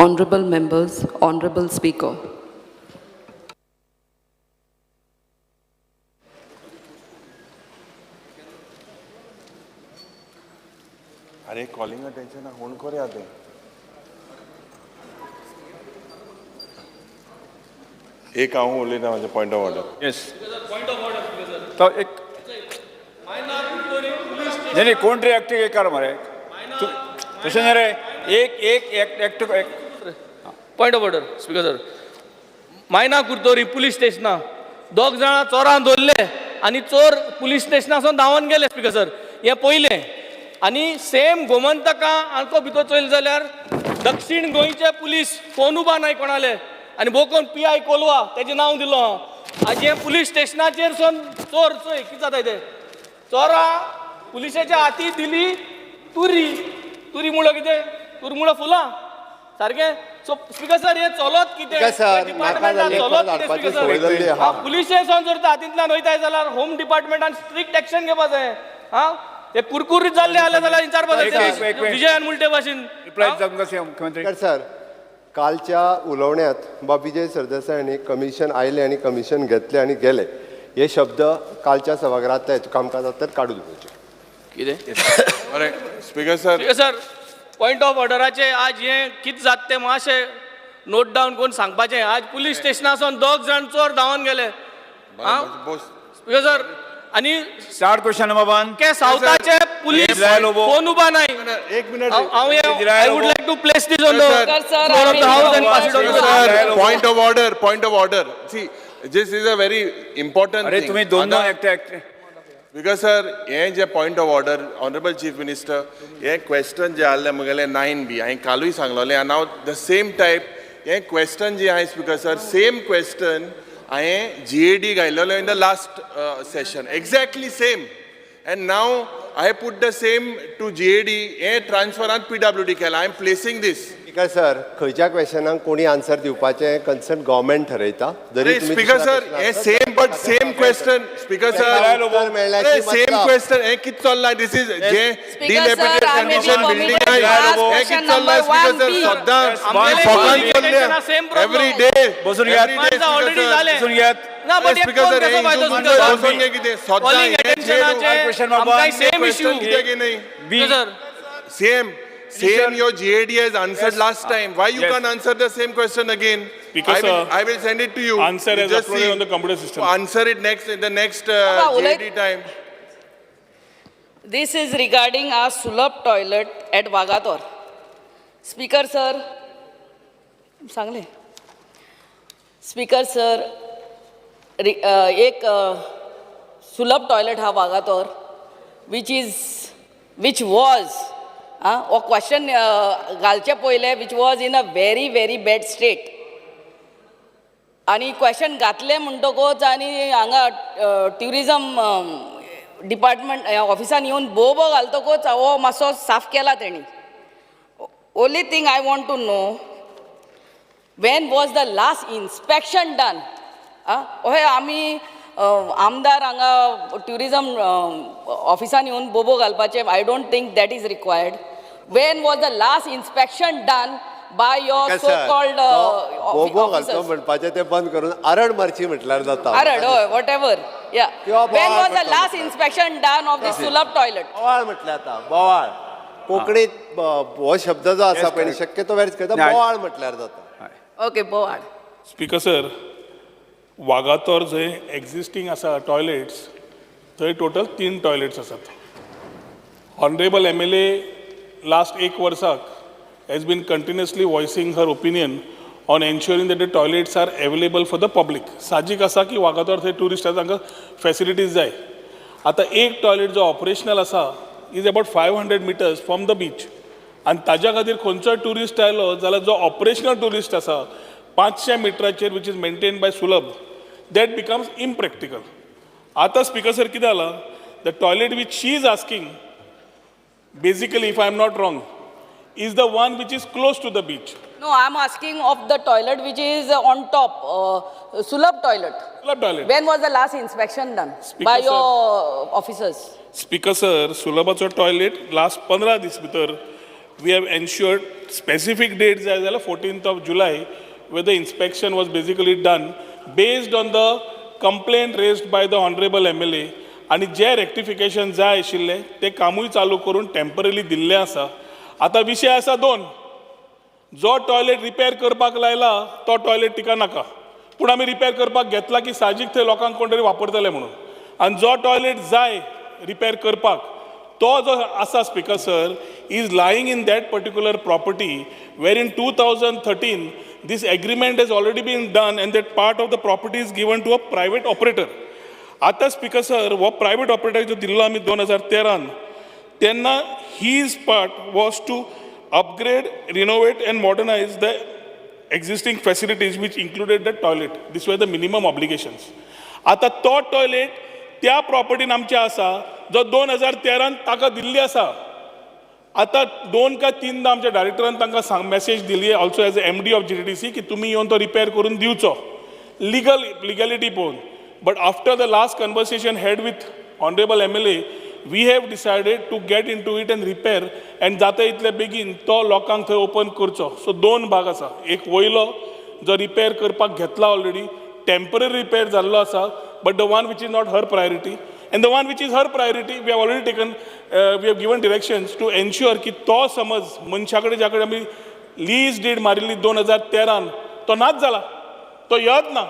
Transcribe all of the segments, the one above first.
Honorable members, Honorable Speaker. अरे calling attention होन करे आते एक आहू उलयता माझ्या point of order yes point of order तो एक नहीं कोण रे एक्टिंग एक कर मरे तशें न्ही रे एक point of order speaker sir मायना कुर्तोरी पुलीस स्टेशना दोग जाणां चोरां दवरले आनी चोर पुलीस स्टेशनासून धांवन गेले स्पीकर सर हे पयलें आनी सेम गोमंतका आल्को भितर चोयल जाल्यार दक्षिण गोंयचे पुलीस फोन उबा नाय कोणाले आनी भोवकोन PI कोलवा तेजें नांव दिलो हांव आज हे पुलीस स्टेशनाचेर सोन चोर चोय कितें जाता ते चोरां पुलिसाच्या हाती दिली तुरी मुळो कितें तुरी मुळो फुलां सारकें सो स्पीकर सर हे चलत कितें डिपार्टमेंटान चलत कितें स्पीकर सर पुलिशे सोन जर हातींतल्यान वयताय जाल्यार होम डिपार्टमेंटान स्ट्रिक्ट एक्शन घेवपा जाय हां ते कुरकुरीत जाल्ले आले जाल्यार विचारपा जाय विजयान मुलटे भाशेन मुख्यमंत्री सर कालच्या उलोवण्यात विजय सरदेसाय यांनी कमिशन आयले आणि कमिशन घेतले आणि गेले हे शब्द कालच्या सभागृहातले कामकाजांत काढून दिवचे कितें अरे स्पीकर सर पॉइंट ऑफ ऑर्डराचे आज हे कितें जाता तें मातशें नोट डावन करून सांगपाचें आज पुलीस स्टेशनासून दोग जाण चोर धांवन गेले स्पीकर सर आनी स्टार्ट क्वेश्चन नंबर 1 के सावथाचे पुलीस फोन उबा नाय एक minute I would like to place this on the floor of the house and pass it on to the point of order see this is a very important अरे thing तुम्ही दोन act because sir हे जे point of order honorable chief minister हे question जे आले मुगेले 9B हांवें कालूय सांगलोले and now the same type हे question जे आहे speaker sir same question हांवें GAD घायलेलो in the last session exactly same and now I put the same to GAD हे transferान PWD केला I am placing this speaker sir खंयच्या क्वेश्चनाक कोणी answer दिवपाचे concern government ठरयता जरी स्पीकर सर हे same but same question speaker sir same question हे कित चल्ला दिस इज जे डिलॅपिडेटेड कंडिशन बिल्डिंग हे कित चल्ला स्पीकर सर सद्दां फॉकन चल्ले एवरी डे बसून घ्या ऑलरेडी झाले बसून घ्या ना बट स्पीकर सर हे बसून घे कितें सद्दां आमकां सेम इश्यू कितें की नाही sir Same your GAD has answered last time. Why you can't answer the same question again? Because I will send it to you. Answer is just uploaded on the computer system. Answer it next in the next GAD time. This is regarding our Sulabh toilet at Wagator. Speaker sir, सांगले. Speaker sir, एक Sulabh toilet हा Wagator, which was or question घालचे पयले which was in a very bad state आणि question घातले म्हणटकूच आणि हांगा ट्युरिजम डिपार्टमेंट ऑफिसान येवन बोबो घालतकूच हो मातसो साफ केला तेणी only thing I want to know when was the last inspection done अहे आमी आमदार हांगा ट्युरिजम ऑफिसान येवन बोबो घालपाचे I don't think that is required when was the last inspection done by your so called बोबो घालतो म्हणपाचे ते बंद करून आरड मारची म्हटल्यार जाता आरड हय वॉट एवर या when was the last inspection done of this Sulabh toilet बोवाळ म्हटल्यार आता बोवाळ कोंकणीत हो शब्द जो आसा पळय शक्यतो वेळेस करता बोवाळ म्हटल्यार जाता ओके बोवाळ स्पीकर सर वागातोर जंय एक्झिस्टींग आसा टॉयलेट्स थंय टोटल 3 टॉयलेट्स आसात ऑनरेबल MLA लास्ट 1 वर्साक has been continuously voicing her opinion on ensuring that the toilets are available for the public. साहजिक आसा की वागातोर थंय टुरिस्ट तांकां फॅसिलिटीज जाय आतां एक टॉयलेट जो ऑपरेशनल आसा is about 500 meters from the beach आनी ताज्या खातीर खंयचोय टुरिस्ट आयलो जाल्यार जो ऑपरेशनल टुरिस्ट आसा 500 मिटराचेर विच इज मेंटेन बाय सुलभ दॅट बिकम्स इम्प्रॅक्टिकल आतां स्पीकर सर कितें जालां the toilet which she is asking basically if I am not wrong is the one which is close to the beach. No, I am asking of the toilet which is on top, Sulabh toilet. Sulabh toilet. When was the last inspection done by your officers? Speaker sir, Sulabhacho toilet last 15 दीस भितर we have ensured specific dates जाय जाल्यार 14th of July, where the inspection was basically done based on the complaint raised by the honorable MLA, आणि जे rectification जाय आशिल्ले ते कामूय चालू करून टेम्पररी दिल्ले आसा. आता विशय आसा दोन. जो टॉयलेट रिपेर करपाक लायला तो टॉयलेट तिका नाका, पूण आमी रिपेर करपाक घेतला की साहजीक थंय लोकांक कोण तरी वापरतले म्हणून. आनी जो टॉयलेट जाय रिपेर करपाक तो जो आसा speaker sir is lying in that particular property where in 2013 this agreement has already been done and that part of the property is given to a private operator. आता स्पीकर सर हो private operator जो दिल्लो आमी 2013 तेन्ना his part was to upgrade, renovate and modernize the existing facilities which included the toilet. These were the minimum obligations. आता तो toilet त्या प्रॉपर्टीन आमचे आसा जो 2013 ताका दिल्ली आसा. आता 2 का 3दा आमच्या डायरेक्टरान तांकां मेसेज दिली also as a MD of GTDC की तुमी येवन तो रिपेर करून दिवचो लिगॅलिटी पळोवन. But after the last conversation had with honourable MLA we have decided to get into it and repair and जाता इतले बेगीन तो लोकांक थंय ओपन करचो. सो 2 भाग आसा. एक वयलो जो रिपेर करपाक घेतला ऑलरेडी टेम्पररी रिपेर जाल्लो आसा, but the one which is not her priority. And the one which is her priority, we have already taken, we have given directions to ensure की तो समज मनशाकडे ज्याकडे आमी लीज डीड मारिल्ली 2013 तो नाच जाला, तो येत ना.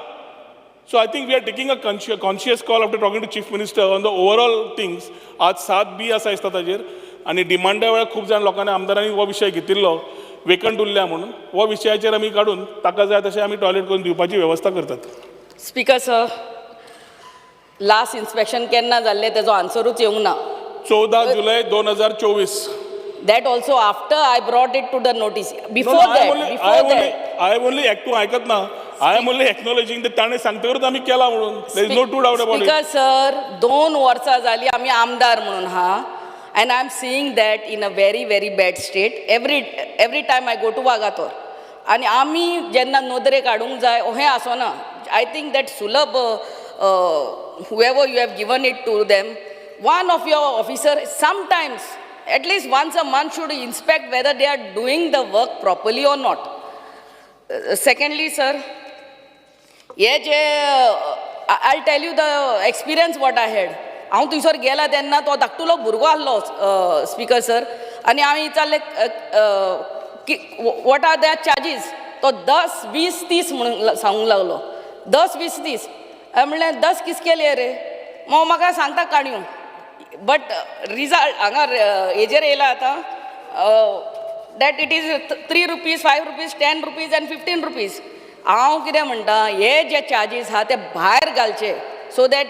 So I think we are taking a conscious call after talking to Chief Minister on the overall things. आज 7B आसा दिसता ताजेर आनी डिमांडा वेळार खूब जाण लोकांनी आमदारांनी हो विशय घेतिल्लो वेकंट उरल्या म्हणून. हो विशयाचेर आमी काडून ताका जाय तशें आमी टॉयलेट करून दिवपाची वेवस्था करतात. स्पीकर सर, लास्ट इन्स्पेक्शन केन्ना जाल्लें तेजो आन्सरूच येवंक ना. 14 जुलै 2024. That also after I brought it to the notice. Before No, that, I am only तूं आयकत ना. I am only acknowledging that ताणें सांगतकच आमी केला म्हणून. There is no two doubt about it. Speaker sir, 2 वर्सां जालीं आमी आमदार म्हणून हा, and I am seeing that in a very very bad state every time I go to Wagator. आनी आमी जेन्ना नोदरे काडूंक जाय हें आसना. I think that सुलभ whoever you have given it to them, one of your officers sometimes at least once a month should inspect whether they are doing the work properly or not. Secondly sir, I'll tell you the experience what I had. हांव थंयसर गेला तेन्ना तो धाकटुलो भुरगो आहलो speaker sir, आनी हांव विचारलें what are their charges. तो 10, 20, 30 म्हणून सांगूंक लागलो. 10, 20, 30. म्हणलें 10 किसके लिए रे. म्हाका सांगता काणयो. बट रिजल्ट हांगा हेजेर येयला आतां that it is 3 rupees, 5 rupees, 10 rupees end 15 rupees. हांव कितें म्हणटा, हे जे चार्जीस आहा ते भायर घालचे so that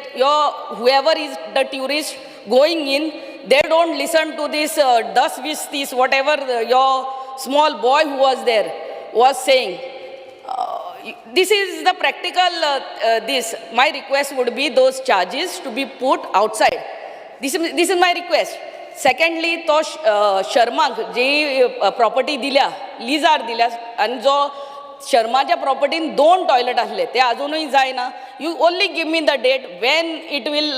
whoever is the tourist going in, they don't listen to this 10, 20, 30 whatever your small boy who was there was saying. This is the practical this. My request would be those charges to be put outside. This is my request. Secondly, तो शर्माक जी property दिल्या lizard दिल्या आनी जो शर्माच्या प्रॉपर्टीन 2 toilet आसले ते अजूनही जायना. You only give me the date when it will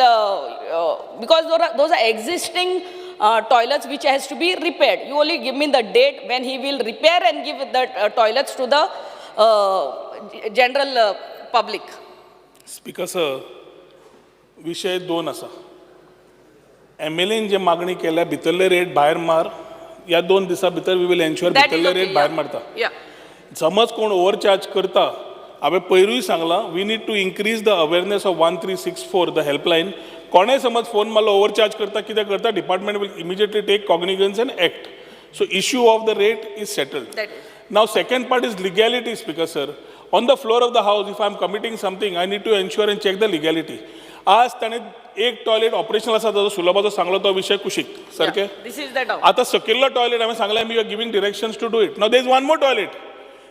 because those are existing toilets which has to be repaired. You only give me the date when he will repair and give the toilets to the general public. Speaker sir, विशय 2 आसा. MLAन जे मागणी केल्या भितरले rate भायर मार, ह्या 2 दिसां भितर वी विल एन्श्योर भितरले रेट भायर मारता. समज कोण ओव्हरचार्ज करता, हांवें पयरूय सांगलां we need to increase the awareness of 1364 the helpline. कोणेय समज फोन मारलो ओव्हरचार्ज करता कितें करता, department will immediately take cognizance and act. So issue of the rate is settled. Now second part is legality, Speaker sir. On the floor of the house, if I am committing something, I need to ensure and check the legality. आज ताणें एक toilet operational आसा ताजो सुलभाचो सांगलो तो विशय कुशीक सारके. This is the doubt. आतां सकयल्लो टॉयलेट हांवें सांगलें you are giving directions to do it. Now there is one more toilet.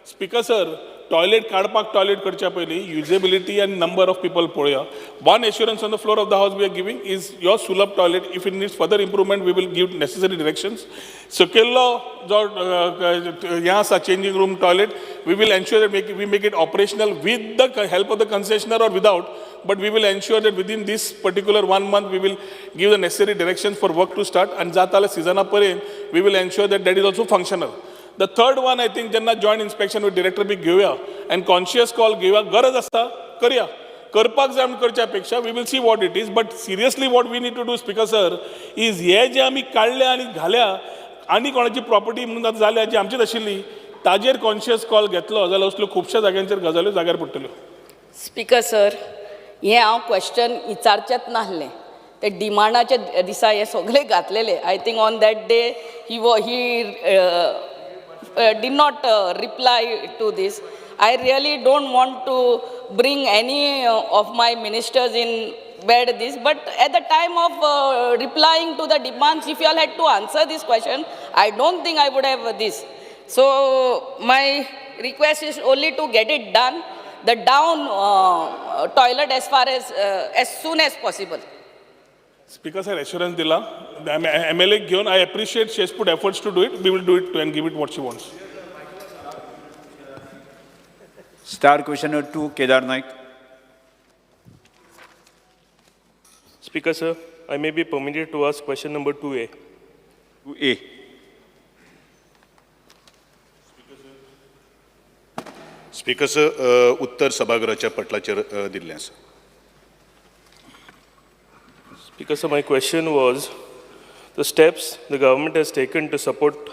Speaker sir, toilet काडपाक टॉयलेट करच्या पयलीं युजेबिलिटी आनी नंबर ऑफ पीपल पळोवया. One assurance on the floor of the house we are giving is your Sulabh toilet. If it needs further improvement we will give necessary directions. सकयल्लो जो हें आसा changing room toilet we will ensure that we make it operational with the help of the concessionaire और without, but we will ensure that within this particular 1 month we will give the necessary directions for work to start, and जाताले season पर्यंत we will ensure that that is also functional. The third one, I think, जेन्ना joint inspection with director बी घेवया and conscious call घेवया, गरज आसा करया. करपाक जाय म्हणून करच्या पेक्षा we will see what it is, but seriously what we need to do, Speaker sir, is हे जे आमी काडल्या आनी घाल्या आनी कोणाची प्रॉपर्टी म्हणून आतां जाल्या जी आमचीच आशिल्ली ताजेर कॉन्शियस कॉल घेतलो जाल्यार असल्यो खुबश्या जाग्यांचेर गजाल्यो जाग्यार पडटल्यो. स्पीकर सर, हें हांव क्वेश्चन विचारचेंच नासलें. ते डिमांडाचे दिसा हे सगळे घातलेले. I think on that day he did not reply to this. I really don't want to bring any of my ministers in bed this, but at the time of replying to the demands, if you all had to answer this question, I don't think I would have this. So my request is only to get it done, the down toilet as soon as possible. Speaker sir, assurance dila. The MLA घेऊन, I appreciate she has put efforts to do it. We will do it and give it what she wants. Star questioner 2, Kedar Naik. Speaker sir, I may be permitted to ask question number 2A. 2A. Speaker sir, उत्तर सभागृहाच्या पटलाचेर दिल्लें आसा. Speaker sir, my question was the steps the government has taken to support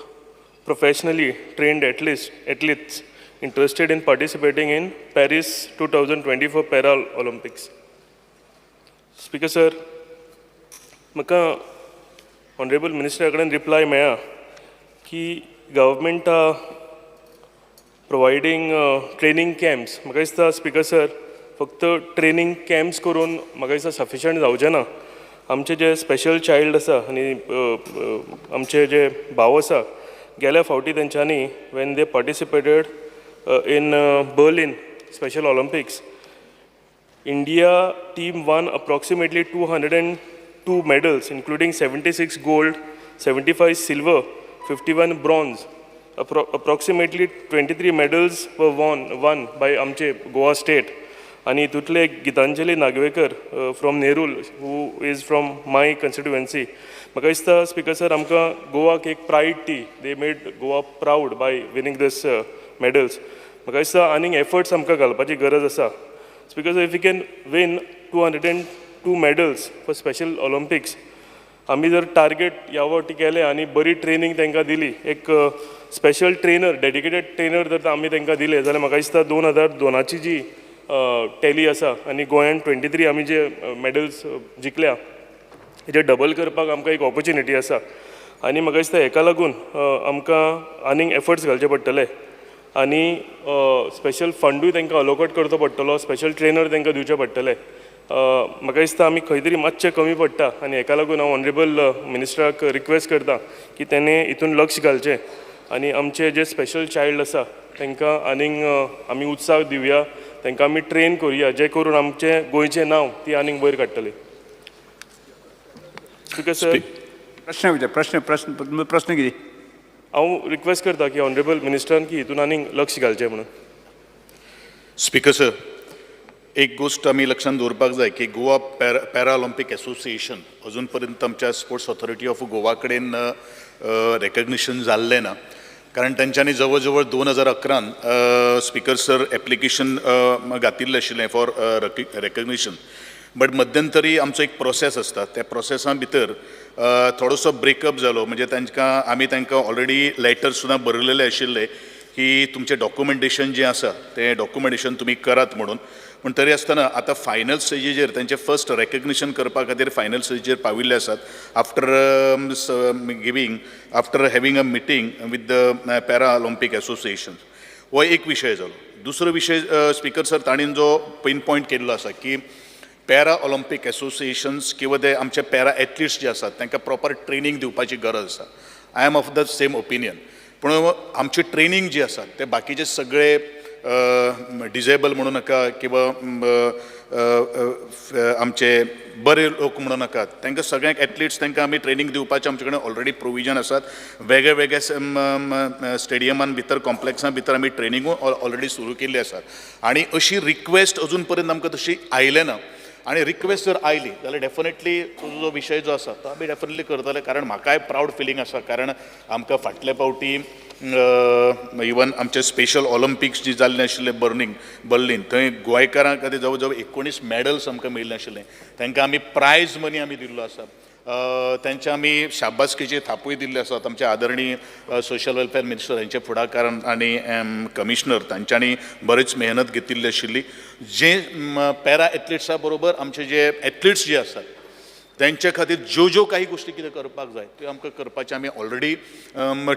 professionally trained athletes interested in participating in Paris 2024 Paralympics. Speaker sir, म्हाका honorable minister कडेन reply मेळ्ळा की government providing training camps. म्हाका दिसता speaker sir, फक्त training camps करून म्हाका दिसता सफिशियंट जावचें ना. आमचे जे स्पेशल चायल्ड आसा आनी आमचे जे भाव आसा, गेल्या फावटी तेंच्यांनी when they participated in Berlin special Olympics, India team one approximately 202 medals, including 76 gold, 75 silver, 51 bronze. Approximately 23 medals were won by आमचे गोवा स्टेट. आणि तुटले Gitanjali Nagvekar from Nerul, who is from my constituency. म्हाका दिसता स्पीकर सर, आमकां गोवाक एक प्रायड टी, they made Goa proud by winning these medals. म्हाका दिसता आनीक एफर्ट्स आमकां घालपाची गरज आसा. Speaker sir, if you can win 202 medals for special Olympics, आमी जर टार्गेट ह्या फावटी केलें आनी बरी ट्रेनिंग तांकां दिली, एक स्पेशल ट्रेनर, डेडिकेटेड ट्रेनर जर आमी तांकां दिले, जाल्यार म्हाका दिसता 2002ची जी टॅली आसा आनी गोंयान 23 आमी जे मेडल्स जिखल्या, हेजे डबल करपाक आमकां एक ऑपॉर्च्युनिटी आसा. आनी म्हाका दिसता हेका लागून आमकां आनीक एफर्ट्स घालचे पडटले आनी स्पेशल फंडूय तांकां अलोकेट करचो पडटलो, स्पेशल ट्रेनर तांकां दिवचे पडटले. म्हाका दिसता आमी खंय तरी मातशें कमी पडटा आनी हेका लागून हांव ऑनरेबल मिनिस्टराक रिक्वेस्ट करता की तेणे हितून लक्ष घालचें आनी आमचे जे स्पेशल चायल्ड आसा तांकां आनीक आमी उत्साह दिवया, तांकां आमी ट्रेन करुया, जे करून आमचे गोंयचें नांव ती आनीक वयर काडटली. स्पीकर सर, प्रश्न विचार. प्रश्न कितें? हांव रिक्वेस्ट करता की ऑनरेबल मिनिस्टरान की हितून आनीक लक्ष घालचें म्हणून. स्पीकर सर, एक गोष्ट आमी लक्षांत दवरपाक जाय की गोवा पॅराऑलिम्पीक एसोसिएशन अजून पर्यंत आमच्या स्पोर्ट्स ऑथॉरिटी ऑफ गोवा कडेन रेकग्निशन जाल्लें ना, कारण तांच्यांनी जवळ जवळ 2011 स्पीकर सर एप्लिकेशन घातिल्लें आशिल्लें फॉर रेकग्निशन. बट मध्यंतरी आमचो एक प्रोसेस आसता, त्या प्रोसेसा भितर थोडोसो ब्रेकअप जालो. म्हणजे आमी तांकां ऑलरेडी लेटर सुद्दां बरयलेले आशिल्ले की तुमचें डॉक्युमेंटेशन जें आसा तें डॉक्युमेंटेशन तुमी करात म्हणून. पूण तरी आसतना आतां फायनल स्टेजीचेर तेंचें फर्स्ट रेकग्निशन करपा खातीर फायनल स्टेजीचेर पाविल्ले आसात. After having a meeting with the paralympic association. हो एक विशय जालो. दुसरो विशय स्पीकर सर ताणीन जो पॉयंट केल्लो आसा की पॅराऑलिम्पीक एसोसिएशन्स किंवा ते आमचे पॅरा एथलीट्स जे आसात तांकां प्रॉपर ट्रेनिंग दिवपाची गरज आसा. I am of the same opinion. पूण आमची ट्रेनिंग जी आसा ते बाकीचे सगळे डिजेबल म्हणू नका किंवा आमचे बरे लोक म्हणू नाकात तांकां सगळ्यांक एथलीट्स तांकां आमी ट्रेनींग दिवपाचें आमचे कडेन ऑलरेडी प्रोविजन आसात वेगळे वेगळे स्टेडियमान भितर कॉम्प्लेक्सान भितर आमी ट्रेनिंगूय ऑलरेडी सुरू केल्ली आसात आनी अशी रिक्वेस्ट अजून पर्यंत आमकां तशी आयले ना आनी रिक्वेस्ट जर आयली जाल्यार डेफिनेटली तुजो जो विशय जो आसा तो आमी डेफिनेटली करतले कारण म्हाकाय प्रावड फिलींग आसा कारण आमकां फाटल्या फावटी इवन आमचे स्पेशल ऑलिंपिक्स जी जाल्ले आशिल्ले बर्लिन थंय गोंयकारां खातीर जवळ जवळ 19 मेडल्स आमकां मेळिल्ले आशिल्ले तांकां आमी प्रायज मनी आमी दिल्लो आसा त्यांच्या आमी शाबासकेची थापूय दिल्ली आसात आमचे आदरणीय सोशल वेलफेअर मिनिस्टर हांचे फुडाकारान आनी कमिशनर तांच्यांनी बरीच मेहनत घेतिल्ली आशिल्ली जे पॅरा एथलीट्सा बरोबर आमचे जे एथलीट्स जे आसात त्यांच्या खातीर ज्यो काही गोष्टी कितें करपाक जाय त्यो आमकां करपाचें आमी ऑलरेडी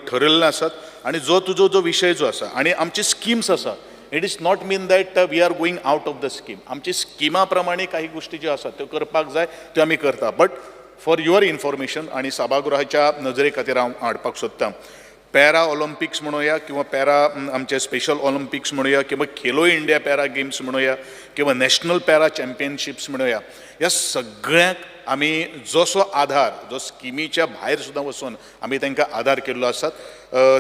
ठरयल्लें आसात आनी जो तुजो जो विशय जो आसा आनी आमचे स्किम्स आसा it is not mean that we are going out of the scheme आमची स्किमा प्रमाणे काही गोष्टी ज्यो आसात त्यो करपाक जाय त्यो आमी करता बट फॉर युअर इन्फॉर्मेशन आणि सभागृहाच्या नजरे खातीर हांव हाडपाक सोदतां पॅरा ऑलिंपिक्स म्हणुया किंवा पॅरा आमचे स्पेशल ऑलिंपिक्स म्हणुया किंवा खेलो इंडिया पॅरा गेम्स म्हणुया किंवा नॅशनल पॅरा चॅम्पियनशिप्स म्हणुया ह्या सगळ्यांक आमी जसो आधार जो स्किमीच्या भायर सुद्दां वचून आमी तांकां आधार केल्लो आसात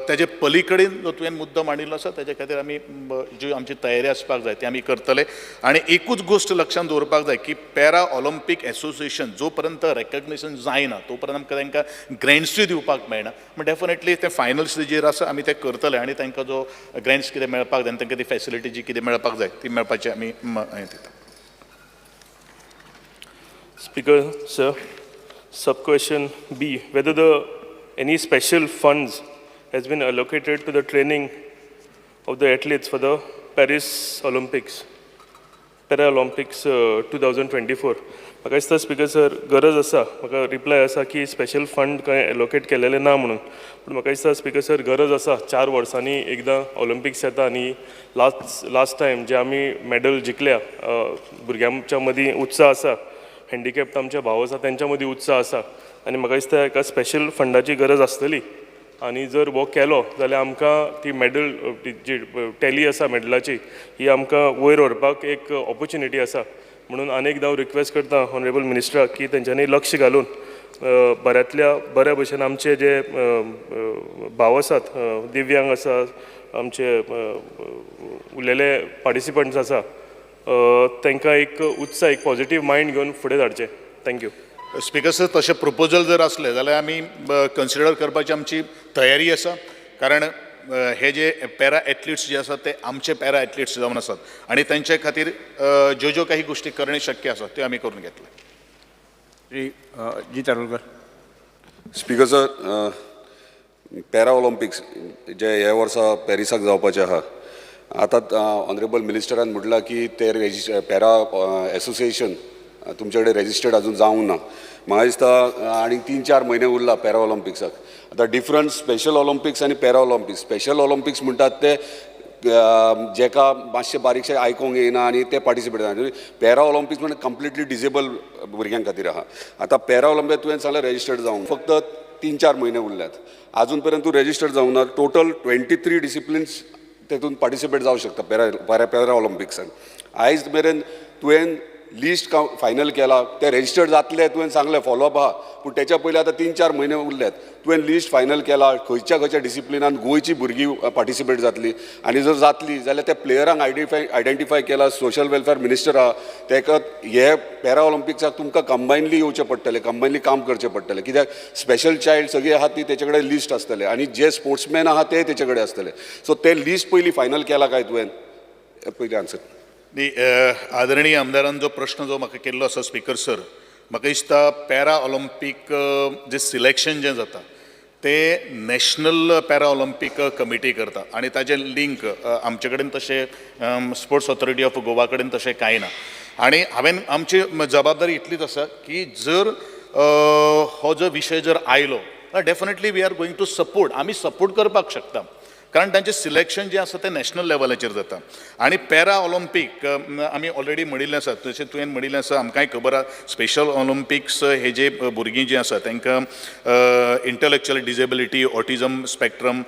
तेजे पलीकडेन जो तुवें मुद्दो मांडिल्लो आसा तेजे खातीर आमी जी आमची तयारी आसपाक जाय ती आमी करतले आनी एकूच गोश्ट लक्षांत दवरपाक जाय की पॅरा ऑलिंपीक एसोसिएशन जो पर्यंत रेकग्निशन जायना तो पर्यंत आमकां तांकां ग्रँट्सूय दिवपाक मेळना पूण डेफिनेटली ते फायनल स्टेजीर आसा आमी ते करतले आनी तांकां जो ग्रँट्स कितें मेळपाक जाय तांकां ती फॅसिलिटी जी कितें मेळपाक जाय ती मेळपाची आमी हें दिता Speaker, sir, sub-question B, whether any special funds has been allocated to the training of the athletes for the Paris Olympics, Paralympics 2024. म्हाका दिसता स्पीकर सर गरज आसा म्हाका रिप्लाय आसा की स्पेशल फंड काय एलोकेट केलेले ना म्हणून पूण म्हाका दिसता स्पीकर सर गरज आसा 4 वर्सांनी एकदां ऑलिंपिक्स येता आनी लास्ट टायम जे आमी मेडल जिखल्या भुरग्यांच्या मदीं उत्साह आसा हँडिकॅप्ड आमचे भाव आसा तेंच्या मदीं उत्साह आसा आनी म्हाका दिसता एका स्पेशल फंडाची गरज आसतली आनी जर हो केलो जाल्यार आमकां ती मेडल जी टॅली आसा मेडलाची ही आमकां वयर व्हरपाक एक ऑपॉर्च्युनिटी आसा म्हणून आनेकदां हांव रिक्वेस्ट करता ऑनरेबल मिनिस्टराक की तेंच्यांनी लक्ष घालून बऱ्यांतल्या बऱ्या भशेन आमचे जे भाव आसात दिव्यांग आसा आमचे उरलेले पार्टिसिपंट्स आसा तांकां एक उत्साह एक पॉझिटीव मायंड घेवन फुडें धाडचें थँक्यू स्पीकर सर तशें प्रपोजल जर असले जाल्यार आमी कन्सिडर करपाची आमची तयारी आसा कारण हे जे पॅरा एथलीट्स जे आसात ते आमचे पॅरा एथलीट्स जावन आसात आनी तांचे खातीर ज्यो काही गोष्टी करणे शक्य आसा त्यो आमी करून घेतले श्री जी तारोलकर स्पीकर सर पॅरा ऑलिंपिक्स जे ह्या वर्सा पॅरिसाक जावपाचे आहा आतां ऑनरेबल मिनिस्टरान म्हटलां की ते पॅरा एसोसिएशन तुमचे कडेन रेजिस्टर्ड अजून जावंक ना म्हाका दिसता आनी 3-4 म्हयने उरला पॅरा ऑलिंपिक्साक आतां डिफरंट स्पेशल ऑलिंपिक्स आनी पॅरा ऑलिंपिक्स स्पेशल ऑलिंपिक्स म्हणटात ते जेका मातशें बारीकशें आयकूंक येना आनी ते पार्टिसिपेट जाता पॅरा ऑलिंपिक्स म्हणजे कंप्लिटली डिजेबल भुरग्यां खातीर आहा आतां पॅरा ऑलिंपिक तुवें सांगलें रेजिस्टर्ड जावंक फक्त 3-4 म्हयने उरल्यात अजून पर्यंत तूं रेजिस्टर्ड जावंक ना टोटल 23 डिसिप्लिन्स तेतून पार्टिसिपेट जावंक शकता पॅरा ऑलिंपिक्सान आयज मेरेन तुवें लिस्ट फायनल केला ते रेजिस्टर्ड जातले तुवें सांगलें फॉलोअप आहा पूण तेच्या पयलीं आतां 3-4 म्हयने उरल्यात तुवें लिस्ट फायनल केला खंयच्या भुरग्यान गोंयची भुरगीं पार्टिसिपेट जातली आनी जर जातली जाल्यार त्या प्लेयरांक आयडेंटिफाय केला सोशल वेलफेअर मिनिस्टर आहा तेका हे पॅरा ऑलिंपिक्साक तुमकां कंबायनली येवचें पडटलें कंबायनली काम करचें पडटलें कित्याक स्पेशल चायल्ड सगळीं आहात ती तेचे कडेन लिस्ट आसतले आनी जे स्पोर्ट्समॅन आहा ते तेचे कडेन आसतले सो ते लिस्ट पयलीं फायनल केला काय तुवें पयलीं आन्सर आदरणीय आमदारान जो प्रश्न जो म्हाका केल्लो आसा स्पीकर सर म्हाका दिसता पॅरा ऑलिंपीक जे सिलेक्शन जें जाता ते नॅशनल पॅरा ऑलिंपीक कमिटी करता आनी ताजें लिंक आमचे कडेन तशें स्पोर्ट्स ऑथॉरिटी ऑफ गोवा कडेन तशें कांय ना आनी हांवें आमची जबाबदारी इतलीच आसा की जर हो जो विशय जर आयलो जाल्यार definitely we are going to support आमी सपोर्ट करपाक शकता कारण तांचें सिलेक्शन जें आसा तें नॅशनल लेवलाचेर जाता आनी पॅरा ऑलिंपीक आमी ऑलरेडी म्हणिल्लें आसा तशें तुवें म्हणिल्लें आसा आमकांय खबर आसा स्पेशल ऑलिंपिक्स हे जे भुरगीं जीं आसा तांकां intellectual disability autism spectrum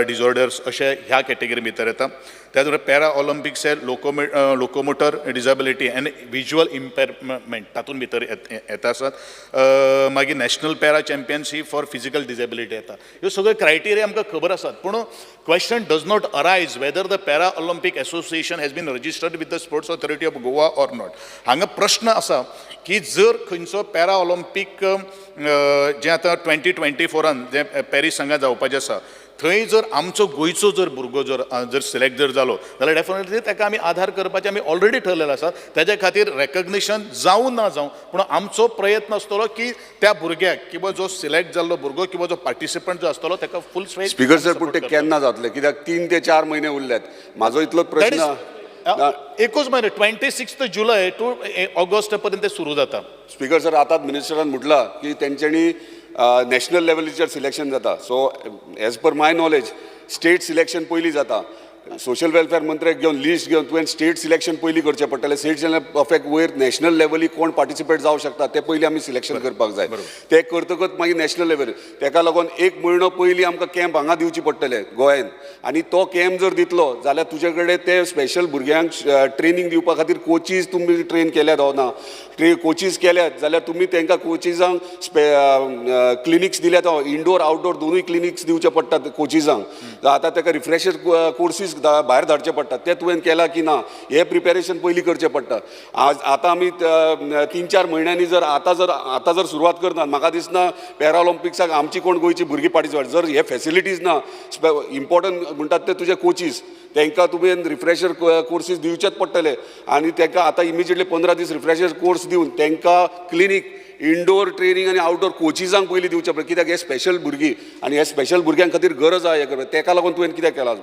disorders अशे ह्या कॅटेगरी भितर येता त्याच बरोबर पॅरा ऑलिंपिक्स हे locomotor disability and visual impairment तातूंत भितर येता आसात मागीर national para championship for physical disability येता ह्यो सगळ्यो क्रायटेरिया आमकां खबर आसात पूण question does not arise whether the para Olympic association has been registered with the sports authority of Goa or not हांगा प्रश्न आसा की जर खंयचो पॅरा ऑलिंपीक जें आतां 2024 जें पॅरीस हांगा जावपाचें आसा थंय जर आमचो गोंयचो जर भुरगो जर सिलेक्ट जर जालो जाल्यार डेफिनेटली ताका आमी आधार करपाचें आमी ऑलरेडी ठरलेलें आसा तेज्या खातीर रेकग्निशन जावं ना जावं पूण आमचो प्रयत्न आसतलो की त्या भुरग्याक किंवा जो सिलेक्ट जाल्लो भुरगो किंवा जो पार्टिसिपंट जो आसतलो ताका फूल स्ट्रेट स्पीकर सर पूण ते केन्ना जातले कित्याक 3 ते 4 म्हयने उरल्यात म्हाजो इतलोच प्रश्न एकूच म्हयने 26 जुलय टू ऑगस्ट पर्यंत ते सुरू जाता स्पीकर सर आतां मिनिस्टरान म्हटलां की तेंच्यांनी नॅशनल लेवलीचेर सिलेक्शन जाता सो एज पर माय नॉलेज स्टेट सिलेक्शन पयलीं जाता सोशल वेलफेअर मंत्र्याक घेवन लिस्ट घेवन तुवें स्टेट सिलेक्शन पयलीं करचें पडटलें स्टेट सिलेक्शन परफेक्ट वयर नॅशनल लेवलीक कोण पार्टिसिपेट जावंक शकता ते पयलीं आमी सिलेक्शन करपाक जाय ते करतकच मागीर नॅशनल लेवल तेका लागून 1 म्हयनो पयलीं आमकां कॅम्प हांगा दिवचे पडटले गोंयान आनी तो कॅम्प जर दितलो जाल्यार तुजे कडेन ते स्पेशल भुरग्यांक ट्रेनींग दिवपा खातीर कोचीस तुमी ट्रेन केल्यात हो ना कोचीस केल्यात जाल्यार तुमी तांकां कोचिजांक क्लिनिक्स दिल्यात इंडोर आउटडोर दोनूय क्लिनिक्स दिवचे पडटात कोचिजांक आतां ताका रिफ्रेशर कोर्सीस भायर धाडचे पडटात ते तुवें केला की ना हे प्रिपेरेशन पयलीं करचें पडटा आतां आमी 3-4 म्हयन्यांनी जर आतां जर सुरवात करतात म्हाका दिसना पॅरा ऑलिंपिक्साक आमची कोण गोंयची भुरगीं पार्टिसिपेट जर हे फेसिलिटीज ना इम्पॉर्टंट म्हणटात ते तुजे कोचीस तांकां तुवें रिफ्रेशर कोर्सीस दिवचेच पडटले आनी तांकां आतां इमिजिएटली 15 दीस रिफ्रेशर कोर्स दिवन तांकां क्लिनीक इंडोर ट्रेनींग आनी आउटडोर कोचिजांक पयलीं दिवचें पडटा कित्याक हे स्पेशल भुरगीं आनी हे स्पेशल भुरग्यां खातीर गरज आहा हे करपाक ताका लागून तुवें कितें केलां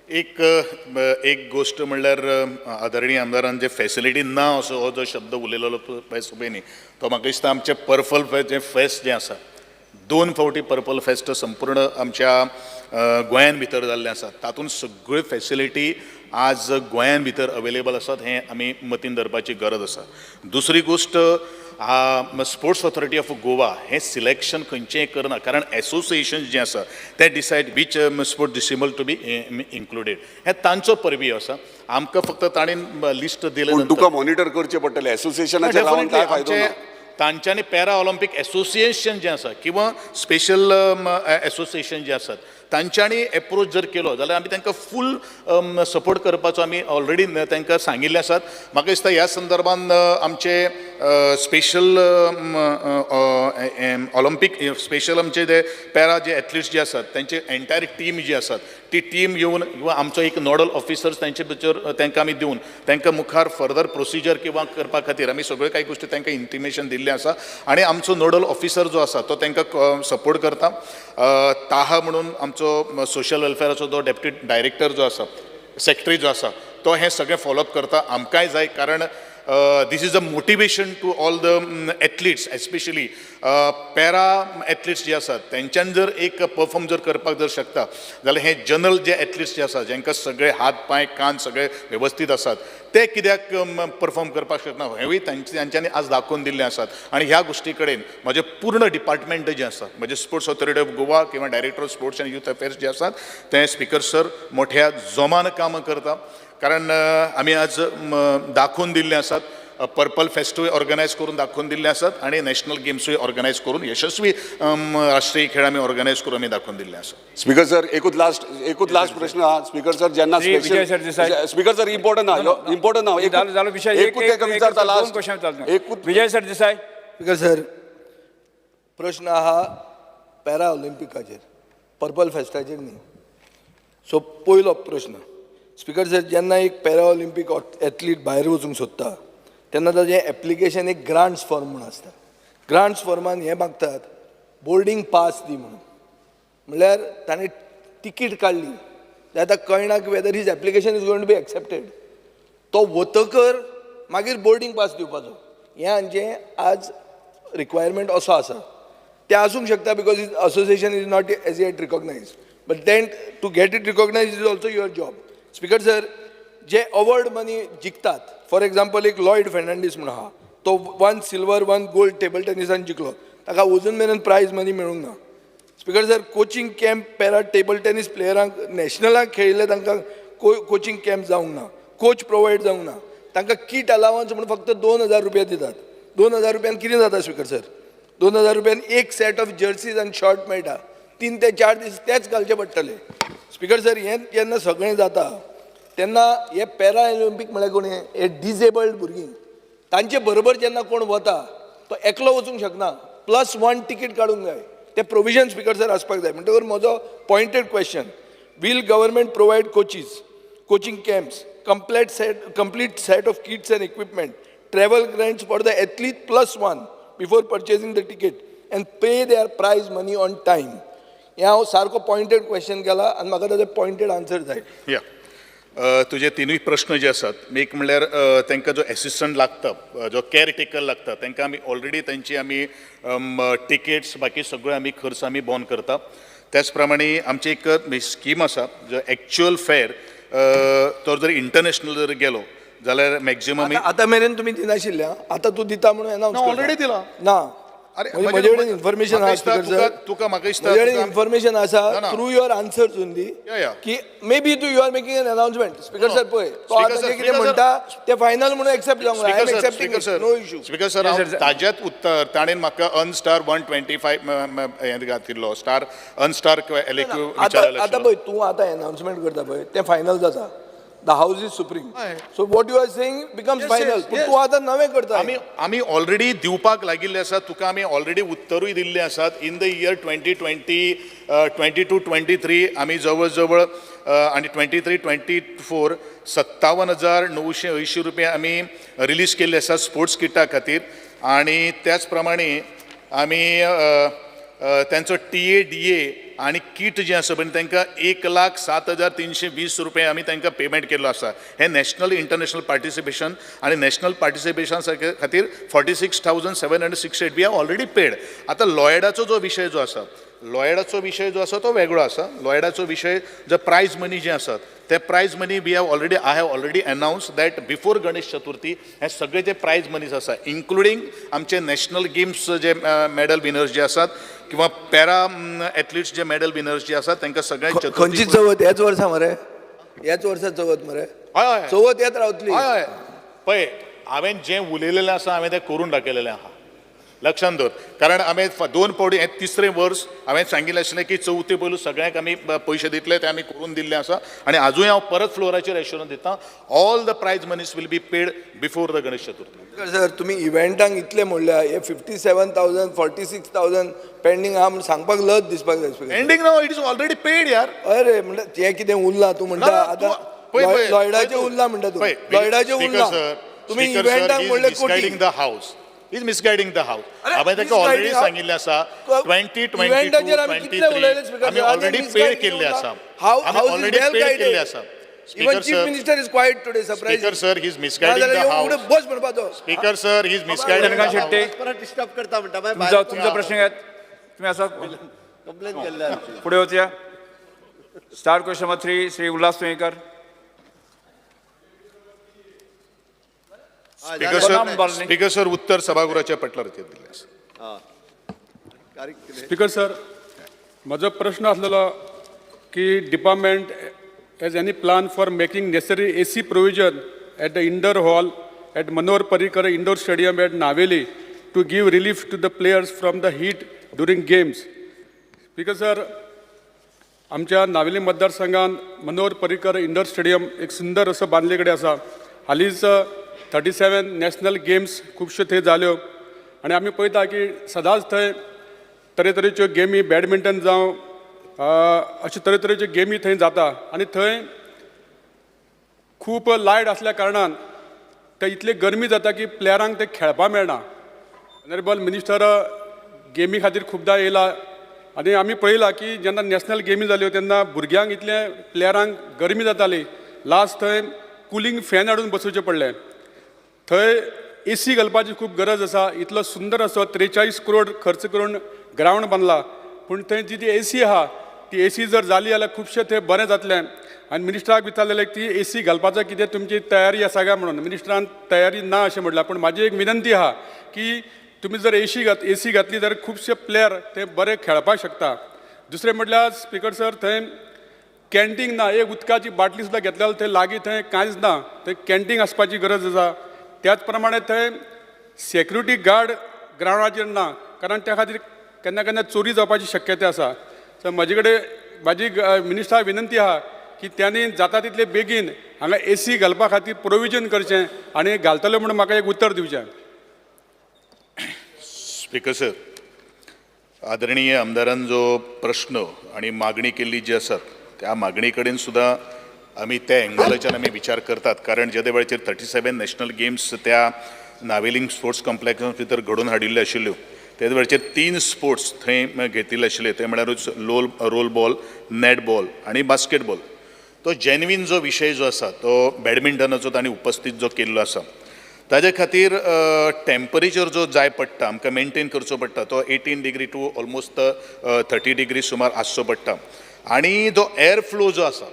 एक गोष्ट म्हणल्यार आदरणीय आमदारान जे फेसिलिटी ना असो हो जो शब्द उलयलेलो पळय सुबेनी तो म्हाका दिसता आमचे पर्पल जे फेस्ट जें आसा 2 फावटी पर्पल फेस्ट संपूर्ण आमच्या गोंयान भितर जाल्लें आसा तातूंत सगळ्यो फेसिलिटी आज गोंयान भितर अवेलेबल आसात हें आमी मतीन धरपाची गरज आसा दुसरी गोष्ट स्पोर्ट्स ऑथॉरिटी ऑफ गोवा हें सिलेक्शन खंयचेंय करना कारण एसोसिएशन जें आसा ते decide which sport disable to be included हें तांचो परबीय आसा आमकां फक्त ताणें लिस्ट दिलें तुका मॉनिटर करचें पडटलें एसोसिएशनाचें रावन काय फायदो ना तांच्यांनी पॅरा ऑलिंपीक एसोसिएशन जें आसा किंवा स्पेशल एसोसिएशन जे आसात तांच्यांनी एप्रोच जर केलो जाल्यार आमी तांकां फूल सपोर्ट करपाचो आमी ऑलरेडी तांकां सांगिल्लें आसात म्हाका दिसता ह्या संदर्भान आमचे स्पेशल ऑलिंपीक स्पेशल आमचे जे पॅरा जे एथलीट्स जे आसात तांचे एंटायर टीम जी आसात ती टीम येवन किंवा आमचो एक नोडल ऑफिसर्स तांचे भितर तांकां आमी दिवन तांकां मुखार फर्दर प्रोसिजर किंवा करपा खातीर आमी सगळ्यो कांय गोश्टी तांकां इंटिमेशन दिल्लें आसा आनी आमचो नोडल ऑफिसर जो आसा तो तांकां सपोर्ट करता ताहा म्हणून आमचो सोशल वेलफेअराचो जो डेप्युटी डायरेक्टर जो आसा सेक्रेटरी जो आसा तो हें सगळें फॉलोअप करता आमकांय जाय कारण this is a motivation to all the athletes, especially para athletes जे आसात तेंच्यान जर एक परफॉर्म जर करपाक जर शकता जाल्यार हे जनरल जे एथलीट्स जे आसात जेंकां सगळे हात पांय कान सगळे वेवस्थीत आसात ते कित्याक परफॉर्म करपाक शकना हेंवूय तांच्यांनी आज दाखोवन दिल्लें आसात आनी ह्या गोश्टी कडेन म्हजें पूर्ण डिपार्टमेंट जें आसा म्हणजे स्पोर्ट्स ऑथॉरिटी ऑफ गोवा किंवा director of sports end youth affairs जे आसात ते स्पीकर सर मोठ्या जोमान कामां करता कारण आमी आज दाखोवन दिल्ले आसात पर्पल फेस्टूय ऑर्गनायज करून दाखोवन दिल्ले आसात आनी नॅशनल गेम्सूय ऑर्गनायज करून यशस्वी राष्ट्रीय खेळ आमी ऑर्गनायज करून आमी दाखोवन दिल्ले आसात स्पीकर सर एकूच लास्ट प्रश्न हा स्पीकर सर जेन्ना स्पीकर सर इम्पॉर्टंट हा जालो विषय विचारता लास्ट विजय सर देसाय स्पीकर सर प्रश्न आहा पॅरा ऑलिंपिकाचेर पर्पल फेस्टाचेर न्ही सो पयलो प्रश्न स्पीकर सर जेन्ना एक पॅरा ऑलिंपीक एथलीट भायर वचूंक सोदता तेन्ना ताजें एप्लिकेशन एक ग्रांट्स फॉर्म म्हूण आसता ग्रांट्स फॉर्मान हें मागतात बोर्डींग पास दी म्हणून म्हणल्यार ताणें तिकीट काडली जाल्यार ताका कळना की whether his application is going to be accepted तो वतकर मागीर बोर्डींग पास दिवपाचो हें हांचें आज रिक्वायरमेंट असो आसा तें आसूंक शकता because is association is not as yet recognize but then to get it recognize is also your job. Speaker sir, जे अवॉर्ड मनी जिखतात, फॉर एक्झाम्पल एक लॉयड फेर्नांडीस म्हणून आहा, तो 1 सिल्वर 1 गोल्ड टेबल टेनिसान जिखलो, ताका अजून मेरेन प्रायज मनी मेळूंक ना. Speaker sir, coaching camp para table tennis प्लेयरांक नॅशनलाक खेळिल्ले तांकां कोचिंग कॅम्प जावंक ना, कोच प्रोवायड जावंक ना, तांकां किट अलावन्स म्हणून फक्त 2,000 रुपया दितात. 2,000 रुपयान कितें जाता स्पीकर सर? 2,000 रुपयान एक सेट ऑफ जर्सीज आनी शॉर्ट मेळटा. 3 ते 4 दीस तेच घालचे पडटले. स्पीकर सर, हें जेन्ना सगळें जाता तेन्ना हे पॅरा ऑलिंपीक म्हळ्यार कोण हे डिसेबल्ड भुरगीं, तांचे बरोबर जेन्ना कोण वता तो एकलो वचूंक शकना, +1 तिकीट काडूंक जाय. ते प्रोविजन स्पीकर सर आसपाक जाय. म्हणटकर म्हजो pointed question, will government provide coaches, coaching camps, complete set of kits and equipment, travel grants for the athlete +1 before purchasing the ticket and pay their prize money on time? हे हांव सारको pointed question केला आनी म्हाका ताजे pointed answer जाय. या तुजे तिनूय प्रश्न जे आसात, एक म्हणल्यार तांकां जो एसिस्टंट लागता, जो केअर टेकर लागता, तांकां आमी ऑलरेडी तांची आमी टिकेट्स बाकी सगळो आमी खर्च आमी बॉन करता. त्याच प्रमाणे आमची एक स्कीम आसा, जो एक्चुअल फेअर तो जर इंटरनॅशनल जर गेलो जाल्यार मॅक्झिमम आतां मेरेन तुमी दिनाशिल्ले, आतां तूं दिता म्हणून अनाउन्स ऑलरेडी दिला. ना, अरे म्हजे कडेन इन्फॉर्मेशन आहा स्पीकर सर, तुका म्हाका म्हजे कडेन इन्फॉर्मेशन आसा through your answers only, yeah. की मे बी तू you are making an announcement. Speaker sir पळय, तो आतां जें कितें म्हणटा ते फायनल म्हणून एक्सेप्ट जावंक जाय. I am accepting it, no issue. Speaker sir, ताज्यात उत्तर ताणें म्हाका अनस्टार 125 हें घातिल्लो, स्टार अनस्टार एलेक्यू आतां पळय, तूं आतां अनाउन्समेंट करता पळय तें फायनल जाता. The house is supreme. So what you are saying becomes final. पूण तूं आतां नवें करता. आमी ऑलरेडी दिवपाक लागिल्ले आसात, तुका आमी ऑलरेडी उत्तरूय दिल्ले आसात. इन द इयर 2022-23 आमी जवळ जवळ आनी 23-24 57,980 रुपया आमी रिलीज केल्ले आसात स्पोर्ट्स किटा खातीर. आनी त्याच प्रमाणे आमी त्यांचो TADA आणि किट जे आसा पळय तांकां 1,07,320 रुपया आमी तांकां पेमेंट केल्लो आसा. हे नॅशनल इंटरनॅशनल पार्टिसिपेशन आनी नॅशनल पार्टिसिपेशन खातीर 46,768 वी हॅव ऑलरेडी पेड. आतां लॉयडाचो जो विशय जो आसा तो वेगळो आसा. लॉयडाचो विशय जो प्रायज मनी जे आसात ते prize money I have already announce that before Ganesh Chaturthi हे सगळे जे प्रायज मनीज आसा, इन्क्लुडींग आमचे नॅशनल गेम्स जे मेडल विनर्स जे आसात किंवा पॅरा एथलीट्स जे मेडल विनर्स जे आसात तांकां सगळ्यांक खंयची चवथ ह्याच वर्सा मरे? ह्याच वर्सा चवथ मरे? हय चवथ येत रावतली. हय पळय, हांवें जें उलयलेलें आसा हांवें तें करून दाखयलेलें आहा. लक्षांत दवर, कारण आमी 2 फावटी हें 3रे वर्स हांवें सांगिल्लें आशिल्लें की चवथी पयलू सगळ्यांक आमी पयशे दितले, ते आमी करून दिल्ले आसा. आनी आजूय हांव परत फ्लोराचेर एश्युरन्स दितां, all the prize monies will be paid before the Ganesh Chaturthi. Sir, तुम्ही इव्हेंटांक इतले म्हणल्या, हे 57,000 46,000 पेंडींग आहा म्हणून सांगपाक लज दिसपाक जाय. Ending no, it is already paid यार. अरे म्हणटा हें कितें उरलां तूं म्हणटा आतां लॉयडाचें उरलां म्हणटा तू. लॉयडाचें उरलां. तुम्ही इव्हेंटांक म्हणले कोटी. The house is misguiding the house. हांवें ताका ऑलरेडी सांगिल्लें आसा 2022-23 आमी ऑलरेडी पेड केल्ले आसा. ऑलरेडी पेड केल्ले आसा. Even Chief Minister is quiet today, surprising. Speaker sir, he is misguiding the house. बस म्हणपाचो. Speaker sir, he is misguiding the house. Disturb करता म्हणटा तुमचा प्रश्न घ्या. तुम्ही असा कंप्लेन केल्ल्या पुढे होत्या. Star question number 3 Shri Ulhas Tuyekar. Speaker sir, उत्तर सभागृहाच्या पटलाचेर दिल्लें आसा. स्पीकर सर, म्हजो प्रश्न आसलेलो की department has any plan for making necessary AC provision at the indoor hall at Manohar Parrikar Indoor Stadium at Naveli to give relief to the players from the heat during games? Because sir, आमच्या नावेली मतदारसंघात Manohar Parrikar indoor stadium एक सुंदर असं बांधले कडेन आसा. हालींच 37 national games खुबश्यो थंय जाल्यो आनी आमी पळयता की सदांच थंय तरेतरेच्यो गेमी, बॅडमिंटन जावं अशे तरेतरेच्यो गेमी थंय जाता आनी थंय खूब लायट आसल्या कारणान ते इतली गरमी जाता की प्लेयरांक ते खेळपाक मेळना. ऑनरेबल मिनिस्टर गेमी खातीर खुबदां येयला आनी आमी पळयलां की जेन्ना नॅशनल गेमी जाल्यो तेन्ना भुरग्यांक इतले प्लेयरांक गरमी जाताली, लास्ट थंय कुलींग फॅन हाडून बसोवचें पडलें. थंय AC घालपाची खूब गरज आसा. इतलो सुंदर असो 43 करोड खर्च करून ग्रावंड बांदला, पूण थंय जी AC आहा ती AC जर जाली जाल्यार खुबशे थंय बरें जातलें आनी मिनिस्टराक विचारलेलें की AC घालपाचो कितें तुमची तयारी आसा काय म्हणून मिनिस्टरान तयारी ना अशें म्हटलां पूण म्हाजी एक विनंती आहा की तुमी जर AC घातली जाल्यार खुबशे प्लेयर ते बरे खेळपाक शकता. दुसरें म्हटल्यार स्पीकर सर थंय कॅन्टीन ना, एक उदकाची बाटली सुद्दां घेतल्यार थंय लागीं थंय कांयच ना, थंय कॅन्टीन आसपाची गरज आसा. त्याच प्रमाणे थंय सेक्युरिटी गार्ड ग्रावंडाचेर ना कारण त्या खातीर केन्ना केन्ना चोरी जावपाची शक्यता आसा. सो म्हाजे कडेन म्हाजी मिनिस्टराक विनंती आहा की त्यांनी जाता तितले बेगीन हांगा AC घालपा खातीर प्रोविजन करचें आनी घालतले म्हणून म्हाका एक उत्तर दिवचें. स्पीकर सर, आदरणीय आमदारान जो प्रश्न आणि मागणी केल्ली जी आसा त्या मागणी कडेन सुद्दां आमी त्या एंगलाच्यान आमी विचार करतात कारण जे वेळाचेर 37 नॅशनल गेम्स त्या नावेलीम स्पोर्ट्स कॉम्प्लेक्सा भितर घडोवन हाडिल्ल्यो आशिल्ल्यो ते वेळाचेर 3 स्पोर्ट्स थंय घेतिल्ले आशिल्ले ते म्हळ्यारूच रोल बॉल, नेट बॉल आणि बास्केटबॉल. तो जेन्युइन जो विशय जो आसा तो बॅडमिंटनाचो तांणी उपस्थित जो केल्लो आसा ताजे खातीर टेम्परेचर जो जाय पडटा आमकां मेंटेन करचो पडटा तो 18 डिग्री टू ऑलमोस्ट 30 डिग्री सुमार आसचो पडटा आणि जो एअर फ्लो जो आसा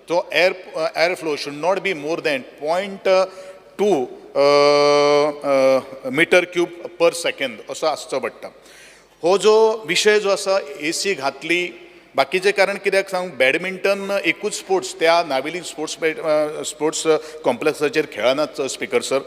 तो air flow should not be more than 0.2 metre cube per second असो आसचो पडटा. हो जो विशय जो आसा AC घातली बाकीचे कारण कित्याक सांग बॅडमिंटन एकूच स्पोर्ट्स त्या नावेली स्पोर्ट्स कॉम्प्लेक्साचेर खेळनात स्पीकर सर.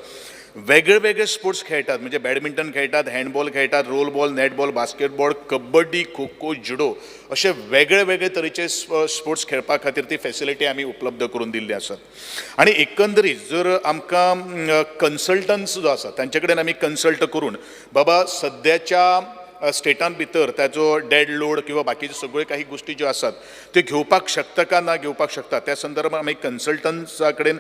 वेगळे वेगळे स्पोर्ट्स खेळटात म्हणजे बॅडमिंटन खेळटात, हँडबॉल खेळटात, roll ball, netball, basketball, kabaddi, kho kho, judo असे वेगळे वेगळे तरेचे स्पोर्ट्स खेळपा खातीर ती फॅसिलिटी आमी उपलब्ध करून दिल्ली आसात. आणि एकंदरीत जर आमकां कन्सल्टन्स जो आसा तांचे कडेन आमी कन्सल्ट करून बाबा सद्याच्या स्टेटान भितर ताचो डेड लोड किंवा बाकीचे सगळे काही गोष्टी ज्यो आसात त्यो घेवपाक शकता का ना घेवपाक शकता त्या संदर्भात आमी कन्सल्टन्सा कडेन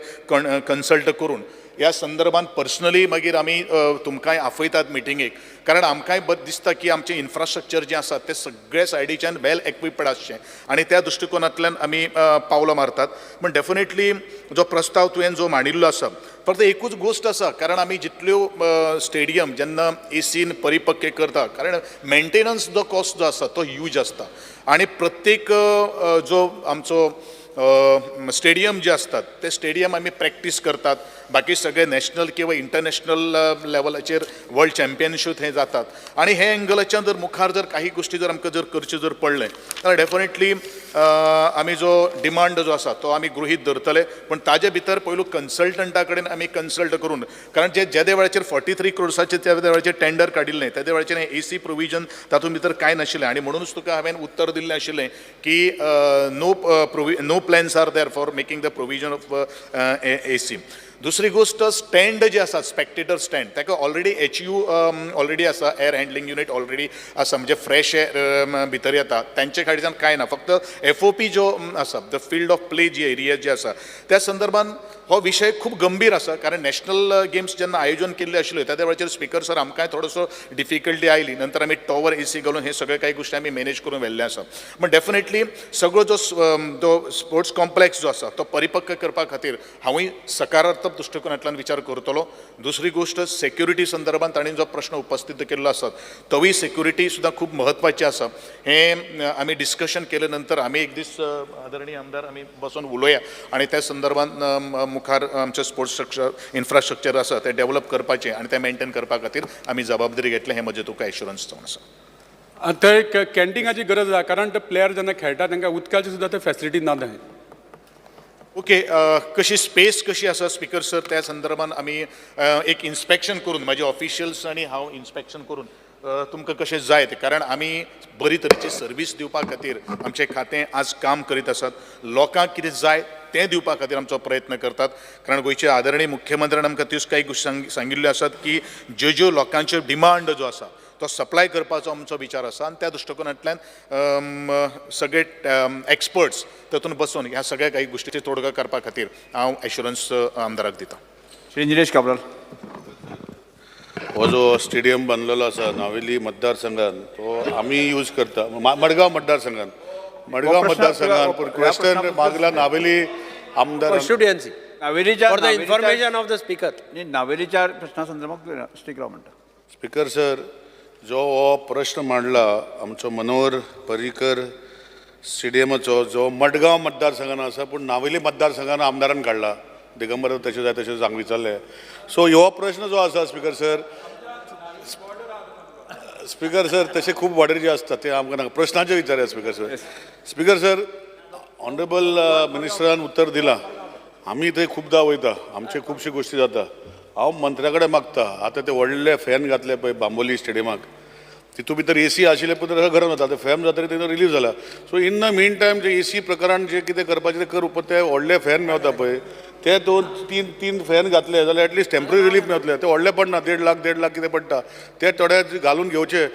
कन्सल्ट करून ह्या संदर्भात पर्सनली मागीर आमी तुमकांय आफयतात मिटिंगेक कारण आमकांय दिसता की आमचें इन्फ्रास्ट्रक्चर जें आसा तें सगळे सायडीच्यान वेल एक्विप्ड आसचें आणि त्या दृश्टिकोनांतल्यान आमी पावलां मारतात. पण डेफिनेटली जो प्रस्ताव तुवें जो मांडिल्लो आसा फक्त एकूच गोश्ट आसा कारण आमी जितल्यो स्टेडियम जेन्ना ACन परिपक्व करता कारण मेंटेनन्स जो कॉस्ट जो आसा तो ह्यूज आसता आणि प्रत्येक जो आमचो स्टेडियम जे असतात ते स्टेडियम आम्ही प्रॅक्टीस करतात बाकी सगळे नॅशनल किंवा इंटरनॅशनल लेवलाचेर वर्ल्ड चॅम्पियनशीप हे जातात आणि हे एंगलाच्यान जर मुखार जर काही गोष्टी जर आमकां जर करचे जर पडले तर डेफिनेटली आमी जो डिमांड जो आसा तो आमी गृहीत धरतले पण ताजे भितर पयलू कन्सल्टंटा कडेन आमी कन्सल्ट करून कारण जे वेळाचेर 43 क्रोर्साचे त्या वेळाचेर टेंडर काडिल्लें त्या वेळाचेर AC प्रोविजन तातूंत भितर कांय नाशिल्लें आणि म्हणूनच तुका हांवें उत्तर दिल्लें आशिल्लें की no plans are there for making the provision of AC. दुसरी गोष्ट स्टँड जे आसा स्पेक्टेटर स्टँड ताका ऑलरेडी HU ऑलरेडी आसा एअर हँडलिंग युनिट ऑलरेडी आसा म्हणजे फ्रेश एअर भितर येता तांचे कडच्यान कांय ना फक्त FOP जो आसा द फील्ड ऑफ प्ले जी एरिया जे आसा त्या संदर्भान हो विशय खूप गंभीर आसा कारण नॅशनल गेम्स जेन्ना आयोजन केल्ले आशिल्ले त्या वेळाचेर स्पीकर सर आमकांय थोडोसो डिफिकल्टी आयली नंतर आमी टॉवर AC घालून हे सगळे काही गोष्टी आमी मॅनेज करून व्हेल्ले आसा पण डेफिनेटली सगळो जो स्पोर्ट्स कॉम्प्लेक्स जो आसा तो परिपक्व करपा खातीर हांवूय सकारात्मक दृष्टिकोनांतल्यान विचार करतलो. दुसरी गोष्ट सेक्युरिटी संदर्भात तांणी जो प्रश्न उपस्थित केल्लो आसा तोय सेक्युरिटी सुद्दां खूप महत्वाची आसा हे आमी डिस्कशन केले नंतर आमी एक दीस आदरणीय आमदार आमी बसून उलोवया आणि त्या संदर्भात मुखार आमचे स्पोर्ट्स इन्फ्रास्ट्रक्चर आसा ते डेव्हलप करपाचें आणि ते मेंटेन करपा खातीर आमी जबाबदारी घेतले हे म्हजें तुका एश्युरन्स जावन आसा. थंय कॅन्टीनाची गरज आसा कारण ते प्लेयर जेन्ना खेळटा तांकां उदकाची सुद्दां ते फॅसिलिटी ना थंय. ओके कशी स्पेस कशी आसा स्पीकर सर त्या संदर्भात आमी एक इन्स्पेक्शन करून माझे ऑफिशियल्स आणि हांव इन्स्पेक्शन करून तुमकां कशें जाय ते कारण आमी बरी तरेची सर्वीस दिवपा खातीर आमचें खातें आज काम करीत आसात. लोकांक कितें जाय तें दिवपा खातीर आमचो प्रयत्न करतात कारण गोंयचे आदरणीय मुख्यमंत्र्यान आमकां त्योच काही गोश्टी सांगिल्ल्यो आसात की ज्यो लोकांच्यो डिमांड जो आसा तो सप्लाय करपाचो आमचो विचार आसा आणि त्या दृष्टिकोनांतल्यान सगळे एक्सपर्ट्स तातूंत बसून ह्या सगळ्या काही गोष्टीची तोडगा करपा खातीर हांव एश्युरन्स आमदाराक दिता. श्री निलेश काब्राल. हो जो स्टेडियम बांदलेलो आसा नावेली मतदारसंघात तो आमी यूज करता मडगांव मतदारसंघात पूण क्वेश्चन मागला नावेली आमदार नावेलीच्या इन्फॉर्मेशन ऑफ द स्पीकर नावेलीच्या प्रश्ना संदर्भात स्पीक राव म्हणटा. स्पीकर सर जो हो प्रश्न मांडला आमचो मनोहर पर्रीकर स्टेडियमाचो जो मडगांव मतदारसंघान आसा पूण नावेली मतदारसंघान आमदारान काडला दिगंबर तशें जाय तशें हांगा विचारलें सो हो प्रश्न जो आसा स्पीकर सर तशें खूब वॉर्डर जे आसता ते आमकां नाका प्रश्नाचे विचारया स्पीकर सर ऑनरेबल मिनिस्टरान उत्तर दिलां आमी थंय खूबदां वयता आमचे खुबशी गोश्टी जाता हांव मंत्र्या कडेन मागता आतां ते व्हडले फॅन घातले पळय बांबोली स्टेडियमाक तितून भितर एसी आशिल्ले पण गरम जाता ते फॅन जातकीर तेजो रिलीज जाला so in the main time जे एसी प्रकारान जे कितें करपाचें ते कर ते व्हडले फॅन मेवता पळय ते तीन फॅन घातले जाल्यार एटलीस्ट टेम्पररी रिलीफ मेवतले ते व्हडले पडना 1.5 लाख कितें पडटा ते थोडे घालून घेवचे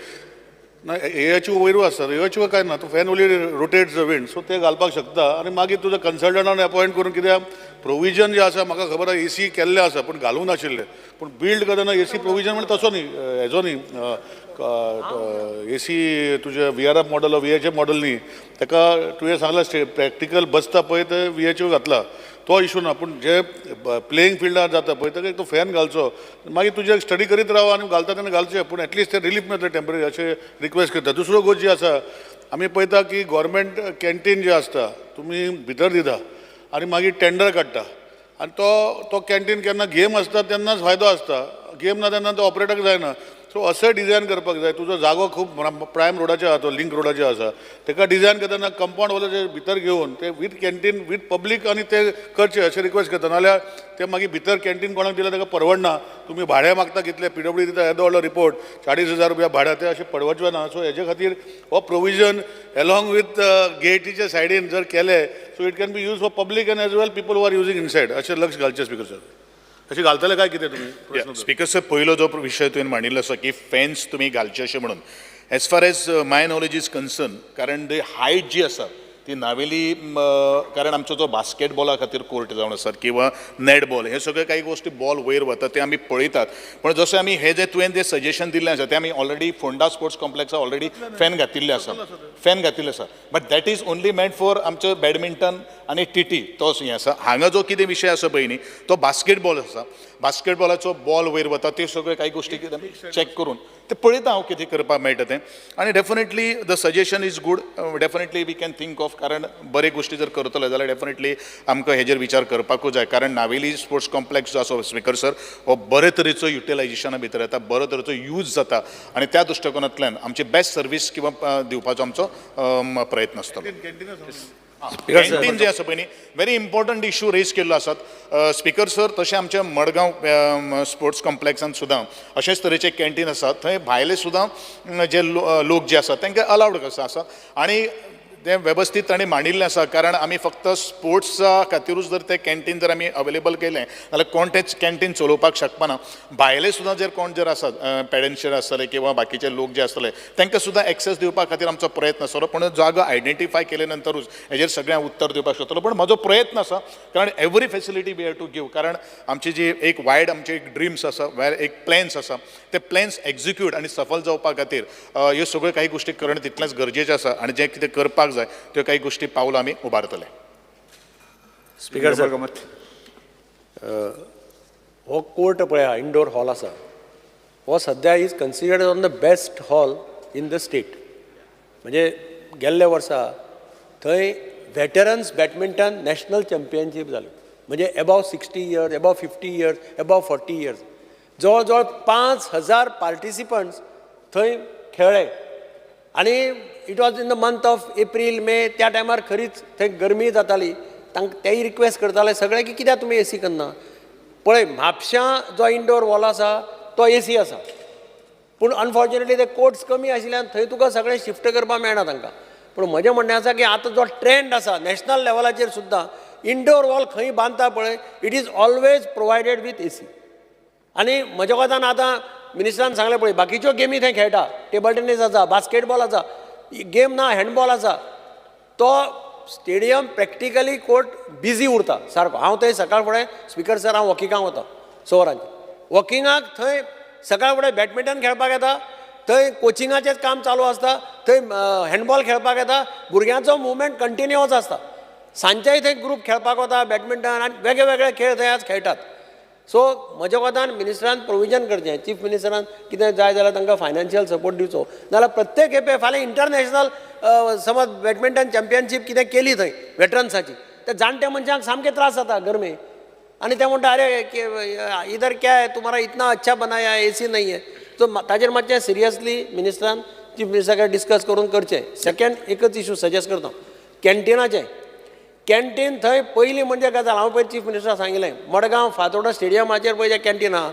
ना एच वयरू आसता एच काय ना तो fan only rotates the wind so ते घालपाक शकता आनी मागीर तुजो कन्सल्टंटान अपॉयंट करून कित्याक प्रोविजन जे आसा म्हाका खबर आसा एसी केल्ले आसा पूण घालूंक नाशिल्ले पूण बिल्ड करतना एसी प्रोविजन म्हणजे तसो न्ही हेजो न्ही एसी तुजे VRF मॉडल VHF मॉडल न्ही ताका तुवें सांगला प्रॅक्टिकल बसता पळय ते VHF घातला तो इशू ना पूण जे प्लेईंग फिल्डार जाता पळय ताका तो फॅन घालचो मागीर तुजे स्टडी करीत राव आनी घालता तेन्ना घालचें पूण एटलीस्ट ते रिलीफ मेळटलें टेम्पररी अशें रिक्वेस्ट करता दुसरो गोश्ट जी आसा आमी पळयता की गव्हर्मेंट कॅन्टीन जे आसता तुमी भितर दिता आनी मागीर टेंडर काडटा आनी तो कॅन्टीन केन्ना गेम आसता तेन्नाच फायदो आसता गेम ना तेन्ना तो ऑपरेटक जायना सो अशें डिझायन करपाक जाय तुजो जागो खूब प्रायम रोडाचेर आसा तो लिंक रोडाचेर आसा ताका डिझायन करतना कंपाउंड वाले भितर घेवन ते वीथ कॅन्टीन वीथ पब्लीक आनी ते करचे अशें रिक्वेस्ट करता नाल्यार ते मागीर भितर कॅन्टीन कोणाक दिल्यार ताका परवडना तुमी भाडें मागता कितले PWD दिता येदो व्हडलो रिपोर्ट 40,000 रुपया भाड्या ते अशें पडवचें ना सो हेजे खातीर हो प्रोविजन एलॉंग वीथ गेटीच्या सायडीन जर केले so it can be use for public and as well people who are using inside अशें लक्ष घालचें स्पीकर सर अशें घालतले काय कितें तुमी स्पीकर सर पयलो जो विशय तुवें मांडिल्लो आसा की फॅन्स तुमी घालचे अशें म्हणून as far as my knowledge is concern कारण दी हायट जी आसा ती नावेली कारण आमचो जो बास्केटबॉला खातीर कोर्ट जावन आसात किंवा नेटबॉल हे सगळे काही गोष्टी बॉल वयर वता ते आमी पळयतात पण जशें आमी हे जे तुवें जे सजेशन दिल्लें आसा ते आमी ऑलरेडी फोंडा स्पोर्ट्स कॉम्प्लेक्सा ऑलरेडी फॅन घातिल्ले आसा but that is only meant for आमचो बॅडमिंटन आनी TT तोच हें आसा हांगा जो कितें विशय आसा पळय न्ही तो बास्केटबॉल आसा बास्केटबॉलाचो बॉल वयर वता ते सगळे काही गोष्टी कितें चॅक करून ते पळयता हांव कितें करपाक मेळटा तें आनी definitely the suggestion is good definitely we can think of कारण बरे गोष्टी जर करतले जाल्यार डेफिनेटली आमकां हेजेर विचार करपाकूच जाय कारण नावेली स्पोर्ट्स कॉम्प्लेक्स जो आसा स्पीकर सर हो बरे तरेचो युटिलायजेशना भितर येता बरे तरेचो यूज जाता आनी त्या दृश्टिकोनांतल्यान आमची बेस्ट सर्वीस किंवा दिवपाचो आमचो प्रयत्न आसतलो कॅन्टीन जे आसा पळय न्ही व्हेरी इम्पॉर्टंट इश्यू रेज केल्लो आसात स्पीकर सर तशें आमच्या मडगांव स्पोर्ट्स कॉम्प्लेक्सान सुद्दां अशेंच तरेचे कॅन्टीन आसात थंय भायले सुद्दां जे लोक जे आसात तांकां अलावड कसो आसा आनी तें वेवस्थीत ताणें मांडिल्लें आसा कारण आमी फक्त स्पोर्ट्सा खातीरूच जर तें कॅन्टीन जर आमी अवेलेबल केलें जाल्यार कोण तें कॅन्टीन चलोवपाक शकपाना भायले सुद्दां जर कोण जर आसात पेडन्शियर आसतले किंवा बाकीचे लोक जे आसतले तांकां सुद्दां एक्सेस दिवपा खातीर आमचो प्रयत्न आसतलो पूण जागो आयडेंटिफाय केले नंतरूच हेजेर सगळ्यांक उत्तर दिवपाक शकतलो पूण म्हजो प्रयत्न आसा कारण every facility we have to give कारण आमची जी एक वायड आमचे एक ड्रिम्स आसा वेर एक प्लॅन्स आसा ते प्लॅन्स एक्झिक्यूट आनी सफल जावपा खातीर ह्यो सगळ्यो काही गोश्टी करणं तितलेंच गरजेचें आसा आनी जें कितें करपाक जाय त्यो काही गोष्टी पावल आमी उबारतले स्पीकर सर हो कोर्ट पळय हा इंडोर हॉल आसा हो सद्या is considered on the best hall in the state म्हणजे गेल्ल्या वर्सा थंय वेटरन्स बॅडमिंटन नॅशनल चॅम्पियनशीप जाली म्हणजे above 60 years above 50 years above 40 years जवळ जवळ 5,000 पार्टिसिपंट्स थंय खेळ्ळे आनी it was in the month of April May त्या टायमार खरीच थंय गरमी जाताली तांकां तेय रिक्वेस्ट करताले सगळे की कित्याक तुमी AC करना पळय म्हापशां जो इंडोर हॉल आसा तो AC आसा पूण अनफॉर्च्युनेटली ते कोर्ट्स कमी आशिल्ल्यान थंय तुका सगळें शिफ्ट करपाक मेळना तांकां पूण म्हजें म्हणणें आसा की आतां जो ट्रेंड आसा नॅशनल लेवलाचेर सुद्दां इंडोर हॉल खंय बांदता पळय it is always provided with AC आनी म्हज्या कोतान आतां मिनिस्टरान सांगलें पळय बाकीच्यो गेमी थंय खेळटा टेबल टेनीस आसा बास्केटबॉल आसा गेम ना हँडबॉल आसा तो स्टेडियम प्रॅक्टिकली कोर्ट बिजी उरता सारको हांव थंय सकाळ फुडें स्पीकर सर हांव वॉकिंगाक वता सवरांचे वॉकिंगाक थंय सकाळ फुडें बॅडमिंटन खेळपाक येता थंय कोचिंगाचेंच काम चालू आसता थंय हँडबॉल खेळपाक येता भुरग्यांचो मुवमेंट कंटिन्युअस आसता सांजचेय थंय ग्रूप खेळपाक वता बॅडमिंटन आनी वेगळे वेगळे खेळ थंय आज खेळटात सो म्हज्या कोतान मिनिस्टरान प्रोविजन करचें, चीफ मिनिस्टरान कितें जाय जाल्यार तांकां फायनान्शियल सपोर्ट दिवचो, नाल्यार प्रत्येक खेपे फाल्यां इंटरनॅशनल समज बॅडमिंटन चॅम्पियनशीप कितें केली थंय वेटरन्साची, त्या जाणट्या मनशांक सामके त्रास जाता गरमे, आनी ते म्हणटा अरे इधर क्या है तुम्हारा इतना अच्छा बनाया है, AC नहीं है. सो ताजेर मातशें सिरियसली मिनिस्टरान चीफ मिनिस्टर कडेन डिस्कस करून करचें. सेकंड एकच इशू सजेस्ट करता, कॅन्टिनाचें. कॅन्टीन थंय पयलीं म्हणजे गजाल हांव पयर चीफ मिनिस्टराक सांगिल्लें, मडगांव फातोर्डा स्टेडियमाचेर पळय जें कॅन्टीन आहा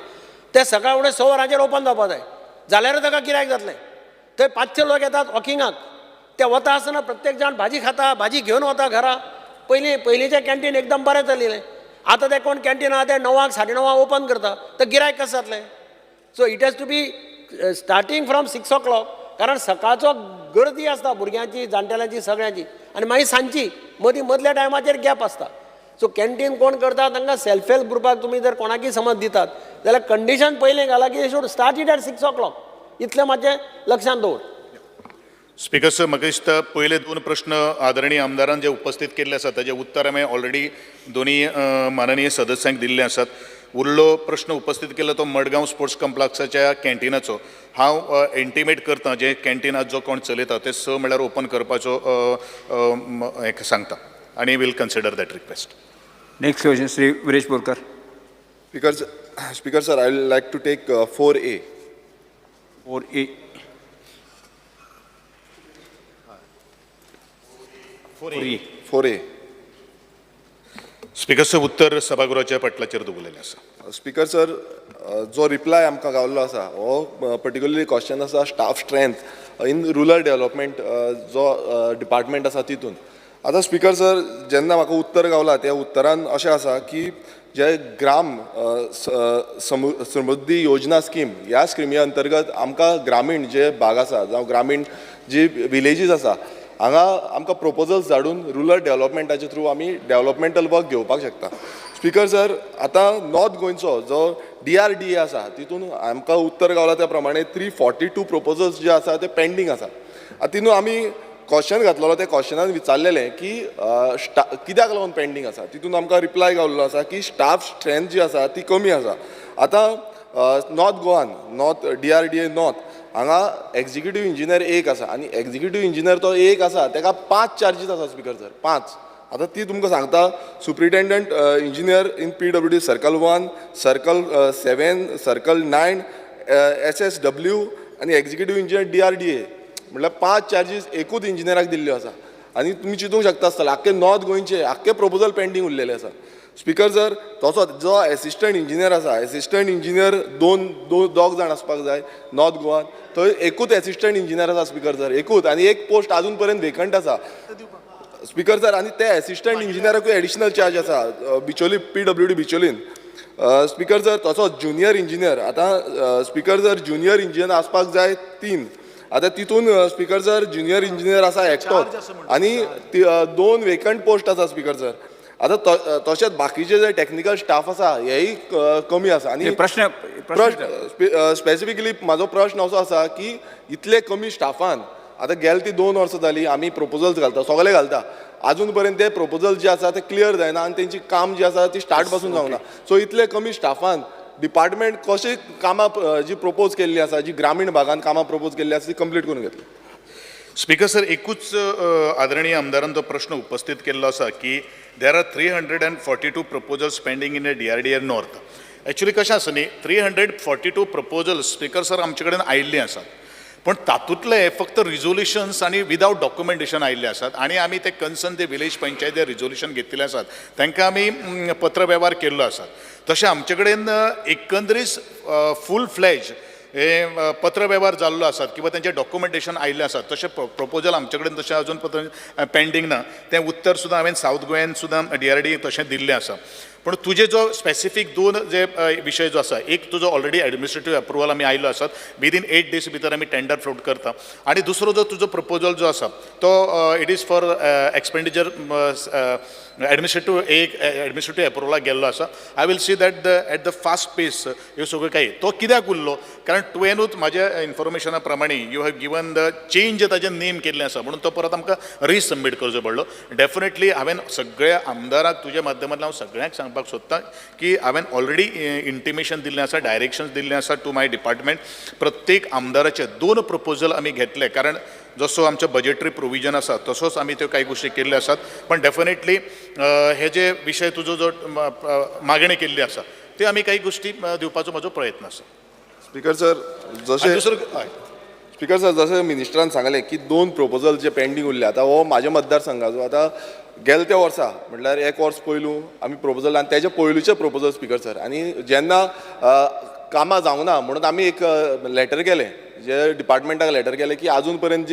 तें सकाळ फुडें 6 वरांचेर ओपन जावपा जाय, जाल्यार ताका गिरायक जातलें. थंय 500 लोक येतात वॉकिंगाक, ते वता आसतना प्रत्येक जाण भाजी खाता, भाजी घेवन वता घरा. पयलींचें कॅन्टीन एकदम बरें चलिल्लें. आतां तें कोण कॅन्टीन आहा तें 9 9:30 ओपन करता, तर गिरायक कशें जातलें? So it has to be starting from 6 o'clock, कारण सकाळचो गर्दी आसता भुरग्यांची, जाणटेल्यांची, सगळ्यांची, आनी मागीर सांजची मदल्या टायमाचेर गॅप आसता. सो कॅन्टीन कोण करता तांकां सेल्फ हेल्प ग्रुपाक तुमी जर कोणाकीय समज दितात जाल्यार कंडिशन पयलें घाला की should start it at 6 o'clock. इतलें मातशें लक्षांत दवर. स्पीकर सर, म्हाका दिसता पयले 2 प्रश्न आदरणीय आमदारान जे उपस्थित केल्ले आसात ताजे उत्तर हांवें ऑलरेडी दोनी माननीय सदस्यांक दिल्ले आसात. उरलो प्रश्न उपस्थित केलो तो मडगांव स्पोर्ट्स कॉम्प्लेक्साच्या कॅन्टिनाचो. हांव इंटिमेट करता जे कॅन्टीन आज जो कोण चलयता ते 6 म्हळ्यार ओपन करपाचो हें सांगता, आनी will consider that request. Next question Shri Viresh Borkar. Speaker sir, I would like to take 4A. 4A. 4A. Speaker sir, उत्तर सभागृहाच्या पटलाचेर दवरलेलें आसा. स्पीकर सर, जो रिप्लाय आमकां गावल्लो आसा हो पर्टिक्युलरली क्वेश्चन आसा staff strength in rural development जो डिपार्टमेंट आसा तितून. आतां स्पीकर सर, जेन्ना म्हाका उत्तर गावला त्या उत्तरान अशें आसा की जे ग्राम समृद्धी योजना स्कीम ह्या स्किमी अंतर्गत आमकां ग्रामीण जे भाग आसा जावं ग्रामीण जी विलेजीस आसा हांगा आमकां प्रपोजल्स धाडून रुरल डेव्हलपमेंटाचे थ्रू आमी डेव्हलपमेंटल वर्क घेवपाक शकता. स्पीकर सर, आतां नॉर्थ गोंयचो जो DRDA आसा तितून आमकां उत्तर गावला त्या प्रमाणे 342 प्रपोजल्स जे आसा ते पेंडींग आसा. तितून आमी क्वेश्चन घातलेलो, त्या क्वेश्चनान विचारलेलें की कित्याक लागून पेंडींग आसा. तितून आमकां रिप्लाय गावल्लो आसा की स्टाफ स्ट्रेंथ जी आसा ती कमी आसा. आतां नॉर्थ गोवान DRDA नॉर्थ हांगा एक्झिक्युटीव इंजिनियर एक आसा आनी एक्झिक्युटीव इंजिनियर तो एक आसा ताका 5 चार्जीस आसा स्पीकर सर, 5. आतां ती तुमकां सांगता superintendent engineer in PWD circle 1, circle 7, circle 9, SSW आनी एक्झिक्युटीव इंजिनियर DRDA म्हटल्यार 5 चार्जीस एकूच इंजिनियराक दिल्ल्यो आसा. आनी तुमी चिंतूंक शकता आसतले आख्खे नॉर्थ गोंयचे आख्खे प्रपोजल पेंडींग उरलेले आसा. स्पीकर सर, तसो जो एसिस्टंट इंजिनियर आसा, एसिस्टंट इंजिनियर दोग जाण आसपाक जाय नॉर्थ गोवान, थंय एकूच एसिस्टंट इंजिनियर आसा स्पीकर सर, एकूच, आनी एक पोस्ट अजून पर्यंत वेकंट आसा स्पीकर सर. आनी ते एसिस्टंट इंजिनियराकूय एडिशनल चार्ज आसा बिचोली PWD बिचोलीन. स्पीकर सर, तसो ज्युनियर इंजिनियर आतां स्पीकर सर ज्युनियर इंजिनियर आसपाक जाय 3. आतां तितून स्पीकर सर ज्युनियर इंजिनियर आसा एकटोच आनी 2 वेकंट पोस्ट आसा स्पीकर सर. आतां तशेंच बाकीचे जे टॅक्निकल स्टाफ आसा हेय कमी आसा. आनी प्रश्न स्पेसिफिकली म्हाजो प्रश्न असो आसा की इतले कमी स्टाफान आतां गेल ती 2 वर्सां जालीं आमी प्रपोजल्स घालता, सगळे घालता, अजून पर्यंत ते प्रपोजल जे आसा ते क्लियर जायना आनी तेंची काम जी आसा ती स्टार्ट पासून जावना. सो इतले कमी स्टाफान डिपार्टमेंट कशी कामां जी प्रपोज केल्ली आसा, जी ग्रामीण भागांत कामां प्रपोज केल्ली आसा ती कंप्लीट करून घेतली. स्पीकर सर, एकूच आदरणीय आमदारान तो प्रश्न उपस्थित केल्लो आसा की there are 342 proposals pending in DRDA north. Actually कशें आसा न्ही, 342 प्रपोजल्स स्पीकर सर आमचे कडेन आयिल्ले आसात, पण तातूंतले फक्त रिजोल्युशन्स आनी विदावट डॉक्युमेंटेशन आयिल्ले आसात. आनी आमी ते कन्सर्न ते विलेज पंचायती रिजोल्युशन घेतिल्ले आसात, तांकां आमी पत्रव्यवहार केल्लो आसा. तशें आमचे कडेन एकंदरीत फूल फ्लॅज हे पत्रव्यवहार जाल्लो आसात किंवा तेंचे डॉक्युमेंटेशन आयिल्लें आसात. तशें प्रपोजल आमचे कडेन तशें अजून पेंडींग ना. तें उत्तर सुद्दां हांवें सावथ गोंयान सुद्दां DRDA तशें दिल्लें आसा. पण तुजे जो स्पेसिफीक 2 जे विशय जो आसा, एक तुजो ऑलरेडी एडमिनिस्ट्रेटीव अप्रुवल आमी आयलो आसात, विदीन 8 days भितर आमी टेंडर फ्लोट करता. आनी दुसरो जो तुजो प्रपोजल जो आसा तो it is for expenditure administrative अप्रुवलाक गेल्लो आसा. I will see that at the fast pace ह्यो सगळ्यो काही तो कित्याक उरलो, कारण तुवेंनूच म्हाज्या इन्फॉर्मेशना प्रमाणे you have given the change ताजें नेम केल्लें आसा, म्हणून तो परत आमकां रिसबमीट करचो पडलो. डेफिनेटली हांवें सगळ्या आमदाराक तुज्या माध्यमांतल्यान हांव सगळ्यांक सांगपाक सोदतां की हांवें ऑलरेडी इंटिमेशन दिल्लें आसा, डायरेक्शन्स दिल्लें आसा टू माय डिपार्टमेंट. प्रत्येक आमदाराचे 2 प्रपोजल आमी घेतले, कारण जसो आमचो बजेटरी प्रोविजन आसा तसोच आमी त्यो काही गोश्टी केल्ल्यो आसात. पण डेफिनेटली हे जे विशय तुजो जो मागणी केल्ली आसा त्यो आमी काही गोश्टी दिवपाचो म्हजो प्रयत्न आसा. स्पीकर सर, जशें स्पीकर सर, जशें मिनिस्टरान सांगलें की 2 प्रपोजल जे पेंडींग उरले, आतां हो म्हाज्या मतदारसंघाचो आतां गेल्या त्या वर्सा म्हटल्यार 1 वर्स पयलू आमी प्रपोजल आनी तेजे पयलूचे प्रपोजल स्पीकर सर, आनी जेन्ना कामां जावंक ना म्हणून आमी एक लेटर केलें, जे डिपार्टमेंटाक लेटर केलें की आजून पर्यंत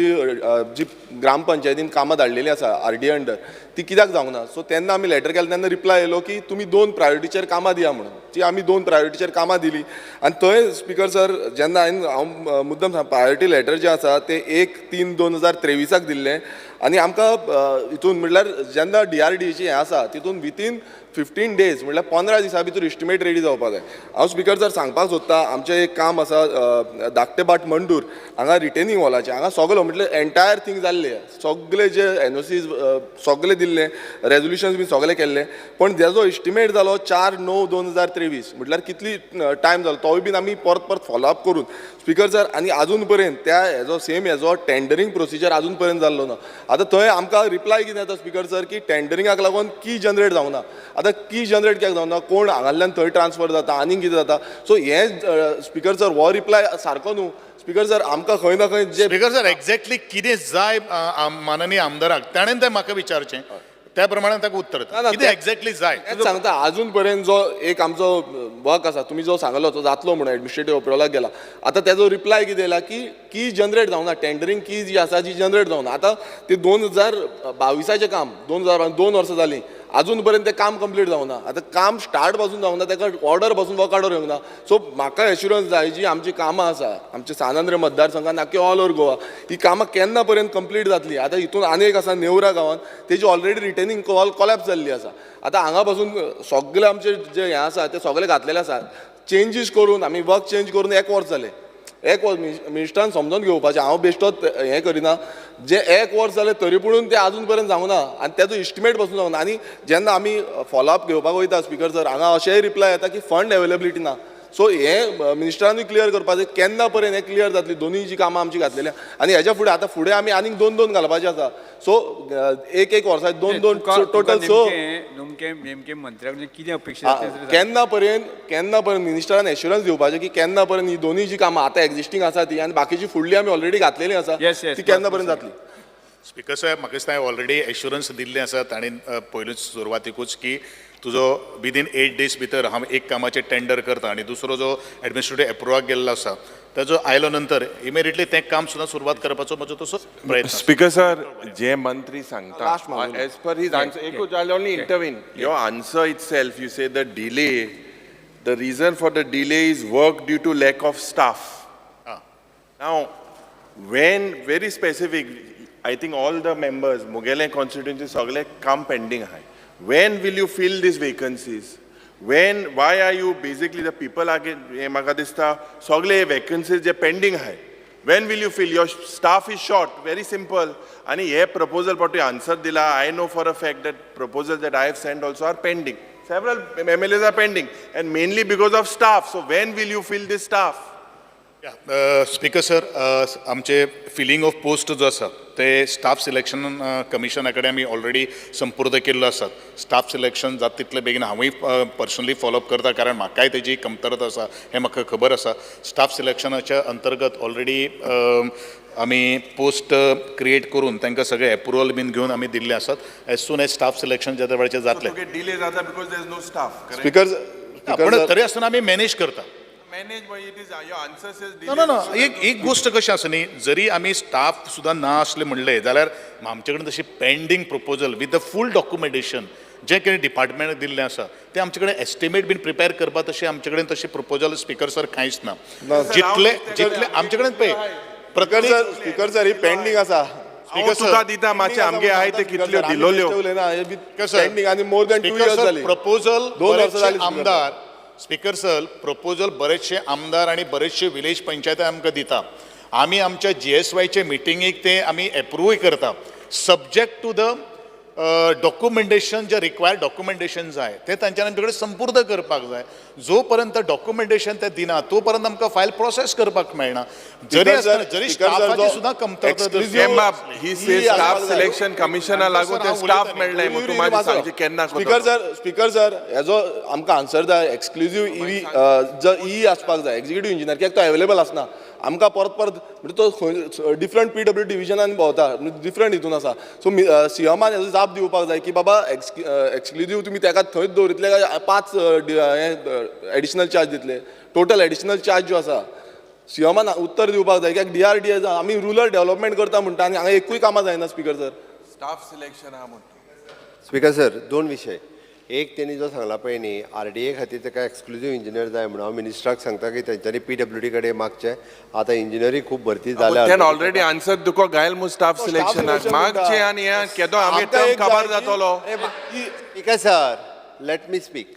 जी ग्रामपंचायतीन कामां धाडलेलीं आसा RDA अंडर ती कित्याक जावंक ना. सो तेन्ना आमी लेटर केलें, तेन्ना रिप्लाय येयलो की तुमी 2 प्रायोरिटीचेर कामां दिया म्हणून. ती आमी 2 प्रायोरिटीचेर कामां दिली. आनी थंय स्पीकर सर जेन्ना हांव मुद्दम सांग प्रायोरिटी लेटर जें आसा तें 1/3/2023 दिल्लें, आनी आमकां हितून म्हटल्यार जेन्ना DRDAची हें आसा तितून विथीन 15 डेज म्हटल्यार 15 दिसां भितर इस्टिमेट रेडी जावपाक जाय. हांव स्पीकर सर सांगपाक सोदतां, आमचें एक काम आसा धाकटेबाट मंडूर हांगा रिटेनिंग हॉलाचें, हांगा सगळो म्हटल्यार एंटायर थिंग जाल्लें, सगळे जे NOCs सगळे दिल्ले, रेजोल्युशन्स बी सगळे केल्ले, पण तेजो इस्टिमेट जालो 4/9/2023 म्हटल्यार कितली टायम जालो तोय बीन आमी परत फॉलोअप करून स्पीकर सर. आनी आजून पर्यंत त्या हेजो टेंडरींग प्रोसिजर आजून पर्यंत जाल्लो ना. आतां थंय आमकां रिप्लाय कितें येता स्पीकर सर की टेंडरिंगाक लागून की जनरेट जावंक ना. आतां की जनरेट कित्याक जावंक ना, कोण हांगांतल्यान थंय ट्रान्सफर जाता आनी कितें जाता. सो हें स्पीकर सर हो रिप्लाय सारको न्हू स्पीकर सर. आमकां खंय ना खंय जे स्पीकर सर एक्झॅक्टली कितें जाय माननीय आमदाराक ताणें तें म्हाका विचारचें, त्या प्रमाणे ताका उत्तर कितें एक्झॅक्टली जाय तेच सांगता. आजून पर्यंत जो एक आमचो वर्क आसा तुमी जो सांगलो तो जातलो म्हणून एडमिनिस्ट्रेटीव अप्रुवलाक गेला. आतां तेजो रिप्लाय कितें येयला की जनरेट जावंक ना, टेंडरींग की जी आसा जी जनरेट जावंक ना. आतां ते 2022 काम 2 वर्सां जालीं, आजून पर्यंत तें काम कंप्लीट जावंक ना. आतां काम स्टार्ट पासून जावंक ना, ताका ऑर्डर पासून वर्क ऑर्डर येवंक ना. सो म्हाका एश्युरन्स जाय जी आमची कामां आसा आमच्या सानंद्र मतदारसंघान आख्खे ऑल ओव्हर गोवा ही कामां केन्ना पर्यंत कंप्लीट जातली. आतां हितून आनी एक आसा नेवरा गांवांत, तेजी ऑलरेडी रिटेनिंग वॉल कॉलॅप्स जाल्ली आसा. आतां हांगा पासून सगळे आमचे जे हें आसा ते सगळे घातलेले आसा. चेंजीस करून आमी वर्क चेंज करून 1 वर्स जालें. 1 वर्स मिनिस्टरान समजून घेवपाचें, हांव बेश्टोच हें करिना. जे 1 वर्स जालें तरी पूण तें आजून पर्यंत जावंक ना आनी तेजो इस्टिमेट पासून जावंक ना. आनी जेन्ना आमी फॉलोअप घेवपाक वयता स्पीकर सर, हांगा अशेंय रिप्लाय येता की फंड अवेलेबिलिटी ना. सो हें मिनिस्टरानूय क्लियर करपाचें केन्ना पर्यंत हें क्लियर जातली दोनूय जी कामां आमची घातलेली. आनी हेच्या फुडें आतां फुडें आमी आनीक 2 घालपाचें आसा. सो 1 वर्सा 2 टोटल 6 नेमके मंत्र्याकडे कितें अपेक्षा केन्ना पर्यंत मिनिस्टरान एश्युरन्स दिवपाचें की केन्ना पर्यंत ही दोनूय जी कामां आतां एक्झिस्टींग आसा ती आनी बाकीची फुडली आमी ऑलरेडी घातलेली आसा ती केन्ना पर्यंत जातली. स्पीकर साहेब म्हाका दिसता हांवें ऑलरेडी एश्युरन्स दिल्ले आसात आनी पयलूच सुरवातीकूच की तुजो विदीन 8 डेज भितर हांव एक कामाचें टेंडर करता आनी दुसरो जो एडमिनिस्ट्रेटीव एप्रुवाक गेल्लो आसा ताजो आयलो नंतर इमिडिएटली तें काम सुद्दां सुरवात करपाचो म्हजो तसो प्रयत्न. स्पीकर सर, जे मंत्री सांगता एज पर हिज आन्सर एकूच I only intervene your answer itself you say the delay, the reason for the delay is work due to lack of staff. Now when very specific I think all the members, Mugale constituency, सगळे काम pending आहे. When will you fill these vacancies? Why are you basically the people are म्हाका दिसता सगळे vacancies जे pending आहे. When will you fill? Your staff is short. Very simple. आणि हे proposal पटू answer दिला. I know for a fact that proposals that I have sent also are pending. Several MLAs are pending and mainly because of staff. So when will you fill this staff? Speaker sir, आमचे feeling of post जो आसा ते staff selection कमिशना कडेन आमी already संपूर्ण केल्लो आसात. Staff selection जाता तितले बेगीन हांवूय पर्सनली फॉलोअप करता कारण म्हाकाय तेजी कमतरता आसा हें म्हाका खबर आसा. स्टाफ सिलेक्शनाच्या अंतर्गत ऑलरेडी आमी पोस्ट क्रिएट करून तांकां सगळे एप्रुवल बीन घेवन आमी दिल्ले आसात. As soon as staff selection ज्या वेळाचेर जातलें डिले जाता because there is no staff. Speaker पण तरी आसतना आमी मॅनेज करता. एक गोष्ट कशी आसा न्ही, जरी आमी स्टाफ सुद्दां ना आसले म्हणले जाल्यार आमचे कडेन तशी pending proposal with the fool documentation जे कितें डिपार्टमेंट दिल्लें आसा ते आमचे कडेन एस्टिमेट बीन प्रिपेर करपा तशें आमचे कडेन तशें प्रपोजल स्पीकर सर कांयच ना. जितले आमचे कडेन पळय स्पीकर सर ही पेंडींग आसा. तुका दिता मातशें आमगे आहाय ते कितल्यो दिलोल्यो पेंडींग आनी मोर दॅन 2 इयर्स जाली. प्रपोजल 2 वर्सां जाली. आमदार स्पीकर सर प्रपोजल बरेचशे आमदार आणि बरेचशे विलेज पंचायती आमकां दिता. आमी आमच्या GSYचे मिटिंगेक ते आमी एप्रूवय करता सब्जेक्ट टू द डॉक्युमेंटेशन जे रिक्वायर्ड डॉक्युमेंटेशन जाय ते तांच्यानी आमचे कडेन संपूर्ण करपाक जाय. जो पर्यंत डॉक्युमेंटेशन ते दिना तो पर्यंत आमकां फायल प्रोसेस करपाक मेळना. जरी आसतना जरी स्टाफाची सुद्धा कमतरता ही से स्टाफ सिलेक्शन कमिशना लागून ते स्टाफ मेळ्ळे मग तूं मागीर सांगचे केन्ना स्पीकर सर हेजो आमकां आन्सर जाय. एक्सक्लुझीव ईवी जो ई आसपाक जाय एक्झिक्युटीव इंजिनियर कित्याक तो अवेलेबल आसना. आमकां परत परत म्हणजे तो डिफरंट PW डिविजनान भोंवता डिफरंट हितून आसा. सो सीएमान हेजो जाप दिवपाक जाय की बाबा एक्सक्लुझीव तुमी ताका थंयच दवरितले काय 5 एडिशनल चार्ज दितले. टोटल एडिशनल चार्ज जो आसा सीएमान उत्तर दिवपाक जाय. कित्याक DRDA आमी रुरल डेव्हलपमेंट करता म्हणटा आनी हांगा एकूय कामां जायना. स्पीकर सर स्टाफ सिलेक्शन आहा म्हणटा. स्पीकर सर 2 विशय. एक त्यांनी जो सांगला पळय न्ही RDA खातीर ताका एक्सक्लुझीव इंजिनियर जाय म्हणून हांव मिनिस्टराक सांगता की तेंच्यांनी PWD कडेन मागचे. आतां इंजिनियरी खूब भरती जाल्या. तेन ऑलरेडी आन्सर तुका गायल मु स्टाफ सिलेक्शनाक मागचे आनी हे केदो आमी टर्म खबर जातलो. Speaker sir let me speak.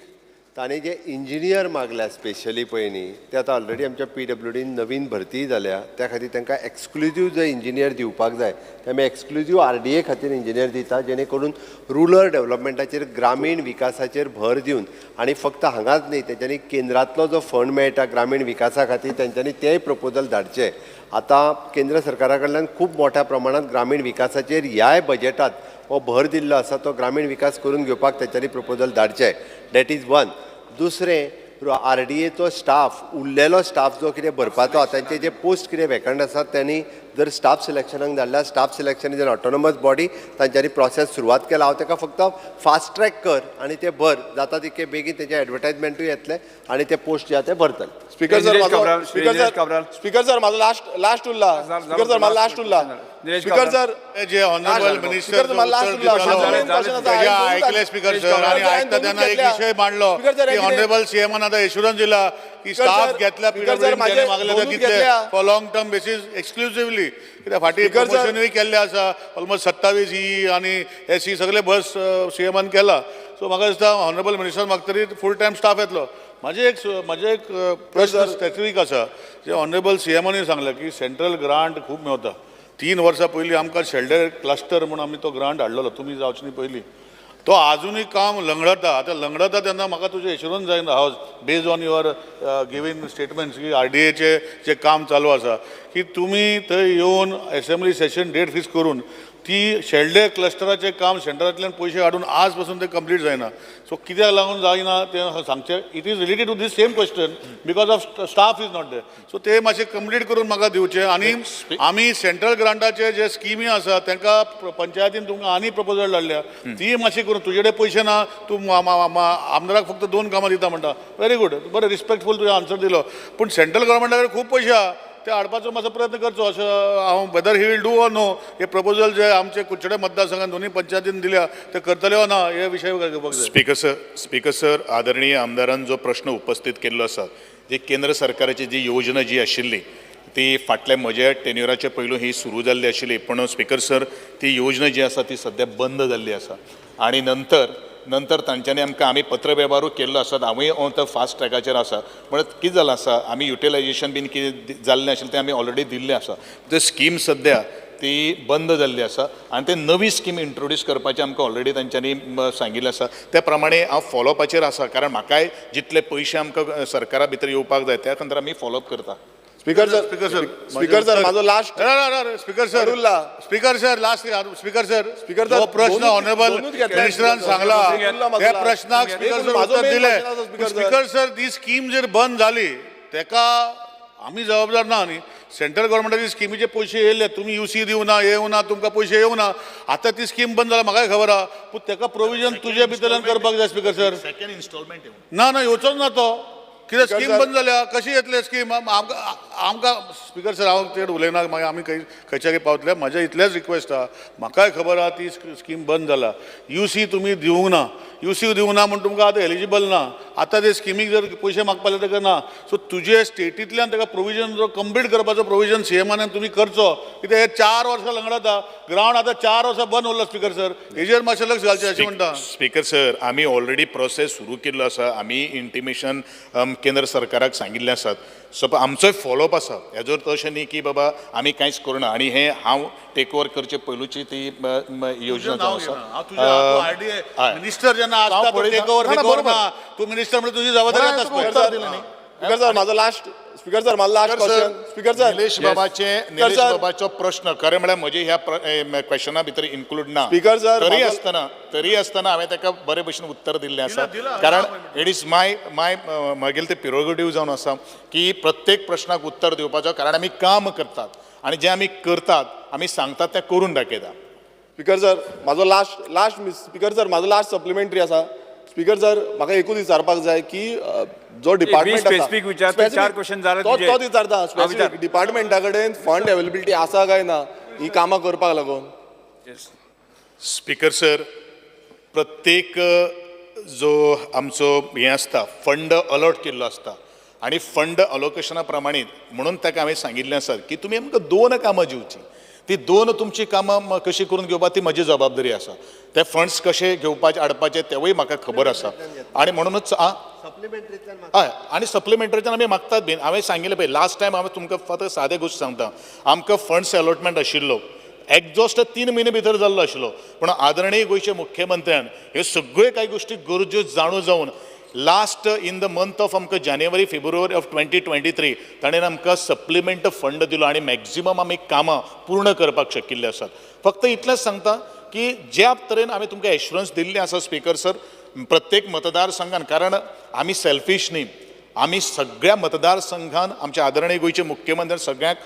तांणी जे इंजिनियर मागल्या स्पेशली पळय न्ही ते आतां ऑलरेडी आमच्या PWD नवीन भरती जाल्या. त्या खातीर तांकां एक्सक्लुझीव जे इंजिनियर दिवपाक जाय ते आमी एक्सक्लुझीव RDA खातीर इंजिनियर दिता जेणे करून रुरल डेव्हलपमेंटाचेर ग्रामीण विकासाचेर भर दिवन आनी फक्त हांगाच न्ही तेंच्यांनी केंद्रांतलो जो फंड मेळटा ग्रामीण विकासा खातीर तेंच्यांनी तेंय प्रपोजल धाडचे. आतां केंद्र सरकारा कडल्यान खूब मोठ्या प्रमाणांत ग्रामीण विकासाचेर ह्याय बजेटांत हो भर दिल्लो आसा. तो ग्रामीण विकास करून घेवपाक तेंच्यांनी प्रपोजल धाडचे. That is one. दुसरें RDAचो स्टाफ उरलेलो स्टाफ जो कितें भरपाचो तांचे जे पोस्ट कितें वेकंट आसात त्यांनी जर स्टाफ सिलेक्शनाक धाडल्यार staff selection is an autonomous body. तांच्यांनी प्रोसेस सुरवात केला. हांव ताका फक्त फास्ट ट्रॅक कर आनी ते भर जाता तितके बेगीन तेजे एडवर्टायजमेंटूय येतले आनी ते पोस्ट जे आहा ते भरतले. स्पीकर सर म्हाजो लास्ट उरला. स्पीकर सर म्हाजो लास्ट उरला. स्पीकर सर जे ऑनरेबल मिनिस्टर ऐकले स्पीकर सर आणि ऐकता त्यांना एक विषय मांडलो की ऑनरेबल सीएमान आता एश्युरन्स दिला की स्टाफ घेतल्या PWD मागले तर दितले for long term basis exclusively. कित्याक फाटी प्रमोशनूय केल्ले आसा ऑलमोस्ट 27 ई आणि SC सगळे बस सीएमान केला. सो म्हाका दिसता ऑनरेबल मिनिस्टर मागतरी फूल टायम स्टाफ येतलो. माझे एक प्रश्न स्पेसिफीक आसा जे ऑनरेबल सीएमानूय सांगला की सेंट्रल ग्रांट खूब मेवता. 3 वर्सां पयलीं आमकां शेल्डर क्लस्टर म्हणून आमी तो ग्रांट हाडलेलो तुमी जावचे न्ही पयलीं. तो आजुनूय काम लंगडता. आतां लंगडता तेन्ना म्हाका तुजें एश्युरन्स जाय house based on your given statements की RDAचें जें काम चालू आसा की तुमी थंय येवन असेंब्ली सेशन डेट फिक्स करून ती शेल्डे क्लस्टराचें काम सेंटरांतल्यान पयशे हाडून आज पासून ते कंप्लीट जायना. सो कित्याक लागून जायना तें सांगचें. It is related to these same question because of staff is not there. So ते मातशें कंप्लीट करून म्हाका दिवचें. आनी आमी सेंट्रल ग्रांटाचे जे स्किमी आसा तांकां पंचायतीन तुमकां आनी प्रपोजल धाडल्या ती मातशी करून तुजे कडेन पयशे ना तूं आमदाराक फक्त 2 कामां दिता म्हणटा. व्हेरी गुड बरें रिस्पेक्टफूल तुवें आन्सर दिलो. पूण सेंट्रल गव्हर्मेंटा कडेन खूब पयशे आहा ते हाडपाचो मातसो प्रयत्न करचो अशें हांव whether he will do or no. हे प्रपोजल जे आमचे कुडचडे मतदारसंघात दोन्ही पंचायतीन दिल्या ते करतले वा ना हे विशय घेवपाक जाय. स्पीकर सर आदरणीय आमदारान जो प्रश्न उपस्थित केल्लो आसा जी केंद्र सरकाराची जी योजना जी आशिल्ली ती फाटल्या म्हज्या टेन्युराचे पयलू ही सुरू जाल्ली आशिल्ली. पण स्पीकर सर ती योजना जी आसा ती सध्या बंद जाल्ली आसा आणि नंतर तांच्यांनी आमी पत्र वेव्हारूय केल्लो आसा. हांवूय तो फास्ट ट्रॅकाचेर आसा. म्हणत कितें जालां आसा आमी युटिलायजेशन बीन कितें जाल्लें आशिल्लें तें आमी ऑलरेडी दिल्लें आसा. ते स्कीम सद्या ती बंद जाल्ली आसा आणि ते नवी स्कीम इंट्रोड्यूस करपाचें आमकां ऑलरेडी तांच्यांनी सांगिल्लें आसा. त्या प्रमाणे हांव फॉलोअपाचेर आसा कारण म्हाकाय जितले पयशे आमकां सरकारा भितर येवपाक जाय त्या खातीर आमी फॉलोअप करता. स्पीकर सर म्हाजो लास्ट स्पीकर सर जो प्रश्न ऑनरेबल मिनिस्टरान सांगला त्या प्रश्नाक स्पीकर सर उत्तर दिले. स्पीकर सर ती स्कीम जर बंद जाली तेका आमी जबाबदार ना न्ही. सेंट्रल गव्हर्मेंटाची स्किमीचे पयशे येयले तुमी UC दिवं ना येवं ना तुमकां पयशे येवं ना. आतां ती स्कीम बंद जाला म्हाकाय खबर आहा पूण तेका प्रोविजन तुजे भितरल्यान करपाक जाय. स्पीकर सर सेकंड इन्स्टॉलमेंट ना येवचोच ना तो कित्याक स्कीम बंद जाल्या कशी येतले स्कीम आमकां स्पीकर सर हांव चड उलयना मागीर आमी खंयच्या पावतले. म्हजें इतलेंच रिक्वेस्ट आहा म्हाकाय खबर आहा ती स्कीम बंद जाला. UC तुमी दिवंक ना. UC दिवंक ना म्हण तुमकां आतां एलिजिबल ना. आतां ते स्किमीक जर पयशे मागपाक जाय तेका ना. सो तुजे स्टेटींतल्यान तेका प्रोविजन जो कंप्लीट करपाचो प्रोविजन सीएमान तुमी करचो. कित्याक हे 4 वर्सां लंगडाता ग्रावंड आतां 4 वर्सां बंद उरला. स्पीकर सर हेजेर मातशें लक्ष घालचें अशें म्हणटा. स्पीकर सर आमी ऑलरेडी प्रोसेस सुरू केल्लो आसा. आमी इंटिमेशन केंद्र सरकाराक सांगिल्लें आसात. आमचोय फॉलोअप आसा हेजो अर्थ अशें न्ही की बाबा आमी कांयच करना आनी हें हांव टेक ओवर करचे पयलूची ती योजना जावन आसा मिनिस्टर जेन्ना आसता तो टेक ओवर करना तूं मिनिस्टर म्हणजे तुझी जबाबदारी आताच पळय. स्पीकर सर माझं लास्ट स्पीकर सर माझं last question speaker sir Nilesh बाबाचो प्रश्न खरें म्हळ्यार म्हजे ह्या क्वेश्चना भितर इन्क्लूड ना स्पीकर सर, तरी आसतना हांवें ताका बरे भशेन उत्तर दिल्लें आसा कारण इट इज मागीर ते प्रिरोगेटीव जावन आसा की प्रत्येक प्रश्नाक उत्तर दिवपाचो कारण आमी काम करतात आनी जें आमी करतात आमी सांगतात तें करून दाखयता. स्पीकर सर माझो लास्ट स्पीकर सर माझो लास्ट सप्लिमेंटरी आसा. स्पीकर सर म्हाका एकूच विचारपाक जाय की जो डिपार्टमेंट स्पेसिफीक विचारता, 4 question जाले तुजे. तो विचारता स्पेसिफीक डिपार्टमेंटा कडेन फंड अवेलेबिलिटी आसा काय ना ही कामां करपाक लागून. स्पीकर सर प्रत्येक जो आमचो हें आसता फंड अलॉट केल्लो आसता आनी फंड अलोकेशना प्रमाणीत म्हणून ताका हांवें सांगिल्लें आसा की तुमी आमकां 2 कामां दिवची. ती 2 तुमची कामां कशी करून घेवपा ती म्हजी जबाबदारी आसा. ते फंड्स कशे घेवपाचे हाडपाचे तेवूय म्हाका खबर आसा आनी म्हणूनच हय आनी सप्लिमेंटरीच्यान आमी मागतात बीन. हांवें सांगिल्लें पळय लास्ट टायम हांवें तुमकां फक्त सादें गोश्ट सांगता आमकां फंड्स अलॉटमेंट आशिल्लो एक्झॉस्ट 3 म्हयने भितर जाल्लो आशिल्लो पूण आदरणीय गोंयचे मुख्यमंत्र्यान ह्यो सगळ्यो कांय गोश्टी गरज्यो जाणून जावन last in the month of आमकां जानेवारी फेब्रुवारी ऑफ 2023 ताणें आमकां सप्लिमेंट फंड दिलो आनी मॅक्झिमम आमी कामां पूर्ण करपाक शिकिल्ले आसात. फक्त इतलेंच सांगता की ज्या तरेन हांवें तुमकां एश्युरन्स दिल्ली आसा स्पीकर सर प्रत्येक मतदारसंघान कारण आमी सेल्फीश न्ही आमी सगळ्या मतदारसंघान आमचे आदरणीय गोंयचे मुख्यमंत्री सगळ्याक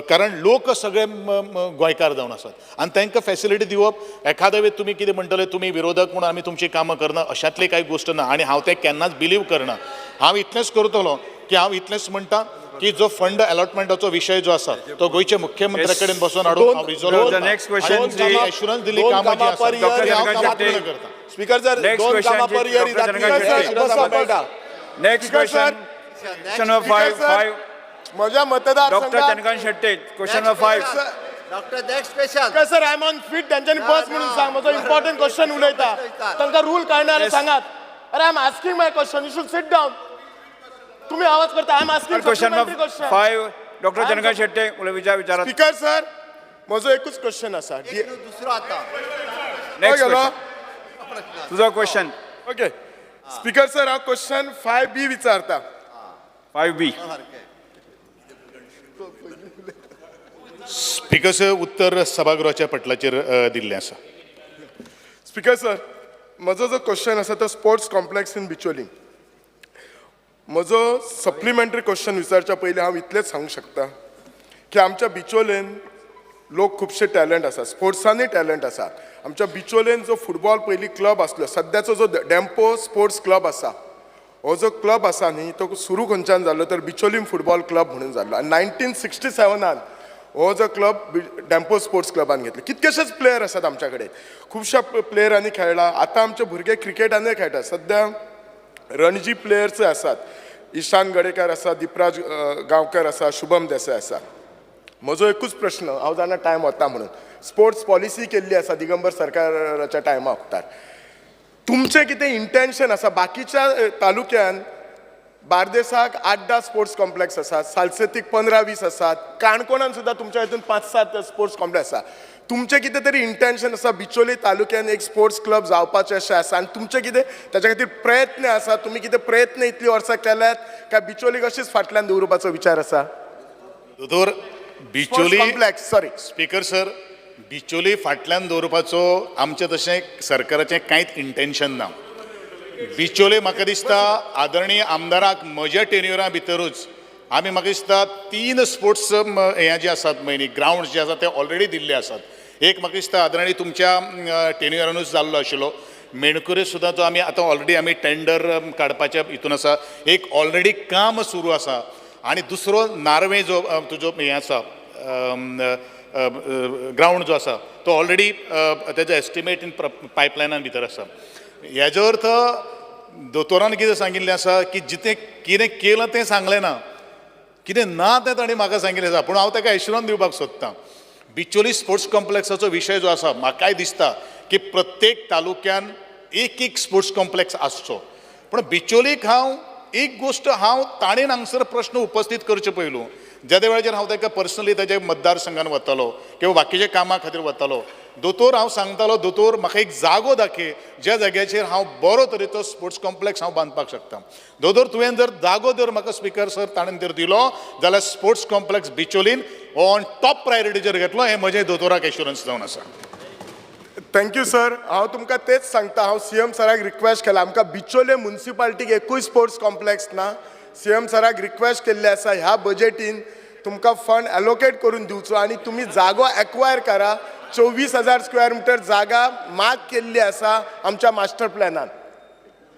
कारण लोक सगळे गोंयकार जावन आसात आनी तांकां फॅसिलिटी दिवप एखाद्या वेळी तुमी कितें म्हणटले तुमी विरोधक म्हणून आमी तुमची कामां करना अशातली कांय गोश्ट ना आनी हांव तें केन्नाच बिलीव करना. हांव इतलेंच करतलो की हांव इतलेंच म्हणटा की जो फंड अलॉटमेंटाचो विशय जो आसा तो गोंयच्या मुख्यमंत्र्या कडेन बसोन हाडून हांव रिझॉल्व एश्युरन्स दिली कामां जी आसा ती हांव पूर्ण करता. स्पीकर सर 2 कामां per year next question number 5 म्हज्या मतदार doctor Chandrakant Shette question number 5 doctor next question sir I am on feet त्यांच्यानी बस म्हणून सांग म्हजो इम्पॉर्टंट क्वेश्चन उलयता तांकां रूल कळना सांगात. अरे I am asking my question you should sit down. तुम्ही आवाज करता I am asking question number 5 doctor Chandrakant Shette विचारा. स्पीकर सर म्हजो एकूच क्वेश्चन आसा दुसरो आता नेक्स्ट तुझो क्वेश्चन. ओके स्पीकर सर हांव क्वेश्चन 5B विचारता. 5B स्पीकर सर उत्तर सभागृहाच्या पटलाचेर दिल्लें आसा. स्पीकर सर म्हजो जो क्वेश्चन आसा तो स्पोर्ट्स कॉम्प्लेक्स इन बिचोली. म्हजो सप्लिमेंटरी क्वेश्चन विचारच्या पयलीं हांव इतलेंच सांगूंक शकता की आमच्या बिचोलेन लोक खुबशे टॅलंट आसा स्पोर्ट्सांनी टॅलंट आसा. आमच्या बिचोलेन जो फुटबॉल पयलीं क्लब आसलो सद्याचो जो डेम्पो स्पोर्ट्स क्लब आसा हो जो क्लब आसा न्ही तो सुरू खंयच्यान जाल्लो तर बिचोलीम फुटबॉल क्लब म्हणून जाल्लो आनी 1967 हो जो क्लब डेम्पो स्पोर्ट्स क्लबान घेतलो. कितकेशेच प्लेयर आसात आमच्या कडेन खुबश्या प्लेयरांनी खेळ्ळा. आतां आमचे भुरगे क्रिकेटानूय खेळटात. सद्या रणजी प्लेयर्स आसात ईशान गडेकर आसा दिपराज गांवकर आसा शुभम देसाय आसा. म्हजो एकूच प्रश्न हांव जाणा टायम वता म्हणून स्पोर्ट्स पॉलिसी केल्ली आसा दिगंबर सरकाराच्या टायमा वखदार तुमचें कितें इंटेन्शन आसा बाकीच्या तालुक्यान बार्देसाक 8-10 स्पोर्ट्स कॉम्प्लेक्स आसात सालसेतीक 15-20 आसात काणकोणान सुद्दां तुमच्या हितून 5-7 स्पोर्ट्स कॉम्प्लेक्स आसा. तुमचें कितें तरी इंटेन्शन आसा बिचोली तालुक्यान एक स्पोर्ट्स क्लब जावपाचें अशें आसा आनी तुमचें कितें ताच्या खातीर प्रयत्न आसा तुमी कितें प्रयत्न इतलीं वर्सां केल्यात काय बिचोलीक अशीच फाटल्यान दवरपाचो विचार आसा. दोतोर Bicholim complex sorry speaker sir Bicholim फाटल्यान दवरपाचो आमचें तशें सरकाराचें कांयच इंटेन्शन ना. बिचोले म्हाका दिसता आदरणीय आमदाराक म्हज्या टेन्युरा भितरूच आमी म्हाका दिसता 3 स्पोर्ट्स हें जे आसात न्ही ग्रावंड जे आसात ते ऑलरेडी दिल्ले आसात. एक म्हाका दिसता आदरणीय तुमच्या टेन्युरानूच जाल्लो आशिल्लो मेणकुरे सुद्दां तो आमी आतां ऑलरेडी आमी टेंडर काडपाच्या हितून आसा. एक ऑलरेडी काम सुरू आसा आनी दुसरो नार्वे जो तुजो हें आसा ग्रावंड जो आसा तो ऑलरेडी तेजो एस्टिमेट इन पायपलायनान भितर आसा. हेजो अर्थ दोतोरान कितें सांगिल्लें आसा की जितें कितें केलां तें सांगलें ना कितें ना तें ताणें म्हाका सांगिल्लें आसा. पूण हांव ताका एश्युरन्स दिवपाक सोदतां बिचोली स्पोर्ट्स कॉम्प्लेक्साचो विशय जो आसा म्हाकाय दिसता की प्रत्येक तालुक्यान एक स्पोर्ट्स कॉम्प्लेक्स आसचो. पूण बिचोलीक हांव एक गोष्ट हांव ताणेन हांगसर प्रश्न उपस्थित करचे पयलू ज्या वेळाचेर हांव ताका पर्सनली ताच्या मतदारसंघान वतालो किंवा बाकीच्या कामां खातीर वतालो दोतोर हांव सांगतालो दोतोर म्हाका एक जागो दाखय ज्या जाग्याचेर हांव बरो तरेचो स्पोर्ट्स कॉम्प्लेक्स हांव बांदपाक शकता दोतोर तुवें जर जागो जर म्हाका स्पिकर सर ताणें जर दिलो जाल्यार स्पोर्ट्स कॉम्प्लेक्स बिचोलीन ऑन टॉप प्रायोरिटीचेर घेतलो हें म्हजें दोतोराक एश्युरन्स जावन आसा. Thank you sir. हांव तुमकां तेच सांगता. हांव CM सराक रिक्वेस्ट केला आमकां बिचोले म्युन्सिपाल्टीक एकूय स्पोर्ट्स कॉम्प्लेक्स ना. CM सराक रिक्वेस्ट केल्ली आसा ह्या बजेटीन तुमकां फंड एलोकेट करून दिवचो आनी तुमी जागो एक्वायर करा. 24,000 स्क्वेअर मिटर जागा माग केल्ली आसा आमच्या मास्टर प्लॅनान.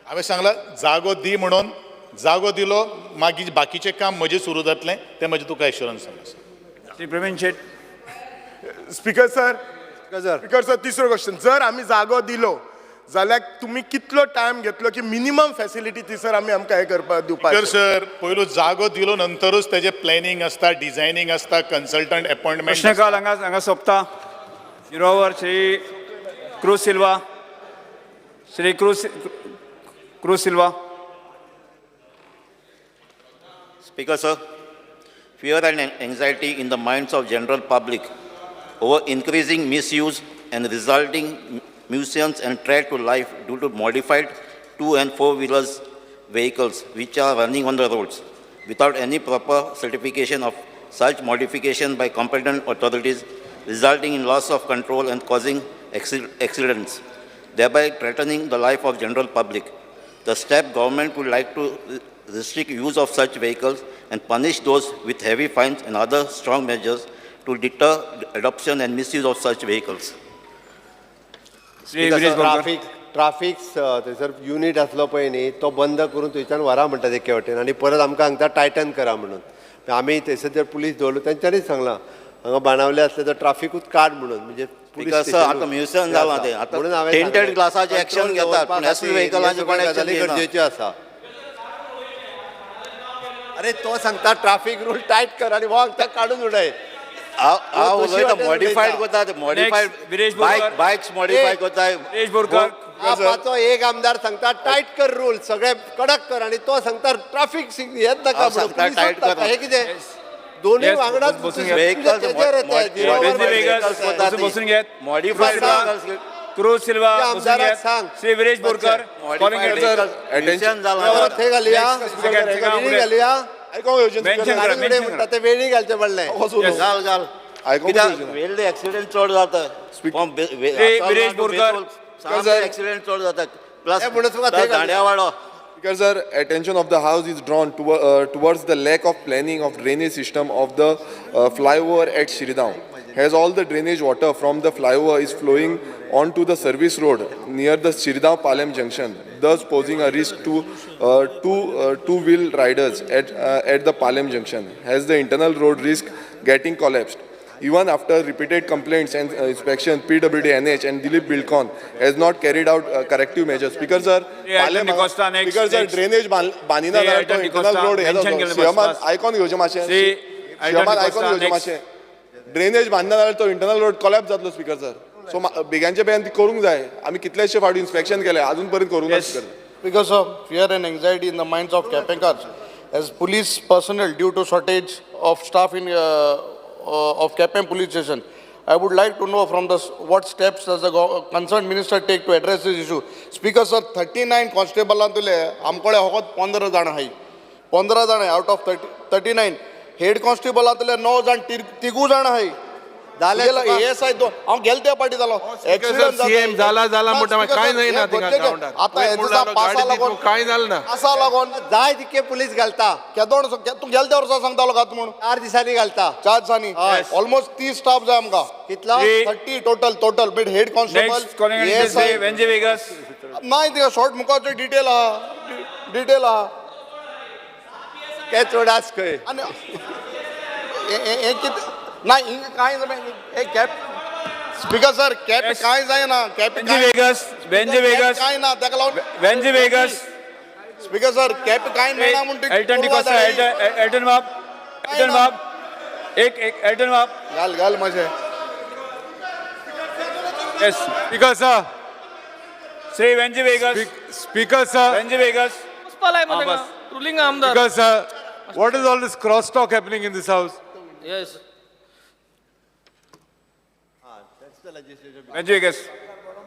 हांवें सांगलां जागो दी म्हणून जागो दिलो मागीर बाकीचें काम म्हजें सुरू जातलें तें म्हजें तुका एश्युरन्स सांगता. श्री प्रवीण शेट. स्पीकर सर तिसरो क्वेश्चन. जर आमी जागो दिलो जाल्यार तुमी कितलो टायम घेतलो की मिनिमम फॅसिलिटी थंयसर आमी आमकां हे करपाक दिवपाक. सर पयलू जागो दिलो नंतरूच तेजें प्लॅनिंग आसता डिझायनींग आसता कन्सल्टंट अपॉइंटमेंट. कृष्णकाल हांगा सोंपता. जिरोवर Shri cruise Silva. Shri cruise Silva. Speaker sir, fear and anxiety in the minds of general public over increasing misuse and resulting nuisance and threat to life due to modified 2- and 4-wheelers vehicles which are running on the roads without any proper certification of such modification by competent authorities, resulting in loss of control and causing accidents, thereby threatening the life of general public. The step government would like to restrict use of such vehicles and punish those with heavy fines and other strong measures to deter adoption and misuse of such vehicles. Traffic थंयसर unit आसलो पळय न्ही तो बंद करून थंयच्यान व्हरा म्हणटात एके वटेन आनी परत आमकां हांगा टायटन करा म्हणून. आमी थंयसर जर पुलीस दवरलो तेंच्यांनीच सांगलां हांगा बाणावले आसले तर ट्राफिकूच काड म्हणून. म्हणजे आतां म्युजियम जालां तें आतां टेंटेड ग्लासाचें एक्शन घेतात पूण एसवी व्हेकलांचें कोण एक्शन घेना. गरजेचें आसा. अरे तो सांगता ट्राफिक रूल टायट कर आनी हो हांगा काडून उडय. हांव उलयता मॉडिफायड कोता मॉडिफायड बायक्स मॉडिफाय कोताय. आपाचो एक आमदार सांगता टायट कर रूल सगळे कडक कर आनी तो सांगता ट्राफिक हेच नाका टायट कर. हे कितें दोन्ही वांगडाच मॉडिफायड क्रूज सिल्वा. सांग श्री विरेश बोरकर. टेन्शन थंय घालुया घालुया म्हणटा ते वेळी घालचे पडले. घाल घाल कित्याक एक्सिडेंट चड जाता. विरेश बोरकर. एक्सिडेंट चड जाता प्लस दांड्या वाडो. Because sir, attention of the House is drawn towards the lack of planning of drainage system of the flyover at Shridaun. As all the drainage water from the flyover is flowing onto the service road near the Shridaun-Palem junction, thus posing a risk to two-wheel riders at the Palem junction. Has the internal road risk getting collapsed? Even after repeated complaints and inspections, PWD, NH and Dilip Bilcon has not carried out corrective measures. Speaker sir, Speaker sir, drainage banina to internal road Shiaman icon घेवचे मातशे. Shiaman icon घेवचे मातशे. Drainage बांदना जाल्यार तो internal road collapse जातलो speaker sir. So बेगांचे बेगान ती करूंक जाय. आमी कितलेशे फावटी इन्स्पेक्शन केले अजून पर्यंत करूंक ना speaker. Because of fear and anxiety in the minds of Capencars, as police personnel due to shortage of staff in of Capen police station, I would like to know from the what steps does the concerned minister take to address this issue. Speaker sir, 39 constable antule amkole hogot 15 jana hai. 15 jana out of 39 head constable antule 9 jan tigu jana hai. झाले ASI तो हांव गेलते पाटी जालो accident CM जाला मोठा काय नाही ना तिंगा ग्राउंडार आता हेचा पासा लागोन काय झालं ना पासा लागोन जाय तिके पुलीस घालता. केदोण तू गेलते वर्सा सांगतालो गात म्हणून 4 दिसांनी घालता. 4 दिसांनी ऑलमोस्ट 30 स्टाफ जाय आमकां. कितलो 30 total beat head constable ASI Venzy Viegas. नाही ते शॉर्ट मुखाचे डिटेल हा के चोडास खंय आणि हे कित नाही हिंग काय एक कॅप स्पीकर सर कॅप काय जाय ना कॅप वेंजे वेगस काय ना ताका लागून वेंजे वेगस. स्पीकर सर कॅप काय ना म्हणून एल्टन डिकोस्टा एल्टन बाब एक एल्टन बाब घाल माझे. Yes speaker sir. Shri Venzy Viegas. Speaker sir Venzy Viegas. Ruling आमदार. Because, what is all this crosstalk happening in this house? Yes.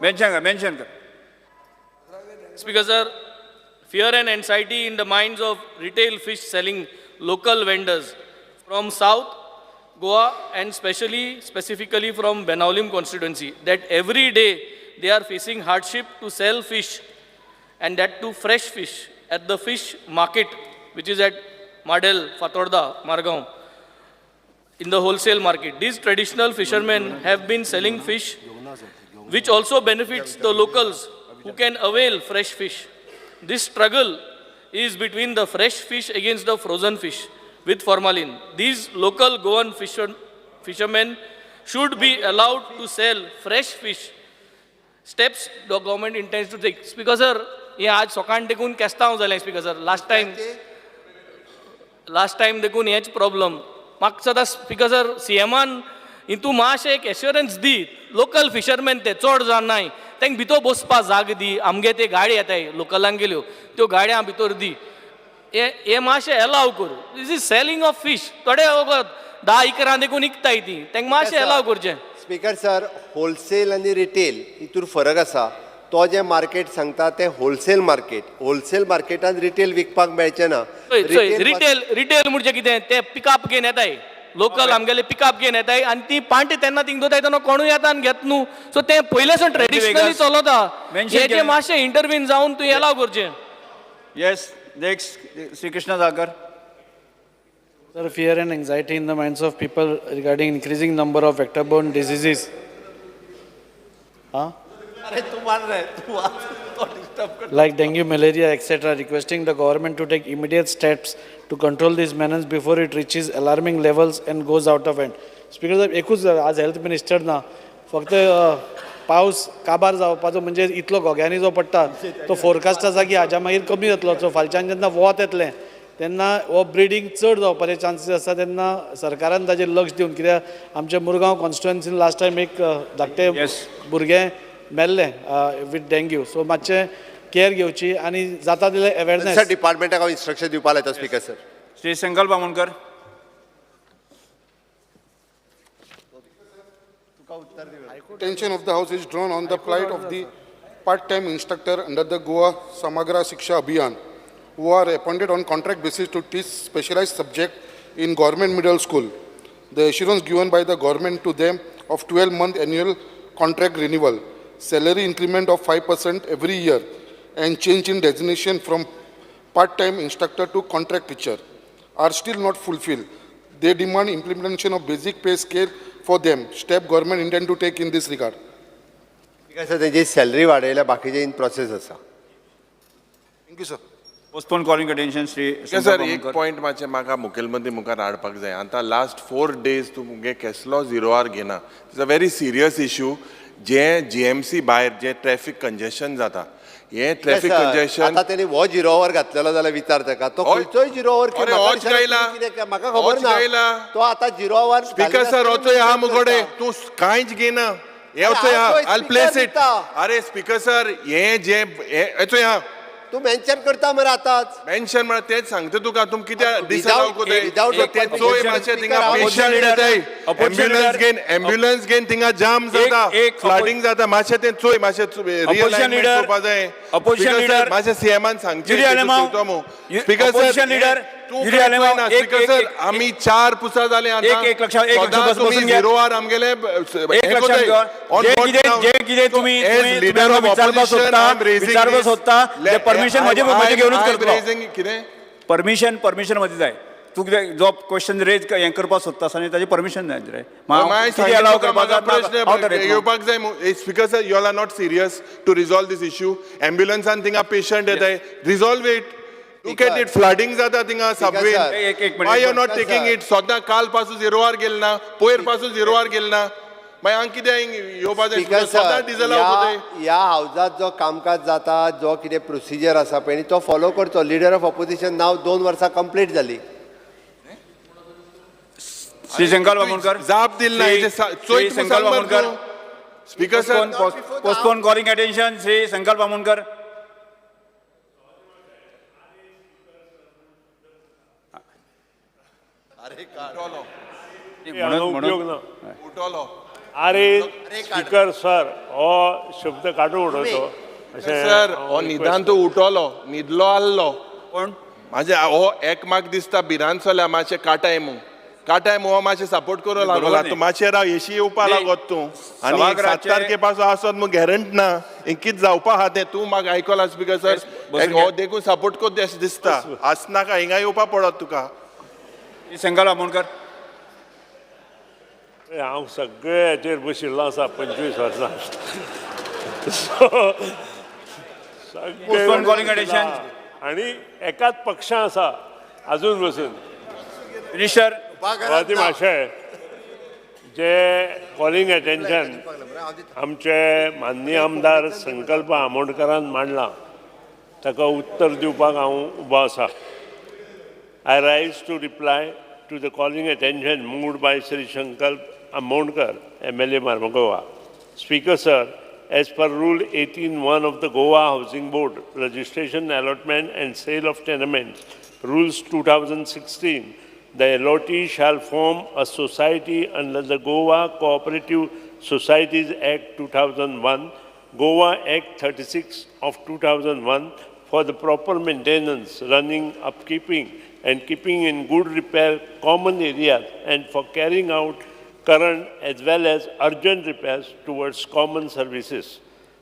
Mention कर. Speaker sir, fear and anxiety in the minds of retail fish selling local vendors from South Goa and specifically from Benaulim constituency, that every day they are facing hardship to sell fish, and that too fresh fish at the fish market, which is at Madel, Fatorda, Margaon, in the wholesale market. These traditional fishermen have been selling fish, which also benefits the locals who can avail fresh fish. This struggle is between the fresh fish against the frozen fish with formalin. These local Goan fishermen should be allowed to sell fresh fish. Steps the government intends to take. Speaker sir, हे आज सकाळीं देखून केस्तांव जालें speaker sir. Last time देखून हेच problem. म्हाका सदां speaker sir सीएमान हितू मातशें एक एश्युरन्स दी. लोकल फिशरमॅन ते चड जावन नाय, तांकां भितर बसपा जाग दी. आमगे ते गाडी येताय लोकलांक गेल्यो त्यो गाड्यां भितर दी. हे मातशें एलाव कर. दिस इज सेलिंग ऑफ फिश. थोडे 10 एकरां देखून विकताय ती, तांकां मातशें एलाव करचें. स्पीकर सर, होलसेल आणि रिटेल हितूर फरक आसा. तो जे मार्केट सांगता ते होलसेल मार्केटात रिटेल विकपाक मेळचें ना. रिटेल म्हणजे कितें, ते पिकअप घेवन येताय. लोकल आमगेले पिकअप घेवन येताय आनी ती पांटी तेन्ना थिंग दोताय तेन्ना कोणूय येता आनी घेत न्हू. सो ते पयलेसून ट्रेडिशनली चलता. हे जे मातशें इंटरव्हीन जावन तूं एलाव करचें. Yes, next Shri Krishna Sagar. Sir, fear and anxiety in the minds of people regarding increasing number of vector-borne diseases. Like dengue, malaria, etc. Requesting the government to take immediate steps to control these menace before it reaches alarming levels and goes out of hand. Speaker साहेब, एकूच आज health minister ना, फक्त पावस काबार जावपाचो म्हणजे इतलो गोग्यांनी जो पडटा तो फोरकास्ट आसा की हाज्या मागीर कमी जातलो. सो फालच्यान जेन्ना वत येतलें तेन्ना हो ब्रिडींग चड जावपाचे चान्सीस आसा. तेन्ना सरकारान ताजेर लक्ष दिवन, कित्याक आमच्या मुरगांव कॉन्स्टिट्युएन्सीन लास्ट टायम एक धाकटे भुरगें मेल्लें वीथ डेंग्यू. सो मातशें केअर घेवची आनी जाता तितलें अवेरनेस. डिपार्टमेंटाक हांव इन्स्ट्रक्शन दिवपाक लायता speaker sir. Shri Sankalp Bamankar. Attention of the House is drawn on the plight of the part-time instructor under the Goa Samagra Shiksha Abhiyan, who are appointed on contract basis to teach specialized subject in government middle school. The assurance given by the government to them of 12-month annual contract renewal, salary increment of 5% every year, and change in designation from part-time instructor to contract teacher are still not fulfilled. They demand implementation of basic pay scale for them. Step government intend to take in this regard. Speaker sir, तेजी salary वाडयल्या बाकीचे in process आसा. Thank you, sir. Postpone calling attention Shri sir, एक point मातशें म्हाका मुखेलमंत्री मुखार हाडपाक जाय. आतां लास्ट 4 days तूं मुगे कसलो 0 hour घेना. It's a very serious issue. जे जीएमसी भायर जे ट्रॅफिक कंजेशन जाता, हे ट्रॅफिक कंजेशन आता त्यांनी हो 0 hour घातलेलो जाल्यार विचार ताका तो खंयचोय 0 hour म्हाका खबर ना. तो आता 0 hour. स्पीकर सर, होचोय हा मुगोडे तूं कांयच घेना. हे होचोय हा, आय प्लेस इट. अरे स्पीकर सर, हे जे हेचोय हा तू मेन्शन करता मरे आताच. मेन्शन म्हळ्यार तेच सांगता तुका. तुम कित्याक डिसअलाव कोताय ते चोय मातशें थिंगा पेशंट येताय. एम्ब्युलन्स घेन थिंगा जाम जाता, फ्लडिंग जाता. मातशें तें चोय, मातशें रिअलाइनमेंट करपा जाय. अपोजिशन लीडर मातशें सीएमान सांगचें. Speaker sir, leader speaker sir, आमी 4 पुसा जाले आतां. एक लक्षात, एक लक्षात बसून घ्या. 0 hour आमगेले एक लक्षात घ्या. जे कितें तुम्ही लीडर ऑफ विचारपाक सोदता ते परमिशन म्हजे घेवनूच करतलो. परमिशन मध्ये जाय. तू कितें जो क्वेश्चन रेज हें करपाक सोदता आसा न्ही ताजें परमिशन जाय रे. अलाव करपाक येवपाक जाय. Speaker sir, you all are not serious to resolve this issue. एम्ब्युलन्सान थिंगा पेशंट येताय. Resolve it. Look at it, flooding जाता थिंगा subway. Why you are not taking it? सद्दां काल पासून 0 hour गेल ना, पोयर पासून 0 hour गेल ना. मागीर हांग कितें येवपा जाय? सद्दां डिझेल ह्या हावजात जो कामकाज जाता, जो कितें प्रोसिजर आसा पळय तो फॉलो करचो. लिडर ऑफ ऑपोजिशन नाव 2 वर्सां कंप्लीट जाली. श्री संकल्प बामणकर जाप दिल ना. Shri Sankalp Bamankar. Speaker sir, postpone calling attention Shri Sankalp Bamankar. उपयोग ना उठोलो अरे स्पीकर सर हो शब्द काढून उडवतो सर हो निदान तूं उठोलो न्हिदलो आल्लो पण माझे हो एक म्हाका दिसता भिरांत चल्या मातशें काटाय हो मातशें सपोर्ट करूं लागला तूं मातशें राव एशी येवपा लागत तूं आनी 7 तारखे पासून आसत मग गॅरंट ना हें कितें जावपा आहा तें तूं म्हाका आयकलां स्पीकर सर हो देखून सपोर्ट कोत अशें दिसता आसनाका हिंगा येवपा पडत तुका संकल्प आमोणकर हांव सगळे हाचेर बशिल्लो आसा 25 वर्सां Postpone calling attention. आनी एकाच पक्षां आसा अजून बसून मिनिस्टर स्वाती माशे जे कॉलिंग अटेन्शन आमचे माननीय आमदार संकल्प आमोणकरान मांडलां ताका उत्तर दिवपाक हांव उबो आसा I rise to reply to the calling attention moved by Shri Sankalp Amondkar, MLA Marmagova. Speaker sir, as per Rule 18(1) of the Goa Housing Board, Registration, Allotment and Sale of Tenements, Rules 2016, the allotee shall form a society under the Goa Cooperative Societies Act 2001, Goa Act 36 of 2001 for the proper maintenance, running, upkeeping and keeping in good repair common areas and for carrying out current as well as urgent repairs towards common services.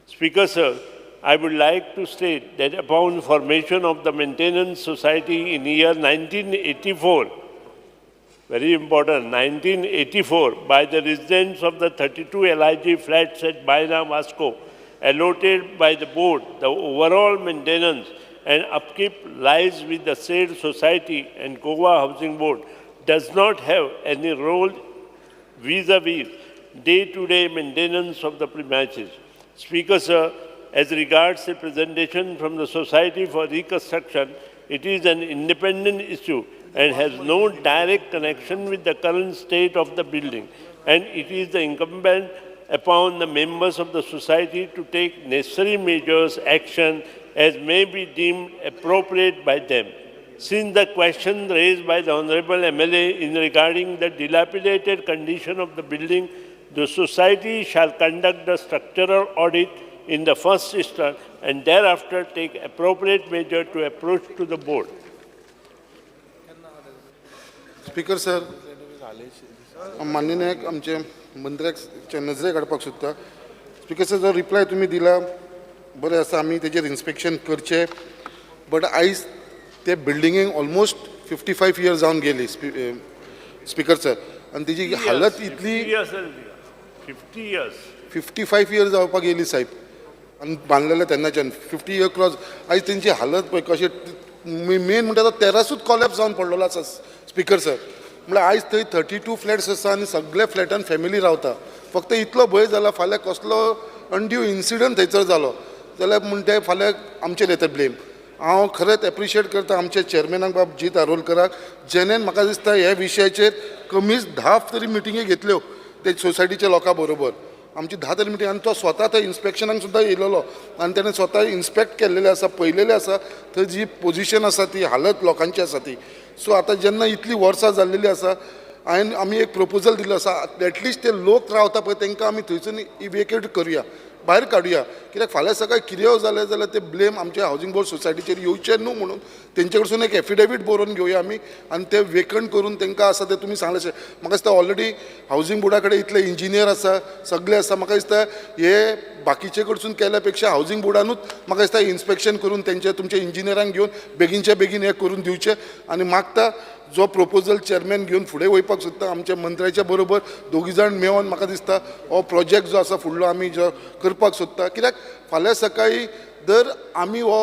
Speaker sir, I would like to state that upon formation of the Maintenance Society in year 1984, very important, 1984, by the residents of the 32 LIG flats at Baina Vasco, allotted by the board, the overall maintenance and upkeep lies with the said society, and Goa Housing Board does not have any role vis-a-vis day-to-day maintenance of the premises. Speaker sir, as regards the presentation from the Society for Reconstruction, it is an independent issue and has no direct connection with the current state of the building, and it is the incumbent upon the members of the society to take necessary measures, action as may be deemed appropriate by them. Since the question raised by the Honorable MLA in regarding the dilapidated condition of the building, the society shall conduct the structural audit in the first instance and thereafter take appropriate measure to approach to the board. Speaker sir माननीय आमचे मंत्र्याच्या नजरेक हाडपाक सोदता speaker sir जो reply तुमी दिला बरें आसा आमी तेजेर इन्स्पेक्शन करचें बट आयज ते बिल्डिंगेक ऑलमोस्ट 55 इयर्स जावन गेली स्पीकर सर आनी तेजी हालत इतली 55 इयर्स जावपाक गेली साहेब आनी बांदलेले तेन्नाच्यान 50 इयर क्रॉस आयज तेंची हालत पळय कशें मेन म्हणटा तो टेरासूच कॉलॅप्स जावन पडलेलो आसा स्पीकर सर म्हळ्यार आयज थंय 32 फ्लॅट्स आसा आनी सगळे फ्लॅटान फॅमिली रावता फक्त इतलो भंय जाला फाल्यां कसलो अनड्यू इन्सिडंट थंयसर जालो जाल्यार म्हणटा फाल्यां आमचेर येता ब्लेम हांव खरेंच एप्रिशिएट करता आमच्या चेअरमॅनाक बाब जीत आरोलकराक जेणेन म्हाका दिसता ह्या विशयाचेर कमीच 10 तरी मिटिंगी घेतल्यो ते सोसायटीच्या लोकां बरोबर आमची 10 तरी मिटींग आनी तो स्वता थंय इन्स्पेक्शनाक सुद्दां येयलेलो आनी ताणें स्वता इन्स्पेक्ट केल्लेलें आसा पळयलेलें आसा थंय जी पोजिशन आसा ती हालत लोकांची आसा ती सो आतां जेन्ना इतली वर्सां जाल्लेली आसा आमी एक प्रपोजल दिल्लो आसा एटलिस्ट ते लोक रावता पळय तांकां आमी थंयसून इवेक्युएट करुया भायर काडुया कित्याक फाल्यां सकाळी कितेंय जालें जाल्यार ते ब्लेम आमच्या हावजींग बोर्ड सोसायटीचेर येवचें न्हू म्हणून तेंचे कडसून एक एफिडेवीट बरोवन घेवया आमी आनी ते वेकंट करून तांकां आसा ते तुमी सांगलेशें म्हाका दिसता ऑलरेडी हावजींग बोर्डा कडेन इतले इंजिनियर आसा सगळे आसा म्हाका दिसता हे बाकीचे कडसून केल्या पेक्षा हावजींग बोर्डानूच म्हाका दिसता इन्स्पेक्शन करून तेंचे तुमच्या इंजिनियरांक घेवन बेगीनच्या बेगीन हे करून दिवचें आनी मागता जो प्रपोजल चेअरमॅन घेवन फुडें वयपाक सोदता आमच्या मंत्र्याच्या बरोबर दोगी जाण मेळोन म्हाका दिसता हो प्रोजेक्ट जो आसा फुडलो आमी जो करपाक सोदता कित्याक फाल्यां सकाळी जर आमी हो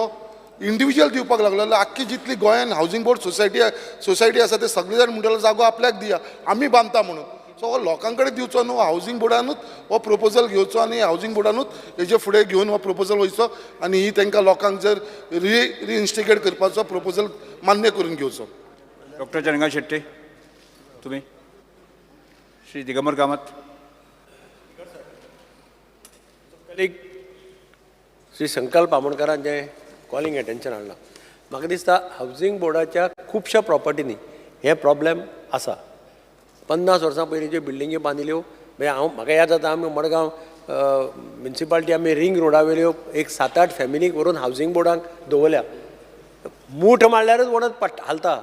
इंडिविज्युअल दिवपाक लागलो जाल्यार आख्खी जितली गोंयान हावजींग बोर्ड सोसायटी आसा ते सगळे जाण म्हणटलो जागो आपल्याक दिया आमी बांदता म्हणून सो हो लोकां कडेन दिवचो न्हू हावजींग बोर्डानूच हो प्रपोजल घेवचो आनी हावजींग बोर्डानूच हेजे फुडें घेवन हो प्रपोजल वयचो आनी ही तांकां लोकांक जर रिइन्स्टिगेट करपाचो प्रपोजल मान्य करून घेवचो डॉक्टर चरंगा शेट्टी तुम्ही श्री दिगंबर कामत श्री संकल्प आमोणकरान जे कॉलिंग एटेन्शन हाडलां म्हाका दिसता हावजींग बोर्डाच्या खुबश्या प्रॉपर्टीनी हे प्रॉब्लेम आसा. 50 वर्सां पयलींच्यो बिल्डिंगी बांदिल्यो मागीर म्हाका याद जाता आमी मडगांव म्युनिसिपालिटी आमी रिंग रोडा वयल्यो एक 7-8 फॅमिलीक व्हरून हावजींग बोर्डाक दवरल्या. मूठ मारल्यारूच वणत हालता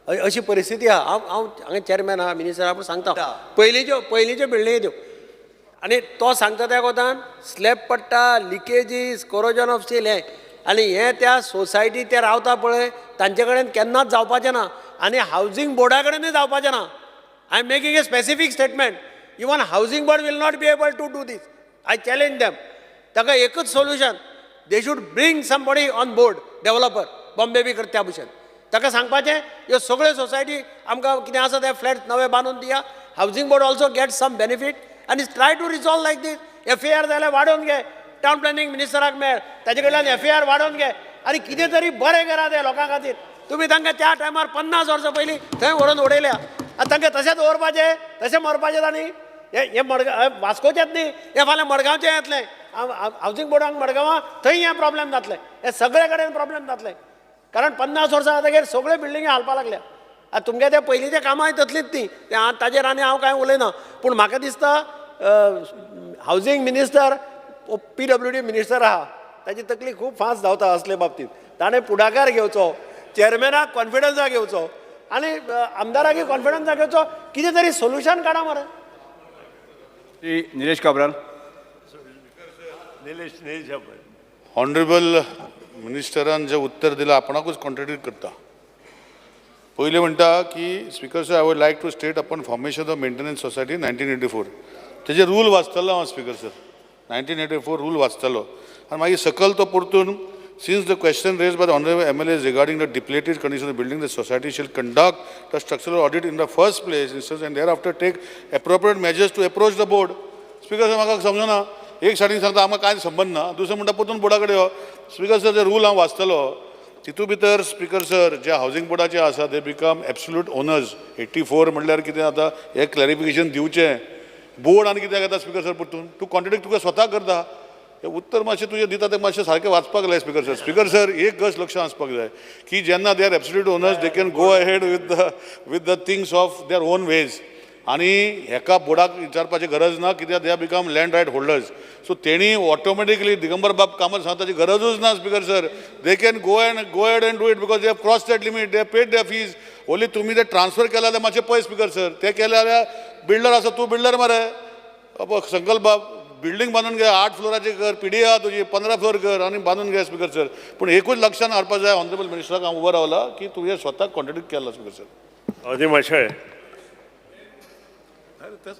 अशी परिस्थिती आहा. हांव हांगा चॅरमॅन आहा मिनिस्टर आहा पूण सांगता पयलींच्यो बिल्डिंगी त्यो आनी तो सांगता त्या कोतान स्लॅब पडटा लिकेजीस कोरोजन ऑफ स्टील हें आनी हें त्या सोसायटी ते रावता पळय तांचे कडेन केन्नाच जावपाचें ना आनी हावजींग बोर्डा कडेनूय जावपाचें ना. I am making a specific statement. Even housing board will not be able to do this. I challenge them. ताका एकच solution they should bring somebody on board developer Bombay बी करता त्या भशेन ताका सांगपाचें ह्यो सगळ्यो सोसायटी आमकां कितें आसा ते फ्लॅट नवे बांदून दिया. Housing board also get some benefit आनी try to resolve like this. FAR जाल्यार वाडोवन घे. टावन प्लॅनिंग मिनिस्टराक मेळ ताजे कडल्यान FAR वाडोवन घे आनी कितें तरी बरें करा ते लोकां खातीर. तुमी तांकां त्या टायमार 50 वर्सां पयलीं थंय व्हरून उडयल्या आनी तांकां तशेंच दवरपाचें तशें मरपाचें तांणी. हे मडगांव वास्कोचेच न्ही हे फाल्यां मडगांवचें येतलें. हावजींग बोर्डाक मडगांवां थंय हे प्रॉब्लेम जातले. हे सगळे कडेन प्रॉब्लेम जातले कारण 50 वर्सां जातकीर सगळ्यो बिल्डिंगी हालपाक लागल्या. आतां तुमगे ते पयलींचे कामां तसलींच ती ताजेर आनी हांव कांय उलयना पूण म्हाका दिसता हावजींग मिनिस्टर PWD मिनिस्टर आहा ताची तकली खूब फास्ट धांवता असले बाबतींत. ताणें पुढाकार घेवचो चॅरमॅनाक कॉन्फिडन्सा घेवचो आनी आमदाराकय कॉन्फिडन्सा घेवचो कितें तरी सोल्युशन काडा मरे. निलेश काब्राल. ऑनरेबल मिनिस्टरान जें उत्तर दिलां आपणाकूच कॉन्ट्रडिक्ट करता. पयलीं म्हणटा की speaker sir I would like to state upon formation of maintenance society 1984 तेजे रूल वाचतलो हांव स्पीकर सर. 1984 रूल वाचतलो आनी मागीर सकयल तो परतून since the question raised by the honorable MLAs regarding the depleted condition of the building, the society shall conduct a structural audit in the first place and thereafter take appropriate measures to approach the board. Speaker sir म्हाका समजना एक सायडीन सांगता आमकां कांय संबंद ना दुसरें म्हणटा परतून बोर्डा कडेन यो. स्पीकर सर जे रूल हांव वाचतलो तितू भितर स्पीकर सर जे हावजींग बोर्डाचे आसा ते बिकम एब्सोल्यूट ओनर्स. 84 म्हणल्यार कितें आतां हें क्लॅरिफिकेशन दिवचें बोर्ड आनी कित्याक येता स्पीकर सर परतून तूं कॉन्ट्रडिक्ट तुका स्वता करता. हे उत्तर मातशें तुजें दिता तें मातशें सारकें वाचपाक जाय स्पीकर सर. स्पीकर सर एक गज लक्ष आसपाक जाय की जेन्ना they are absolute owners they can go ahead with the things of their own ways आनी हेका बोर्डाक विचारपाची गरज ना कित्याक they are become land right holders. So तेणी ऑटोमॅटिकली दिगंबर बाब कामत सांगपाची गरजूच ना speaker sir. They can go ahead and do it because they have cross that limit they paid their fees. Only तुमी ते ट्रान्सफर केला जाल्यार मातशें पळय स्पीकर सर. ते केले जाल्यार बिल्डर आसा तूं बिल्डर मरे संकल्प बाब बिल्डींग बांदून घे 8 फ्लोराची कर पिडी आहा तुजी 15 फ्लोर कर आनी बांदून घे स्पीकर सर. पूण एकूच लक्षान हाडपाक जाय ऑनरेबल मिनिस्टराक हांव उबो रावला की तुवें स्वताक कॉन्ट्रडिक्ट केला स्पीकर सर. अदी मातशें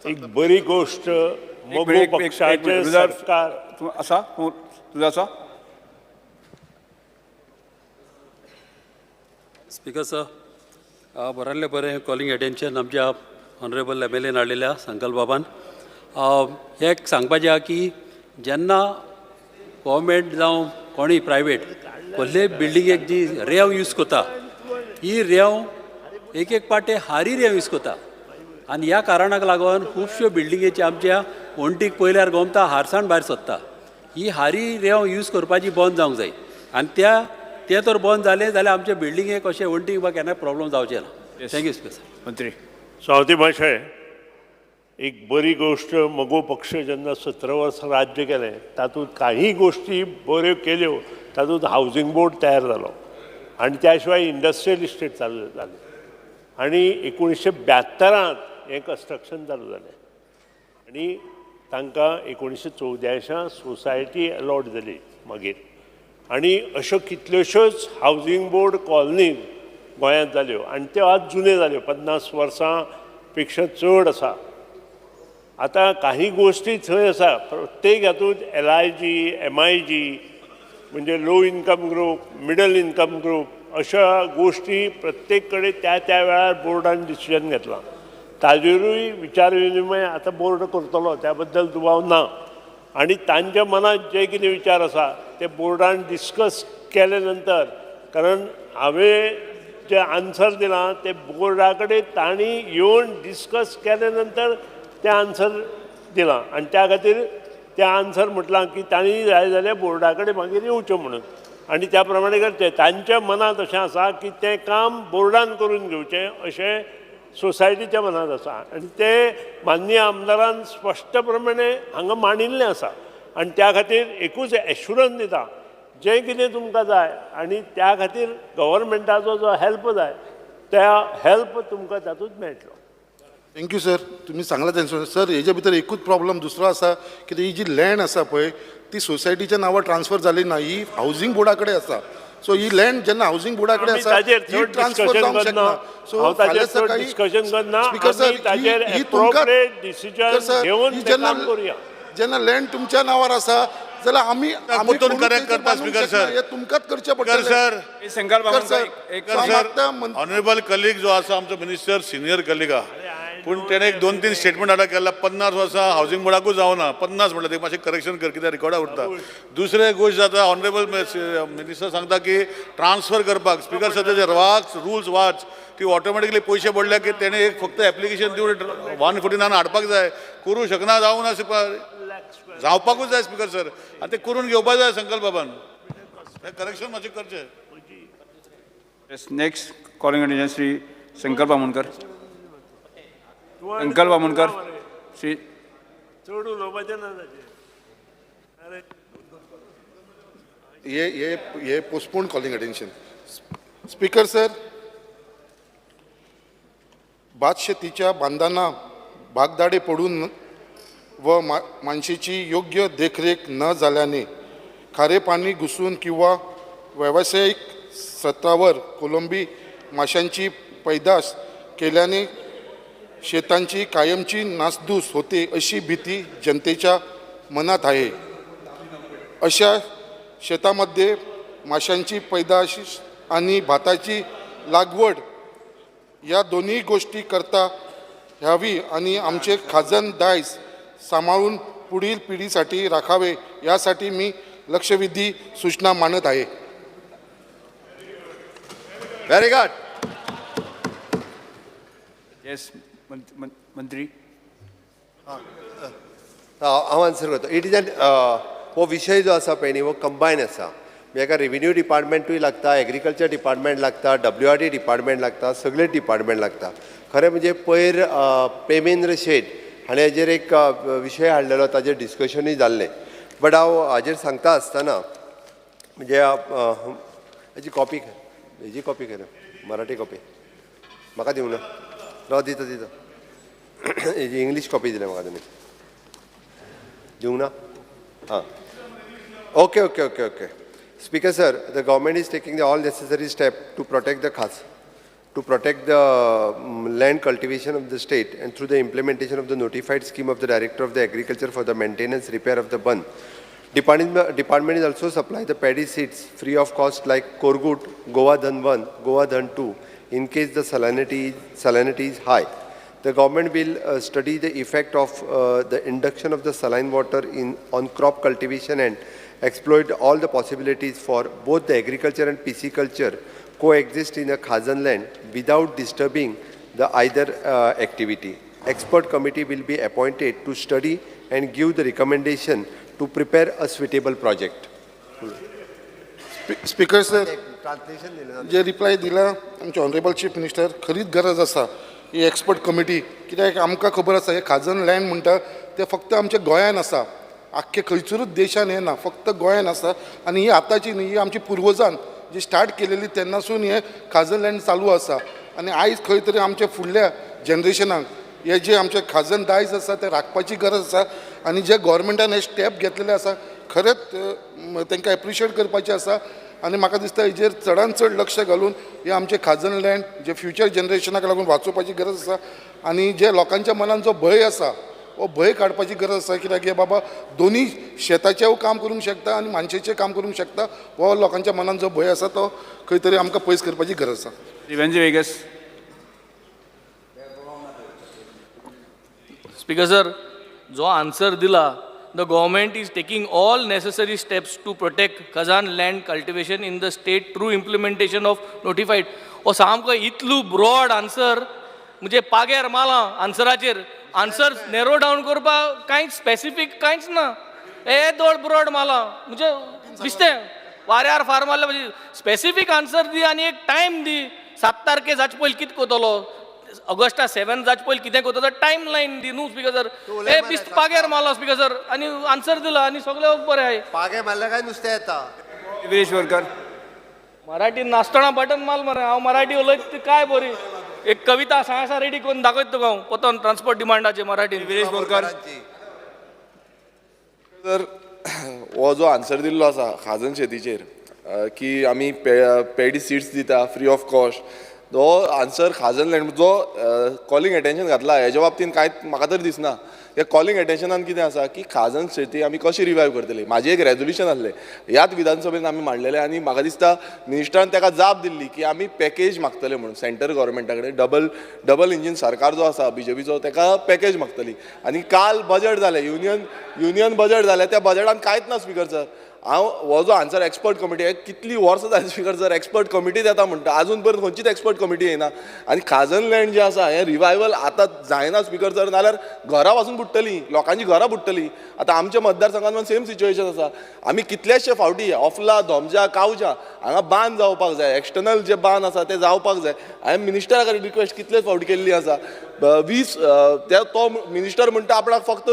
एक बरी गोष्ट मगो पक्षाचे सरकार आसा तुझा आसा. स्पीकर सर बरल्ले बरें कॉलिंग एटेन्शन आमच्या ऑनरेबल MLAन हाडलेल्या संकल्प बाबान. हे सांगपाचें आहा की जेन्ना गव्हर्मेंट जावं कोणूय प्रायवेट कसलेय बिल्डिंगेक जी रेंव यूज करता ही रेंव एक पाटे हारी रेंव यूज करता आनी ह्या कारणाक लागून खुबश्यो बिल्डिंगेची आमच्या वणटीक पयल्यार गोमता हारसाण भायर सरता. ही हारी रेंव यूज करपाची बंद जावंक जाय आनी तें तर बंद जालें जाल्यार आमच्या बिल्डिंगेक अशें वणटीक बा केन्ना प्रॉब्लम जावचें ना. Thank you speaker sir. मंत्री सावती मातशें एक बरी गोष्ट मगो पक्ष जेन्ना 17 वर्सां राज्य केलें तातूंत काही गोश्टी बऱ्यो केल्यो तातूंत हावजींग बोर्ड तयार जालो आनी त्या शिवाय इंडस्ट्रियल इस्टेट चालू जालें आनी 1972 हें कन्स्ट्रक्शन चालू जालें आनी तांकां 1914 सोसायटी अलॉट जाली मागीर आनी अश्यो कितल्योश्योच हावजींग बोर्ड कॉलनी गोंयांत जाल्यो आनी त्यो आज जुन्यो जाल्यो 50 वर्सां पेक्षा चड आसा. आतां काही गोश्टी थंय आसा प्रत्येक हातूंत LIG MIG म्हणजे low income group middle income group अशा गोश्टी प्रत्येक कडेन त्या वेळार बोर्डान डिसिजन घेतलां. ताजेरूय विचार विनिमय आतां बोर्ड करतलो त्या बद्दल दुबाव ना आनी तांच्या मनांत जे कितें विचार आसा ते बोर्डान डिस्कस केले नंतर कारण हांवें जे आन्सर दिलां ते बोर्डा कडेन तांणी येवन डिस्कस केले नंतर तें आन्सर दिलां आनी त्या खातीर तें आन्सर म्हटलां की तांणी जाय जाल्यार बोर्डा कडेन मागीर येवचें म्हणून. आनी त्या प्रमाणे करचे. तांच्या मनात अशें आसा की तें काम बोर्डान करून घेवचें अशें सोसायटीच्या मनात आसा आनी ते माननीय आमदारान स्पश्टप्रमाणे हांगा मांडिल्लें आसा. आनी त्या खातीर एकूच एश्युरन्स दिता, जें कितें तुमकां जाय आनी त्या खातीर गव्हर्मेंटाचो जो हेल्प जाय त्या हेल्प तुमकां तातूंत मेळटलो. थँक्यू सर, तुम्ही सांगला त्यांचं. सर हेच्या भितर एकूच प्रॉब्लेम दुसरो आसा की ही जी लँड आसा पळय ती सोसायटीच्या नांवार ट्रान्सफर जाली ना, ही हावसिंग बोर्डा कडेन आसा. सो ही लँड जेन्ना हावसिंग बोर्डा कडेन आसा ही ट्रान्सफर जावंक शकना. सो फाल्यां सकाळी डिस्कशन करना, स्पीकर सर ही तुमकां डिसिजन सर घेवन ही तें काम करूया. जेन्ना लँड तुमच्या नांवार आसा जाल्यार आमी परतून करेक्ट करता स्पीकर सर. हे तुमकांच करचें स्पीकर पडटलें. सर, शंकर बाबा सर ऑनरेबल कलीग जो आसा आमचो मिनिस्टर सिनियर कलीग आहा, पूण तेणे एक 2-3 स्टेटमेंट आतां केला. 50 वर्सां हावसिंग बोर्डाकूच जावना. 50 म्हणटा ते मातशें करेक्शन कर, कित्याक रिकॉर्डा उरता. दुसरे गोश्ट जाता ऑनरेबल मिनिस्टर सांगता की ट्रान्सफर करपाक स्पीकर सर तेजे रुल्स वाच की ऑटोमॅटिकली पयशे पडले की तेणे एक फक्त एप्लिकेशन दिवन 149 हाडपाक जाय. करूं शकना, जावना जावपाकूच जाय स्पीकर सर. आनी ते करून घेवपाक जाय संकल्प बाबान. करेक्शन मातशें करचें. Next calling attention Shri Shankar Bamankar. Shankar Bamankar Shri चड उलोवपाचें ना ताचेर. हे postpone calling attention. Speaker sir, भात शेतीच्या बांधांना भागदाडे पडून व माणसाची योग्य देखरेख न झाल्याने खारे पाणी घुसून किंवा व्यावसायिक स्तरावर कोलंबी माशांची पैदास केल्याने शेतांची कायमची नासधूस होते अशी भीती जनतेच्या मनात आहे. अशा शेतामध्ये माशांची पैदाश आणि भाताची लागवड या दोन्ही गोष्टी करता ह्यावी आणि आमचे खाजण दायज सांभाळून पुढील पिढीसाठी राखावे यासाठी मी लक्षवेधी सूचना मानत आहे. Very good. येस मंत्री. हांव आन्सर करता. इट इज एन हो विशय जो आसा पळय न्ही हो कंबायन आसा. हेका रेव्हेन्यू डिपार्टमेंटूय लागता, एग्रीकल्चर डिपार्टमेंट लागता, WRD डिपार्टमेंट लागता, सगळे डिपार्टमेंट लागता. खरें म्हणजे पयर पेमेंद्र शेट हाणें हेजेर एक विशय हाडलेलो, ताजेर डिस्कशनूय जाल्लें. बट हांव हाजेर सांगता आसतना म्हणजे हेजी कॉपी कर, मराठी कॉपी म्हाका दिवं ना. दिता हेजी इंग्लीश कॉपी दिल्या म्हाका तुमी. दिवं ना? हां, okay okay okay okay. Speaker sir, the government is taking all necessary steps to protect the land cultivation of the state, and through the implementation of the notified scheme of the Director of the Agriculture for the maintenance repair of the bund. Department is also supply the paddy seeds free of cost like Korgut, Goa Dhan 1, Goa Dhan 2 in case the salinity is high. The government will study the effect of the induction of the saline water on crop cultivation and exploit all the possibilities for both the agriculture and pisciculture coexist in a Khazan land without disturbing the either activity. Expert committee will be appointed to study and give the recommendation to prepare a suitable project. Speaker sir, जे reply दिला आमचे honourable chief minister, खरीच गरज आसा ही expert committee. कित्याक आमकां खबर आसा हे खाजन लँड म्हणटा ते फक्त आमच्या गोंयान आसा, आख्खे खंयसरूच देशान हे ना, फक्त गोंयान आसा. आनी ही आतांची न्ही, ही आमची पुर्वजान जी स्टार्ट केलेली तेन्नासून हे खाजन लँड चालू आसा. आनी आयज खंय तरी आमच्या फुडल्या जनरेशनाक हे जे आमचे खाजन दायज आसा ते राखपाची गरज आसा. आनी जे गोवोरमेंटान हे स्टेप घेतलेले आसा खरेंच तांकां एप्रिशिएट करपाचें आसा. आनी म्हाका दिसता हेजेर चडान चड लक्ष घालून हे आमचे खाजन लँड जे फ्युचर जनरेशनाक लागून वाचोवपाची गरज आसा. आनी जे लोकांच्या मनान जो भंय आसा हो भंय काडपाची गरज आसा. कित्याक हे बाबा दोनी शेताचें काम करूंक शकता आनी मानशेचें काम करूंक शकता. हो लोकांच्या मनान जो भंय आसा तो खंय तरी आमकां पयस करपाची गरज आसा. वेगस. स्पीकर सर, जो आन्सर दिला, the government is taking all necessary steps to protect khazan land cultivation in the state through implementation of notified. हो सामको इतलो ब्रॉड आन्सर, म्हणजे पाग्यार माला आन्सराचेर. आन्सर नॅरो डावन करपाक कांयच स्पेसिफीक कांयच ना. हे दोड ब्रॉड माला म्हणजे दिसतें वाऱ्यार फार मारले म्हणजे स्पेसिफीक आन्सर दी आनी एक टायम दी 7 तारखे जाचे पयलीं कितें कोतलो ऑगस्टा 7 जाचे पयलीं कितें कोतलो टायम लायन दी न्हू स्पीकर सर हे बिस्त पाग्यार मारलो स्पीकर सर आनी आन्सर दिलो आनी सगळे बरें आहे पागे मारल्या काय नुस्तें येता गिरीश वरकर मराठीन नासतना बटन माल मरे हांव मराठी उलयत ती काय बरी एक कविता सांगासा रेडी करून दाखयत तुका हांव पोतोन ट्रान्सपोर्ट डिमांडाचे मराठीन गिरीश वरकर तर हो जो आन्सर दिल्लो आसा खाजन शेतीचेर की आमी पेडी सीड्स दिता फ्री ऑफ कॉस्ट तो आन्सर खाजन लँड जो कॉलिंग एटेन्शन घातला हेज्या बाबतीन कांयच म्हाका तर दिसना हे कॉलिंग एटेन्शनान कितें आसा की खाजन शेती आमी कशी रिवायव करतली म्हाजें एक रेजोल्युशन आसलें ह्याच विधानसभेन आमी मांडलेलें आनी म्हाका दिसता मिनिस्टरान ताका जाप दिल्ली की आमी पॅकेज मागतले म्हणून सेंटर गव्हर्मेंटा कडेन डबल इंजीन सरकार जो आसा बीजेपीचो ताका पॅकेज मागतली आनी काल बजट जालें युनियन बजट जालें त्या बजटान कांयच ना स्पीकर सर हांव हो जो आन्सर एक्सपर्ट कमिटी कितलीं वर्सां जाली स्पीकर सर एक्सपर्ट कमिटी येता म्हणटा आजून पर्यंत खंयचीच एक्सपर्ट कमिटी येना आनी खाजन लँड जें आसा हें रिवायवल आतां जायना स्पीकर सर नाल्यार घरां पासून बुडटलीं लोकांची घरां बुडटलीं आतां आमच्या मतदारसंघांत सेम सिच्युएशन आसा आमी कितलेशे फावटी ऑफला धोमजा कावजा हांगा बांद जावपाक जाय एक्सटर्नल जे बांद आसा ते जावपाक जाय हांवें मिनिस्टरा कडेन रिक्वेस्ट कितलेच फावटी केल्ली आसा 20 तो मिनिस्टर म्हणटा आपणाक फक्त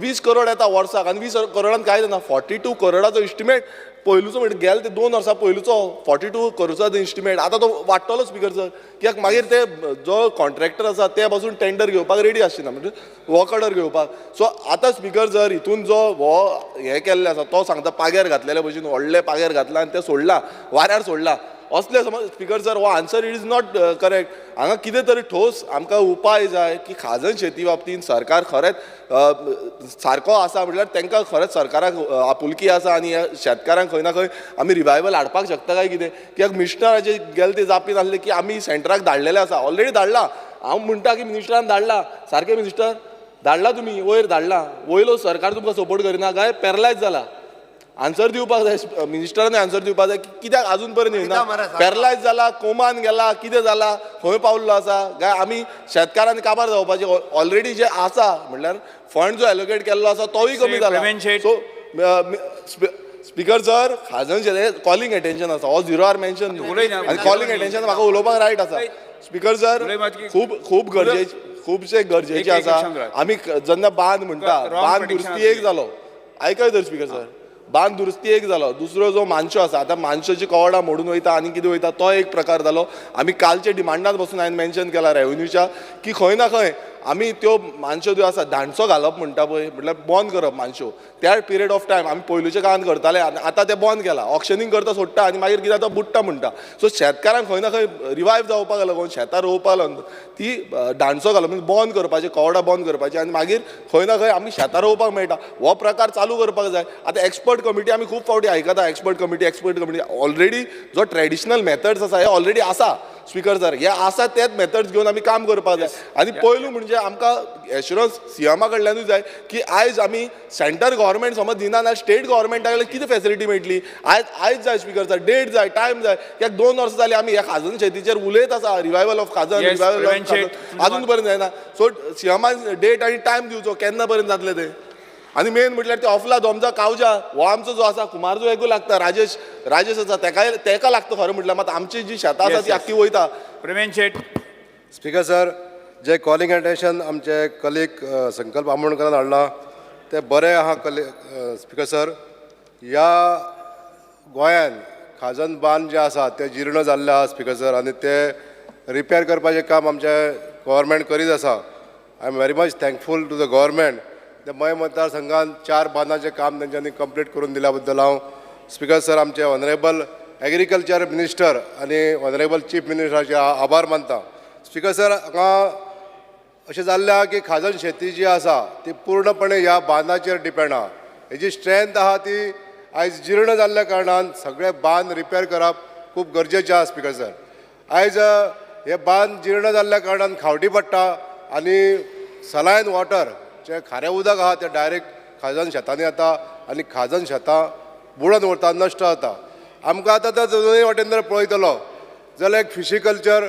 20 करोड येता वर्साक आनी 20 करोडान कांय जायना 42 करोडाचो इस्टिमेट पयलूचो म्हणजे गेले ते 2 वर्सां पयलूचो 42 करोडाचो इस्टिमेट आतां तो वाडटलो स्पीकर सर कित्याक मागीर ते जो कॉन्ट्रॅक्टर आसा ते पासून टेंडर घेवपाक रेडी आसना म्हणजे वर्क ऑर्डर घेवपाक सो आतां स्पीकर सर हितून जो हो हें केल्लें आसा तो सांगता पाग्यार घातलेल्या भशेन व्हडले पाग्यार घातला आनी ते सोडला वाऱ्यार सोडला असले समज स्पीकर सर हो answer it is not correct हांगा कितें तरी ठोस आमकां उपाय जाय की खाजन शेती बाबतींत सरकार खरेंच सारको आसा म्हटल्यार तांकां खरेंच सरकाराक आपुलकी आसा आनी शेतकारांक खंय ना खंय आमी रिवायवल हाडपाक शकता काय कितें कित्याक मिनिस्टराचे गेले ते जापीन आसले की आमी सेंटराक धाडलेले आसा ऑलरेडी धाडला हांव म्हणटा की मिनिस्टरान धाडला सारकें मिनिस्टर धाडला तुमी वयर धाडला वयलो सरकार तुमकां सपोर्ट करिना काय पॅरलायज जाला आन्सर दिवपाक जाय मिनिस्टरान आन्सर दिवपाक जाय कित्याक आजून पर्यंत येना पॅरलायज जाला कोमान गेला कितें जाला खंय पावल्लो आसा काय आमी शेतकारांनी काबार जावपाचे ऑलरेडी जे आसा म्हणल्यार फंड जो एलोकेट केल्लो आसा तोय कमी जाला सो स्पीकर सर खाजन शेती कॉलिंग एटेन्शन आसा हो 0 आर मेन्शन आनी कॉलिंग एटेन्शन म्हाका उलोवपाक रायट आसा स्पीकर सर खूब खुबशे गरजेचे आसा आमी जेन्ना बांद म्हणटा बांद दुरुस्ती एक जालो आयकय तर स्पीकर सर बांद दुरुस्ती एक जालो दुसरो जो मानशो आसा आतां मानशोची कवडां मोडून वयता आनी कितें वयता तो एक प्रकार जालो आमी कालच्या डिमांडांत पासून हांवें मेन्शन केला रेव्हेन्यूच्या की खंय ना खंय आमी त्यो मानशो ज्यो आसा धाणसो घालप म्हणटा पळय म्हटल्यार बंद करप मानशो त्या पिरियड ऑफ टायम आमी पयलुच्या काळांत करताले आतां ते बंद केला ऑक्शनींग करता सोडटा आनी मागीर कितें जाता बुडटा म्हणटा सो शेतकारांक खंय ना खंय रिवायव जावपाक लागून शेतां रोवपाक लागून ती धाणसो घालप म्हणजे बंद करपाचें कवडां बंद करपाचें आनी मागीर खंय ना खंय आमी शेतां रोवपाक मेळटा हो प्रकार चालू करपाक जाय आतां एक्सपर्ट कमिटी आमी खूब फावटी आयकता एक्सपर्ट कमिटी ऑलरेडी जो ट्रेडिशनल मेथड्स आसा हे ऑलरेडी आसा स्पीकर सर हे आसा तेच मेथड्स घेवन आमी काम करपाक जाय आनी पयलू म्हणजे आमकां एश्युरन्स सीएमा कडल्यानूच जाय की आयज आमी सेंटर गव्हर्मेंट समज दिना जाल्यार स्टेट गव्हर्मेंटा कडल्यान कितें फेसिलिटी मेळटली आयज जाय स्पीकर सर डेट जाय टायम जाय कित्याक 2 वर्सां जालीं आमी ह्या खाजन शेतीचेर उलयत आसा रिवायवल ऑफ खाजन आजून पर्यंत जायना सो सीएमान डेट आनी टायम दिवचो केन्ना पर्यंत जातलें तें आनी मेन म्हटल्यार ते ऑफला धोमजा कावजा हो आमचो जो आसा कुमार जो एकू लागता राजेश आसा तेका लागता खरें म्हटल्यार मात आमची जी शेतां आसा ती आख्खी वयता प्रवीण शेट स्पीकर सर जे कॉलिंग एटेन्शन आमचे कलीग संकल्प आमोणकरान हाडला ते बरें आहा स्पीकर सर ह्या गोंयान खाजन बांद जे आसा ते जीर्ण जाल्ले आहा स्पीकर सर आनी ते रिपेर करपाचें काम आमचे गव्हर्मेंट करीत आसा I am very much thankful to the government ते मय मतदारसंघात 4 बांदांचें काम तेंच्यांनी कंप्लीट करून दिल्या बद्दल हांव स्पीकर सर आमचे ऑनरेबल एग्रीकल्चर मिनिस्टर आनी ऑनरेबल चीफ मिनिस्टराचे आभार मानता स्पीकर सर हांगा अशें जाल्लें आहा की खाजन शेती जी आसा ती पूर्णपणे ह्या बांदाचेर डिपेंड आहा हेजी स्ट्रेंथ आहा ती आयज जीर्ण जाल्ल्या कारणान सगळे बांद रिपेर करप खूब गरजेचें आहा स्पीकर सर आयज हे बांद जीर्ण जाल्ल्या कारणान खावटी पडटा आनी सलायन वॉटर जे खारें उदक आहा तें डायरेक्ट खाजन शेतांनी येता आनी खाजन शेतां बुडोवन उरता नश्ट जाता आमकां आतां तो दोनूय वाटेन जर पळयतलो जाल्यार एक फिशिकल्चर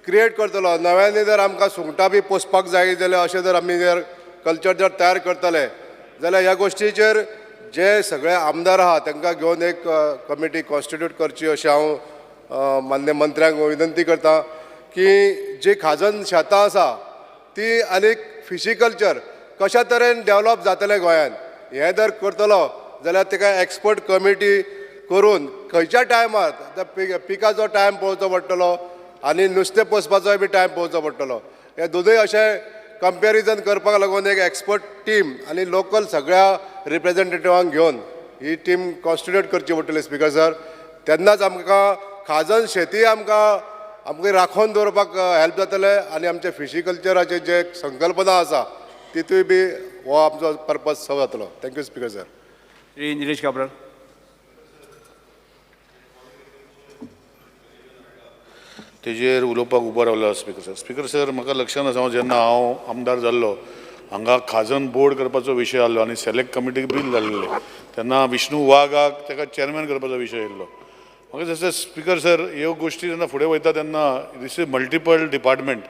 क्रिएट करतलो नव्यानी जर आमकां सुंगटां बी पोसपाक जाय जाल्यार अशें जर आमी जर कल्चर जर तयार करतले जाल्यार ह्या गोश्टीचेर जे सगळे आमदार आहा तांकां घेवन एक कमिटी कॉन्स्टिट्यूट करची अशी हांव मान्य मंत्र्यांक विनंती करता की जी खाजन शेतां आसा ती आनीक फिशिकल्चर कशा तरेन डेवलप जातलें गोंयान हें जर करतलो जाल्यार ताका एक्सपर्ट कमिटी करून खंयच्या टायमार पिकाचो टायम पळोवचो पडटलो आनी नुस्तें पोसपाचोय बी टायम पळोवचो पडटलो. हे दोनूय अशें कंपॅरिजन करपाक लागून एक एक्सपर्ट टीम आनी लोकल सगळ्या रिप्रेझेंटेटिवांक घेवन ही टीम कॉन्स्टिट्यूट करची पडटली स्पिकर सर. तेन्नाच आमकां खाजन शेती आमकां राखून दवरपाक हेल्प जातलें आनी आमचे फिशिकल्चराचे जे संकल्पना आसा तितूय बी हो आमचो पर्पज सर्व जातलो. Thank you speaker sir. Shri Nilesh Cabral. तेजेर उलोवपाक उबो रावलो स्पिकर सर. स्पिकर सर म्हाका लक्षांत आसा जेन्ना हांव आमदार जाल्लो हांगा खाजन बोर्ड करपाचो विशय आसलो आनी सिलेक्ट कमिटीक बील धाडलेले तेन्ना विष्णू वाघाक ताका चॅरमॅन करपाचो विशय येयल्लो. म्हाका दिसता स्पिकर सर ह्यो गोश्टी जेन्ना फुडें वयता तेन्ना दीस इज मल्टिपल डिपार्टमेंट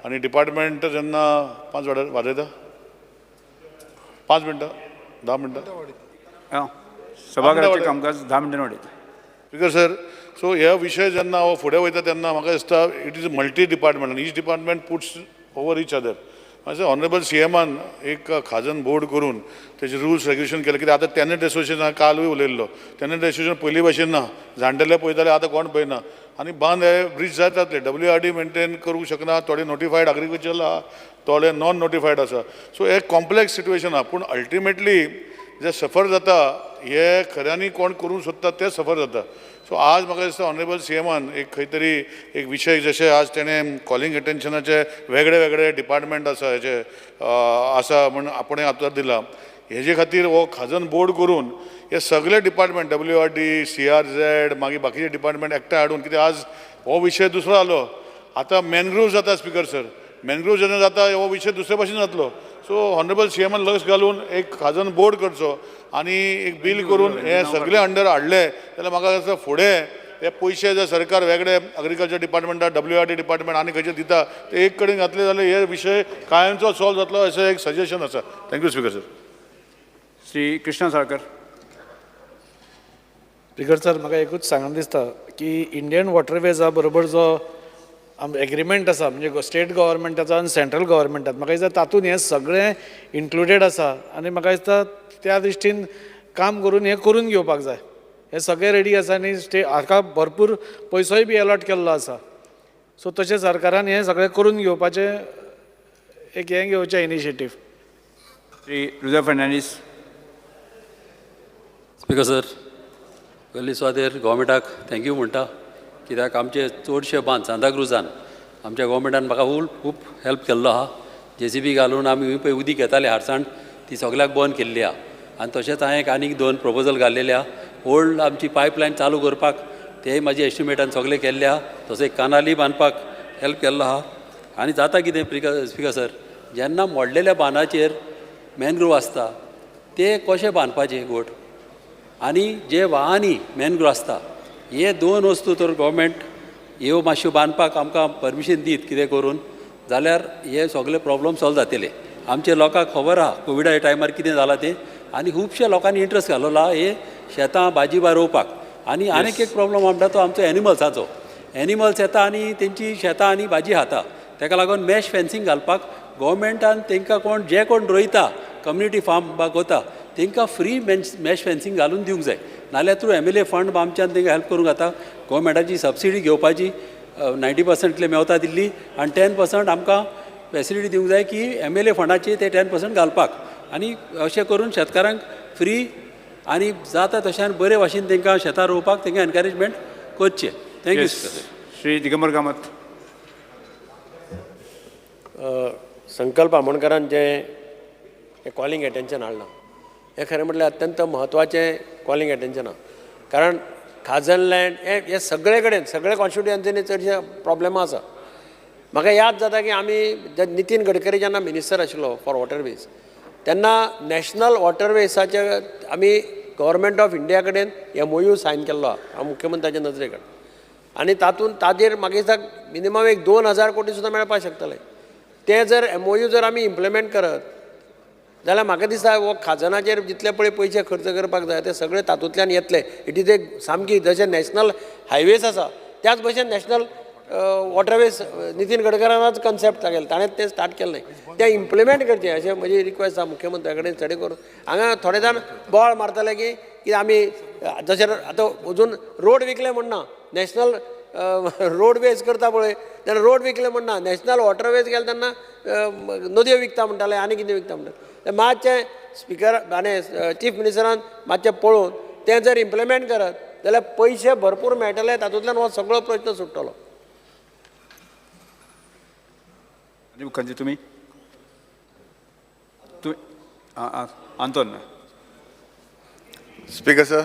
आनी डिपार्टमेंट जेन्ना 5 वाजयता 5 मिनटां 10 मिनटां सभागृहाचें कामकाज 10 मिनटां वाडयता. स्पिकर सर सो ह्या विशय जेन्ना हांव फुडें वयता तेन्ना म्हाका दिसता इट इज मल्टी डिपार्टमेंट आनी each department puts over each other. मातशें ऑनरेबल CMान एक खाजन बोर्ड करून तेचे रुल्स रेग्युलेशन केलें कित्याक आतां टॅनंट एसोसिएशन कालूय उलयल्लो टॅनंट एसोसिएशन पयलीं भशेन ना जाणटेले पळयताले आतां कोण पळयना आनी बांद हे ब्रीज जातातले WRD मेंटेन करूंक शकना थोडे नोटिफायड एग्रीकल्चर आहा थोडे नॉन नोटिफायड आसा. सो हे कॉम्प्लेक्स सिट्युएशन आहा पूण अल्टिमेटली जे सफर जाता हे खऱ्यांनी कोण करूंक सोदता ते सफर जाता. सो आज म्हाका दिसता ऑनरेबल CMान एक खंय तरी एक विशय जशे आज तेणें कॉलिंग एटेन्शनाचे वेगळे वेगळे डिपार्टमेंट आसा हेचे आसा म्हण आपणें आत्तां दिला हेजे खातीर हो खाजन बोर्ड करून हे सगळे डिपार्टमेंट WRD CRZ मागीर बाकीचे डिपार्टमेंट एकठांय हाडून कित्याक आज हो विशय दुसरो जालो आतां मॅनग्रोव जाता स्पिकर सर मॅनग्रोव जेन्ना जाता हो विशय दुसरे भशेन जातलो. सो ऑनरेबल CMान लक्ष घालून एक खाजन बोर्ड करचो आनी एक बील करून हे सगळे अंडर हाडले जाल्यार म्हाका दिसता फुडें हे पयशे जे सरकार वेगळे एग्रीकल्चर डिपार्टमेंटा WRD डिपार्टमेंट आनी खंयचे दिता ते एक कडेन घातले जाल्यार हे विशय कायमचो सॉल्व जातलो अशें एक सजेशन आसा. Thank you speaker sir. Shri Krishna Salkar. Speaker sir म्हाका एकूच सांगून दिसता की इंडियन वॉटरवेजा बरोबर जो एग्रीमेंट आसा म्हणजे स्टेट गव्हर्मेंटाचो आनी सेंट्रल गव्हर्मेंटाचो म्हाका दिसता तातूंत हें सगळें इन्क्लुडेड आसा आनी म्हाका दिसता त्या दृश्टीन काम करून हें करून घेवपाक जाय. हे सगळे रेडी आसा आनी हाका भरपूर पयसोय बी अलॉट केल्लो आसा. सो तशें सरकारान हें सगळें करून घेवपाचें एक हें घेवचें initiative. Shri Ruja Fernandes. Speaker sir पयली सुवातेर गोवमेंटाक थँक्यू म्हणटा कित्याक आमचे चडशे बांद सांताक्रुजान आमच्या गोवमेंटान म्हाका खूब हेल्प केल्लो आहा. JCB घालून आमी पळय उदीक घेताले हाडसाण ती सगळ्याक बंद केल्ली आहा आनी तशेंच हांवें आनीक 2 प्रपोजल घाल्लेले आहा. ओल्ड आमची पायपलायन चालू करपाक तेय म्हाजे एस्टिमेटान सगळे केल्ले आहा. तसो एक कानाली बांदपाक हेल्प केल्लो आहा. आनी जाता कितें स्पिकर सर जेन्ना मोडलेल्या बांदाचेर मॅनग्रोव आसता ते कशे बांदपाचे गोठ आनी जे व्हाळांनी मॅनग्रोव आसता हे 2 वस्तू तर गव्हर्मेंट ह्यो मातश्यो बांदपाक आमकां परमिशन दीत कितें करून जाल्यार हे सगळे प्रॉब्लम सॉल्व जातले. आमच्या लोकांक खबर आहा कोविडा टायमार कितें जालां तें आनी खुबशे लोकांनी इंट्रस्ट घालोलो आहा हे शेतां भाजीपाला रोवपाक. आनी आनीक एक प्रॉब्लम म्हणटा तो आमचो एनिमल्साचो. एनिमल्स येता आनी तेंची शेतां आनी भाजी खाता ताका लागून मॅश फेन्सिंग घालपाक गव्हर्मेंटान तांकां जे कोण रोयता कम्युनिटी फार्म कोता तांकां फ्री मॅश फेन्सिंग घालून दिवंक जाय. नाल्यार थ्रू MLA फंड आमच्यान तांकां हेल्प करूंक जाता. गव्हर्मेंटाची सबसिडी घेवपाची 90% मेवता दिल्ली आनी 10% आमकां फॅसिलिटी दिवंक जाय की MLA फंडाची ते 10% घालपाक आनी अशें करून शेतकारांक फ्री आनी जाता तशें बरे भाशेन तांकां शेतां रोवपाक तांकां एनकरेजमेंट करचें. थँक्यू. श्री दिगंबर कामत. संकल्प आमोणकरान जें कॉलिंग एटेन्शन हाडलां हें खरें म्हटल्यार अत्यंत म्हत्वाचें कॉलिंग एटेन्शन आहा. कारण खाजन लँड हे सगळे कडेन सगळे कॉन्स्टिट्युएन्सीनी चडशे प्रॉब्लेमां आसा. म्हाका याद जाता की आमी नितीन गडकरी जेन्ना मिनिस्टर आशिल्लो फॉर वॉटरवेज तेन्ना नॅशनल वॉटरवेसाचे आमी गव्हर्मेंट ऑफ इंडिया कडेन MOU सायन केल्लो आहा मुख्यमंत्र्याच्या नजरे कडेन आनी ताजेर म्हाका दिसता मिनिमम एक 2000 कोटी सुद्दां मेळपाक शकतले. ते जर MOU जर आमी इम्प्लिमेंट करत जाल्यार म्हाका दिसता हो खाजनाचेर जितले पळय पयशे खर्च करपाक जाय ते सगळे तातूंतल्यान येतले. इट इज एक सामकी जशे नॅशनल हायवेज आसा त्याच भशेन नॅशनल वॉटरवेज नितीन गडकरानाच कन्सेप्ट लागेल ताणें तें स्टार्ट केल्लें तें इम्प्लिमेंट करचें अशें म्हजी रिक्वेस्ट आसा मुख्यमंत्र्या कडेन चड करून. हांगा थोडे जाण बोवाळ मारताले की आमी जशें आतां अजून रोड विकले म्हणना नॅशनल रोडवेज करता पळय तेन्ना रोड विकले म्हणना नॅशनल वॉटरवेज गेले तेन्ना नदयो विकता म्हणटाले आनी कितें विकता म्हणटाले. मातशें स्पिकर आनी चीफ मिनिस्टरान मातशें पळोवन तें जर इम्प्लिमेंट करत जाल्यार पयशे भरपूर मेळटले तातूंतल्यान हो सगळो प्रश्न सुट्टलो. मुखर्जी तुम्ही आंतोन स्पीकर सर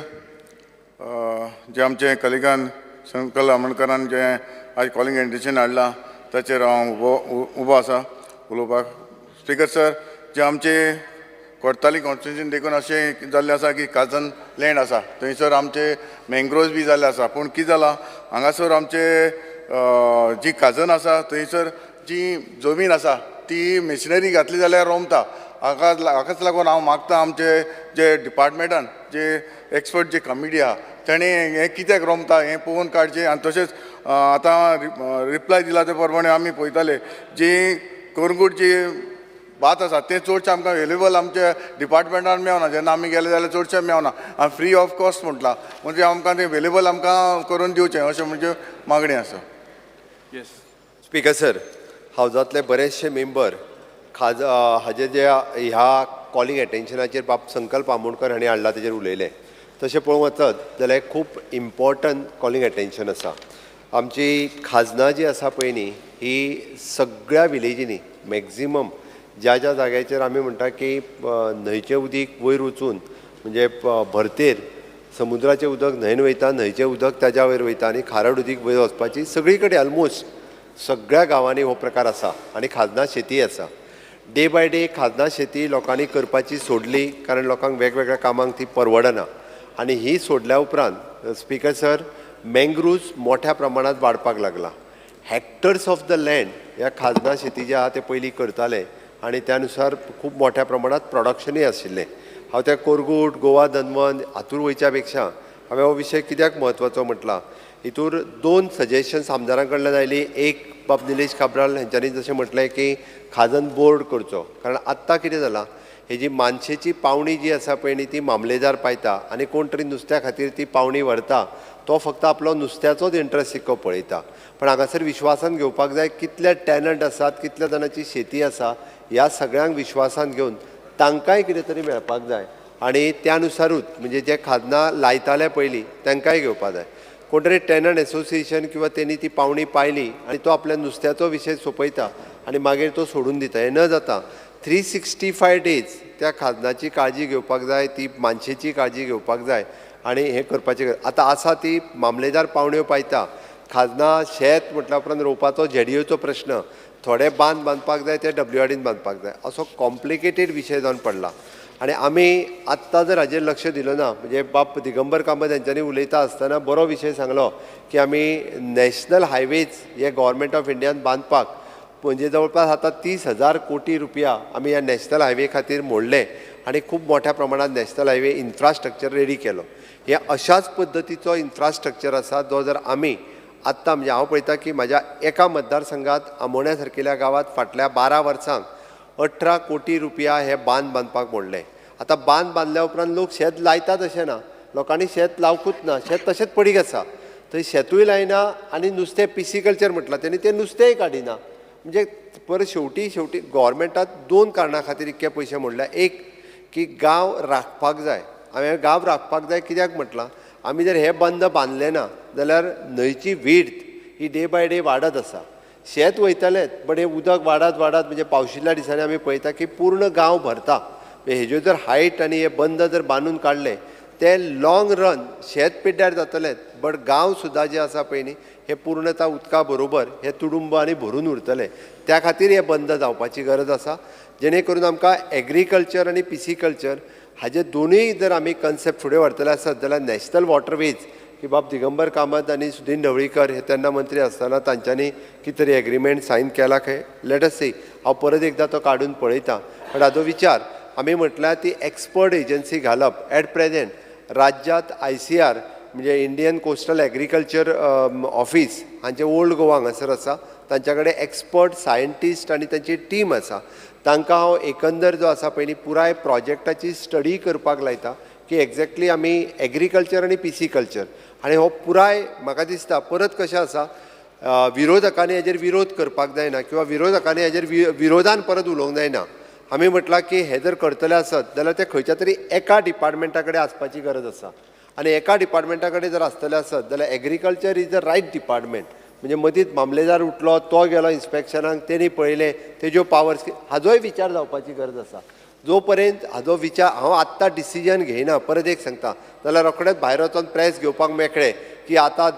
जे आमचे कलिगान संकल आमोणकरान जे आज कॉलिंग एडिशन हाडला ताचेर हांव उबो आसा उलोवपाक. स्पीकर सर जे आमचे कोर्ताली कॉन्स्टिट्युशन देखून अशें जाल्लें आसा की काजन लँड आसा थंयसर आमचे मँग्रोव्ज बी जाल्ले आसा पूण कितें जालां हांगासर आमचे जी काजन आसा थंयसर जी जमीन आसा ती मेशिनरी घातली जाल्यार रोमता. हाकाच लागून हांव मागता आमचे जे डिपार्टमेंटान जे एक्सपर्ट जे कमिटी आहा तेणें हें कित्याक रोमता हें पळोवन काडचें. आनी तशेंच आतां रिप्लाय दिला ते प्रमाणे आमी पळयताले जी कोरगूट जी भात आसा तें चडशें आमकां अवेलेबल आमच्या डिपार्टमेंटान मेळना. जेन्ना आमी गेले जाल्यार चडशें मेळना आनी फ्री ऑफ कॉस्ट म्हटलां म्हणजे आमकां तें अवेलेबल आमकां करून दिवचें अशें म्हणजे मागणी आसा. येस स्पीकर सर हावजांतले बरेचशे मेंबर हाजे जे ह्या कॉलिंग एटेन्शनाचेर बाब संकल्प आमोणकर हांणी हाडला तेजेर उलयले. तशें पळोवंक वचत जाल्यार खूब इम्पॉर्टंट कॉलिंग एटेन्शन आसा. आमची खाजना जी आसा पळय न्ही ही सगळ्या विलेजींनी मॅक्झिमम ज्या ज्या जाग्याचेर आमी म्हणटा की न्हंयचें उदीक वयर वचून म्हणजे भरतेर समुद्राचें उदक न्हंयेन वयता न्हंयचें उदक ताज्या वयर वयता आनी खारड उदीक वयर वचपाची सगळी कडेन ऑलमोस्ट सगळ्या गांवांनी हो प्रकार आसा आनी खाजना शेती आसा. डे बाय डे खाजना शेती लोकांनी करपाची सोडली कारण लोकांक वेगवेगळ्या कामांक ती परवडना आनी ही सोडल्या उपरांत स्पीकर सर मँग्रुव्ज मोठ्या प्रमाणात वाडपाक लागला. हेक्टर्स ऑफ द लँड ह्या खाजना शेती जे आहा ते पयलीं करताले आनी त्या नुसार खूब मोठ्या प्रमाणात प्रोडक्शनूय आशिल्लें. हांव त्या कोरगूट गोवा दनवन हातूर वयच्या पेक्षा हांवें हो विशय कित्याक म्हत्वाचो म्हटला हितूर 2 सजेशन्स आमदारां कडल्यान आयली. एक बाब निलेश काब्राल हेंच्यांनी जशें म्हटलें की खाजन बोर्ड करचो कारण आत्तां कितें जालां ही जी मानशेची पावणी जी आसा पळय न्ही ती मामलेदार पायता आनी कोण तरी नुस्त्या खातीर ती पावणी व्हरता तो फक्त आपलो नुस्त्याचोच इंट्रस्ट सिक्को पळयता. पण हांगासर विश्वासान घेवपाक जाय कितले टॅनंट आसात कितल्या जाणांची शेती आसा ह्या सगळ्यांक विश्वासान घेवन तांकांय कितें तरी मेळपाक जाय आनी त्या नुसारूच म्हणजे जे खाजना लायताले पयलीं तांकांय घेवपाक जाय. कोण तरी टॅनंट एसोसिएशन किंवा तेणी ती पावणी पायली आनी तो आपल्या नुस्त्याचो विशय सोंपयता आनी मागीर तो सोडून दिता. हें न जाता 365 डेज त्या खाजनाची काळजी घेवपाक जाय ती मानशेची काळजी घेवपाक जाय आनी हें करपाचें. आतां आसा ती मामलेदार पावण्यो पायता खाजना शेत म्हटल्या उपरांत रोवपाचो झेडीओचो प्रश्न थोडे बांद बांदपाक जाय ते WRDन बांदपाक जाय असो कॉम्प्लिकेटेड विशय जावन पडला. आनी आमी आत्तां जर हाजेर लक्ष दिलो ना म्हणजे बाप दिगंबर कामत हेंच्यांनी उलयता आसतना बरो विशय सांगलो की आमी नॅशनल हायवेज हे गव्हर्मेंट ऑफ इंडियान बांदपाक म्हणजे जवळपास आतां 30,000 कोटी रुपया आमी ह्या नॅशनल हायवे खातीर मोडले आनी खूब मोठ्या प्रमाणात नॅशनल हायवे इन्फ्रास्ट्रक्चर रेडी केलो. हे अशाच पद्दतीचो इन्फ्रास्ट्रक्चर आसा जो जर आमी आत्तां म्हणजे हांव पळयता की म्हाज्या एका मतदारसंघात आमोण्या सारकेल्या गांवांत फाटल्या 12 वर्सांक 18 कोटी रुपया हे बांद बांदपाक मोडले. आतां बांद बांदल्या उपरांत लोक शेत लायतात अशें ना लोकांनी शेत लावकूच ना शेत तशेंच पडीक आसा थंय शेतूय लायना आनी नुस्तें पिसिकल्चर म्हटलां तेणी तें नुस्तेंय काडिना. म्हणजे परत शेवटी गोव्हर्मेंटात 2 कारणां खातीर इतके पयशे मोडल्या. एक की गांव राखपाक जाय. हांवें गांव राखपाक जाय कित्याक म्हटलां आमी जर हे बंद बांदले ना जाल्यार न्हंयची विड्थ ही डे बाय डे वाडत आसा. शेत वयतलेंच बट हें उदक वाडत म्हणजे पावशिल्ल्या दिसांनी आमी पळयता की पूर्ण गांव भरता. हेज्यो जर हायट आनी हे बंद जर बांदून काडले ते लॉंग रन शेत पिड्ड्यार जातलेंच बट गांव सुद्दां जे आसा पळय न्ही हे पूर्णता उदका बरोबर हे तुडुंब आनी भरून उरतले. त्या खातीर हे बंद जावपाची गरज आसा जेणे करून आमकां एग्रीकल्चर आनी पिसिकल्चर हाजे दोनूय जर आमी कन्सेप्ट फुडें व्हरतले आसत जाल्यार नॅशनल वॉटरवेज की बाब दिगंबर कामत आनी सुदीन ढवळीकर हे तेन्ना मंत्री आसतना तांच्यांनी कितें तरी एग्रीमेंट सायन केला खंय लेट अस सी. हांव परत एकदां तो काडून पळयतां पण हाचो विचार आमी म्हटल्यार ती एक्सपर्ट एजन्सी घालप. ॲट प्रेझेंट राज्यांत ICR म्हणजे इंडियन कोस्टल एग्रीकल्चर ऑफिस हांचे ओल्ड गोवा हांगासर आसा. तांच्या कडेन एक्सपर्ट सायंटिस्ट आनी तांची टीम आसा. तांकां हांव एकंदर जो आसा पयलीं पुराय प्रोजेक्टाची स्टडी करपाक लायता की एक्झॅक्टली आमी एग्रीकल्चर आनी पिसिकल्चर आनी हो पुराय म्हाका दिसता परत कशें आसा विरोधकांनी हेजेर विरोध करपाक जायना किंवा विरोधकांनी हेजेर विरोधान परत उलोवंक जायना. आमी म्हटलां की हे जर करतले आसत जाल्यार ते खंयच्या तरी एका डिपार्टमेंटा कडेन आसपाची गरज आसा आनी एका डिपार्टमेंटा कडेन जर आसतले आसत जाल्यार agriculture is the right department. म्हणजे मदींच मामलेदार उठलो तो गेलो इन्स्पेक्शनाक तेणी पळयलें तेज्यो पावर्स हाजोय विचार जावपाची गरज आसा. जो पर्यंत हाजो विचार हांव आत्तां डिसिजन घेयना परत एक सांगता जाल्यार रोखडेंच भायर वचून प्रेस घेवपाक मेकळे की आतां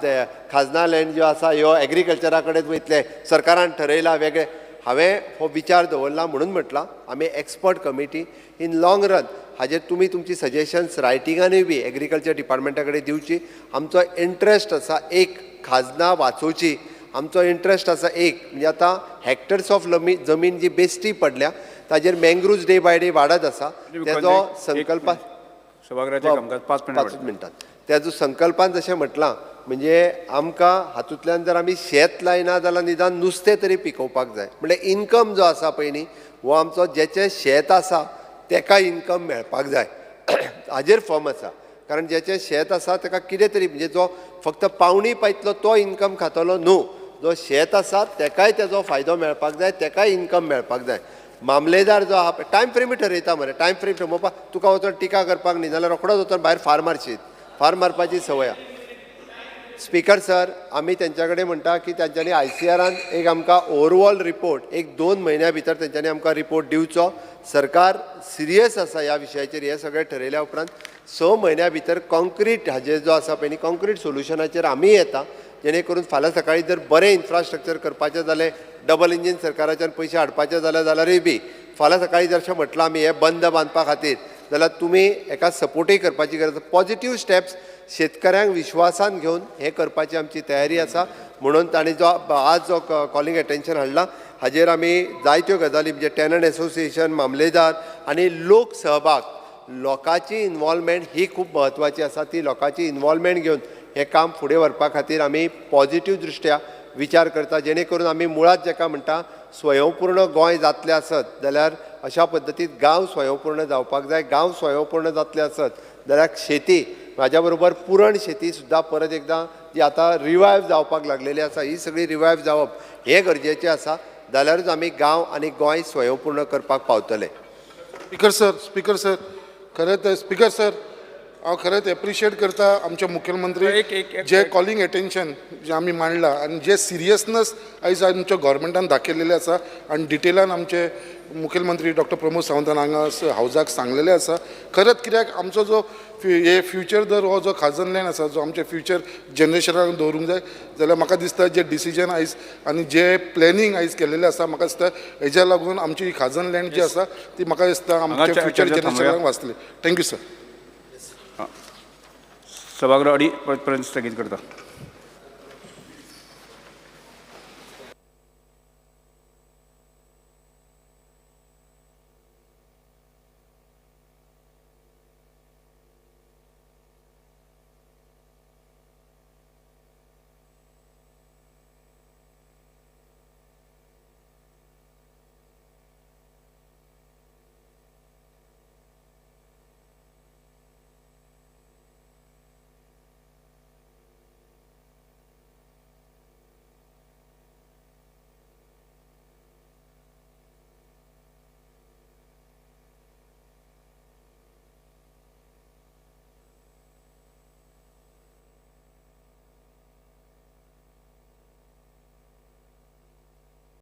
खाजना लँड जो आसा ह्यो एग्रीकल्चरा कडेन वयतले सरकारान ठरयला वेगळे. हांवें हो विचार दवरला म्हणून म्हटलां आमी expert committee in long run हाजेर तुमी तुमची सजेशन्स रायटिंगानूय बी एग्रीकल्चर डिपार्टमेंटा कडेन दिवची. आमचो इंट्रस्ट आसा एक खाजना वाचोवची. आमचो इंट्रस्ट आसा एक म्हणजे आतां हेक्टर्स ऑफ जमीन जी बेश्टी पडल्या ताजेर मँग्रुव्ज डे बाय डे वाडत आसा. तेजो संकल्प सभागृहाचें कामकाज 5 मिनटां तेजो संकल्पान जशें म्हटलां म्हणजे आमकां हातूंतल्यान जर आमी शेत लायना जाल्यार निदान नुस्तें तरी पिकोवपाक जाय. म्हणजे इन्कम जो आसा पळय न्ही हो आमचो जेचें शेत आसा तेका इन्कम मेळपाक जाय हाजेर फर्म आसा. कारण जेचें शेत आसा ताका कितें तरी म्हणजे जो फक्त पावणी पायतलो तो इन्कम खातलो न्हू. जो शेत आसा तेकाय तेजो फायदो मेळपाक जाय तेकाय इन्कम मेळपाक जाय. मामलेदार जो आहा टायम फ्रेमी ठरयता मरे टायम फ्रेम ठरवपाक तुका वचून टिका करपाक न्ही जाल्यार रोखडोच वचून भायर फार मारशीत. फार मारपाची संवय आहा. स्पीकर सर आमी तेंच्या कडेन म्हणटा की तेंच्यांनी ICRान एक आमकां ओवरऑल रिपोर्ट एक 2 म्हयन्या भितर तेंच्यांनी आमकां रिपोर्ट दिवचो. सरकार सिरियस आसा ह्या विशयाचेर. हे सगळें ठरयल्या उपरांत 6 म्हयन्या भितर कॉन्क्रीट हाजेर जो आसा पळय न्ही कॉन्क्रीट सोल्युशनाचेर आमी येता जेणे करून फाल्यां सकाळी जर बरें इन्फ्रास्ट्रक्चर करपाचें जालें डबल इंजीन सरकाराच्यान पयशे हाडपाचे जाल्यारूय बी फाल्यां सकाळी जरशें म्हटलां आमी हे बंद बांदपा खातीर जाल्यार तुमी हेका सपोर्टूय करपाची गरज. पॉझिटिव्ह स्टेप्स शेतकऱ्यांक विश्वासान घेवन हे करपाची आमची तयारी आसा. म्हणून ताणें जो आज जो कॉलिंग एटेन्शन हाडलां हाजेर आमी जायत्यो गजाली म्हणजे टेनंट एसोसिएशन मामलेदार आनी लोक सहभाग लोकांची इन्वॉल्वमेंट ही खूब म्हत्वाची आसा. ती लोकांची इन्वॉल्वमेंट घेवन हें काम फुडें व्हरपा खातीर आमी पॉझिटिव्ह दृश्ट्या विचार करता. जेणे करून आमी मुळात जाका म्हणटा स्वयंपूर्ण गोंय जातलें आसत जाल्यार अशा पद्दतीन गांव स्वयंपूर्ण जावपाक जाय. गांव स्वयंपूर्ण जातले आसत जाल्यार शेती म्हाज्या बरोबर पुरण शेती सुद्दां परत एकदां जी आतां रिवायव जावपाक लागलेली आसा ही सगळी रिवायव जावप हें गरजेचें आसा. जाल्यारूच आमी गांव आनी गोंय स्वयंपूर्ण करपाक पावतले. स्पीकर सर खरेंच स्पीकर सर हांव खरेंच एप्रिशिएट करता आमचे मुखेलमंत्री जे कॉलिंग एटेन्शन जे आमी मांडलां आनी जे सिरियसनस आयज आमच्या गोवोरमेंटान दाखयलेलें आसा आनी डिटेलान आमचे मुखेलमंत्री डॉक्टर प्रमोद सावंतान हांगा हावजाक सांगलेलें आसा. खरेंच कित्याक आमचो जो हे फ्युचर जर हो जो खाजन लँड आसा जो आमचे फ्युचर जनरेशनाक दवरूंक जाय जाल्यार म्हाका दिसता जे डिसिजन आयज आनी जे प्लॅनिंग आयज केल्लेलें आसा म्हाका दिसता हेज्या लागून आमची ही खाजन लँड जी आसा ती म्हाका दिसता आमच्या फ्युचर जनरेशनाक वाचतली. Thank you sir. सभागृह 2:30 पर्यंत स्थगीत करता.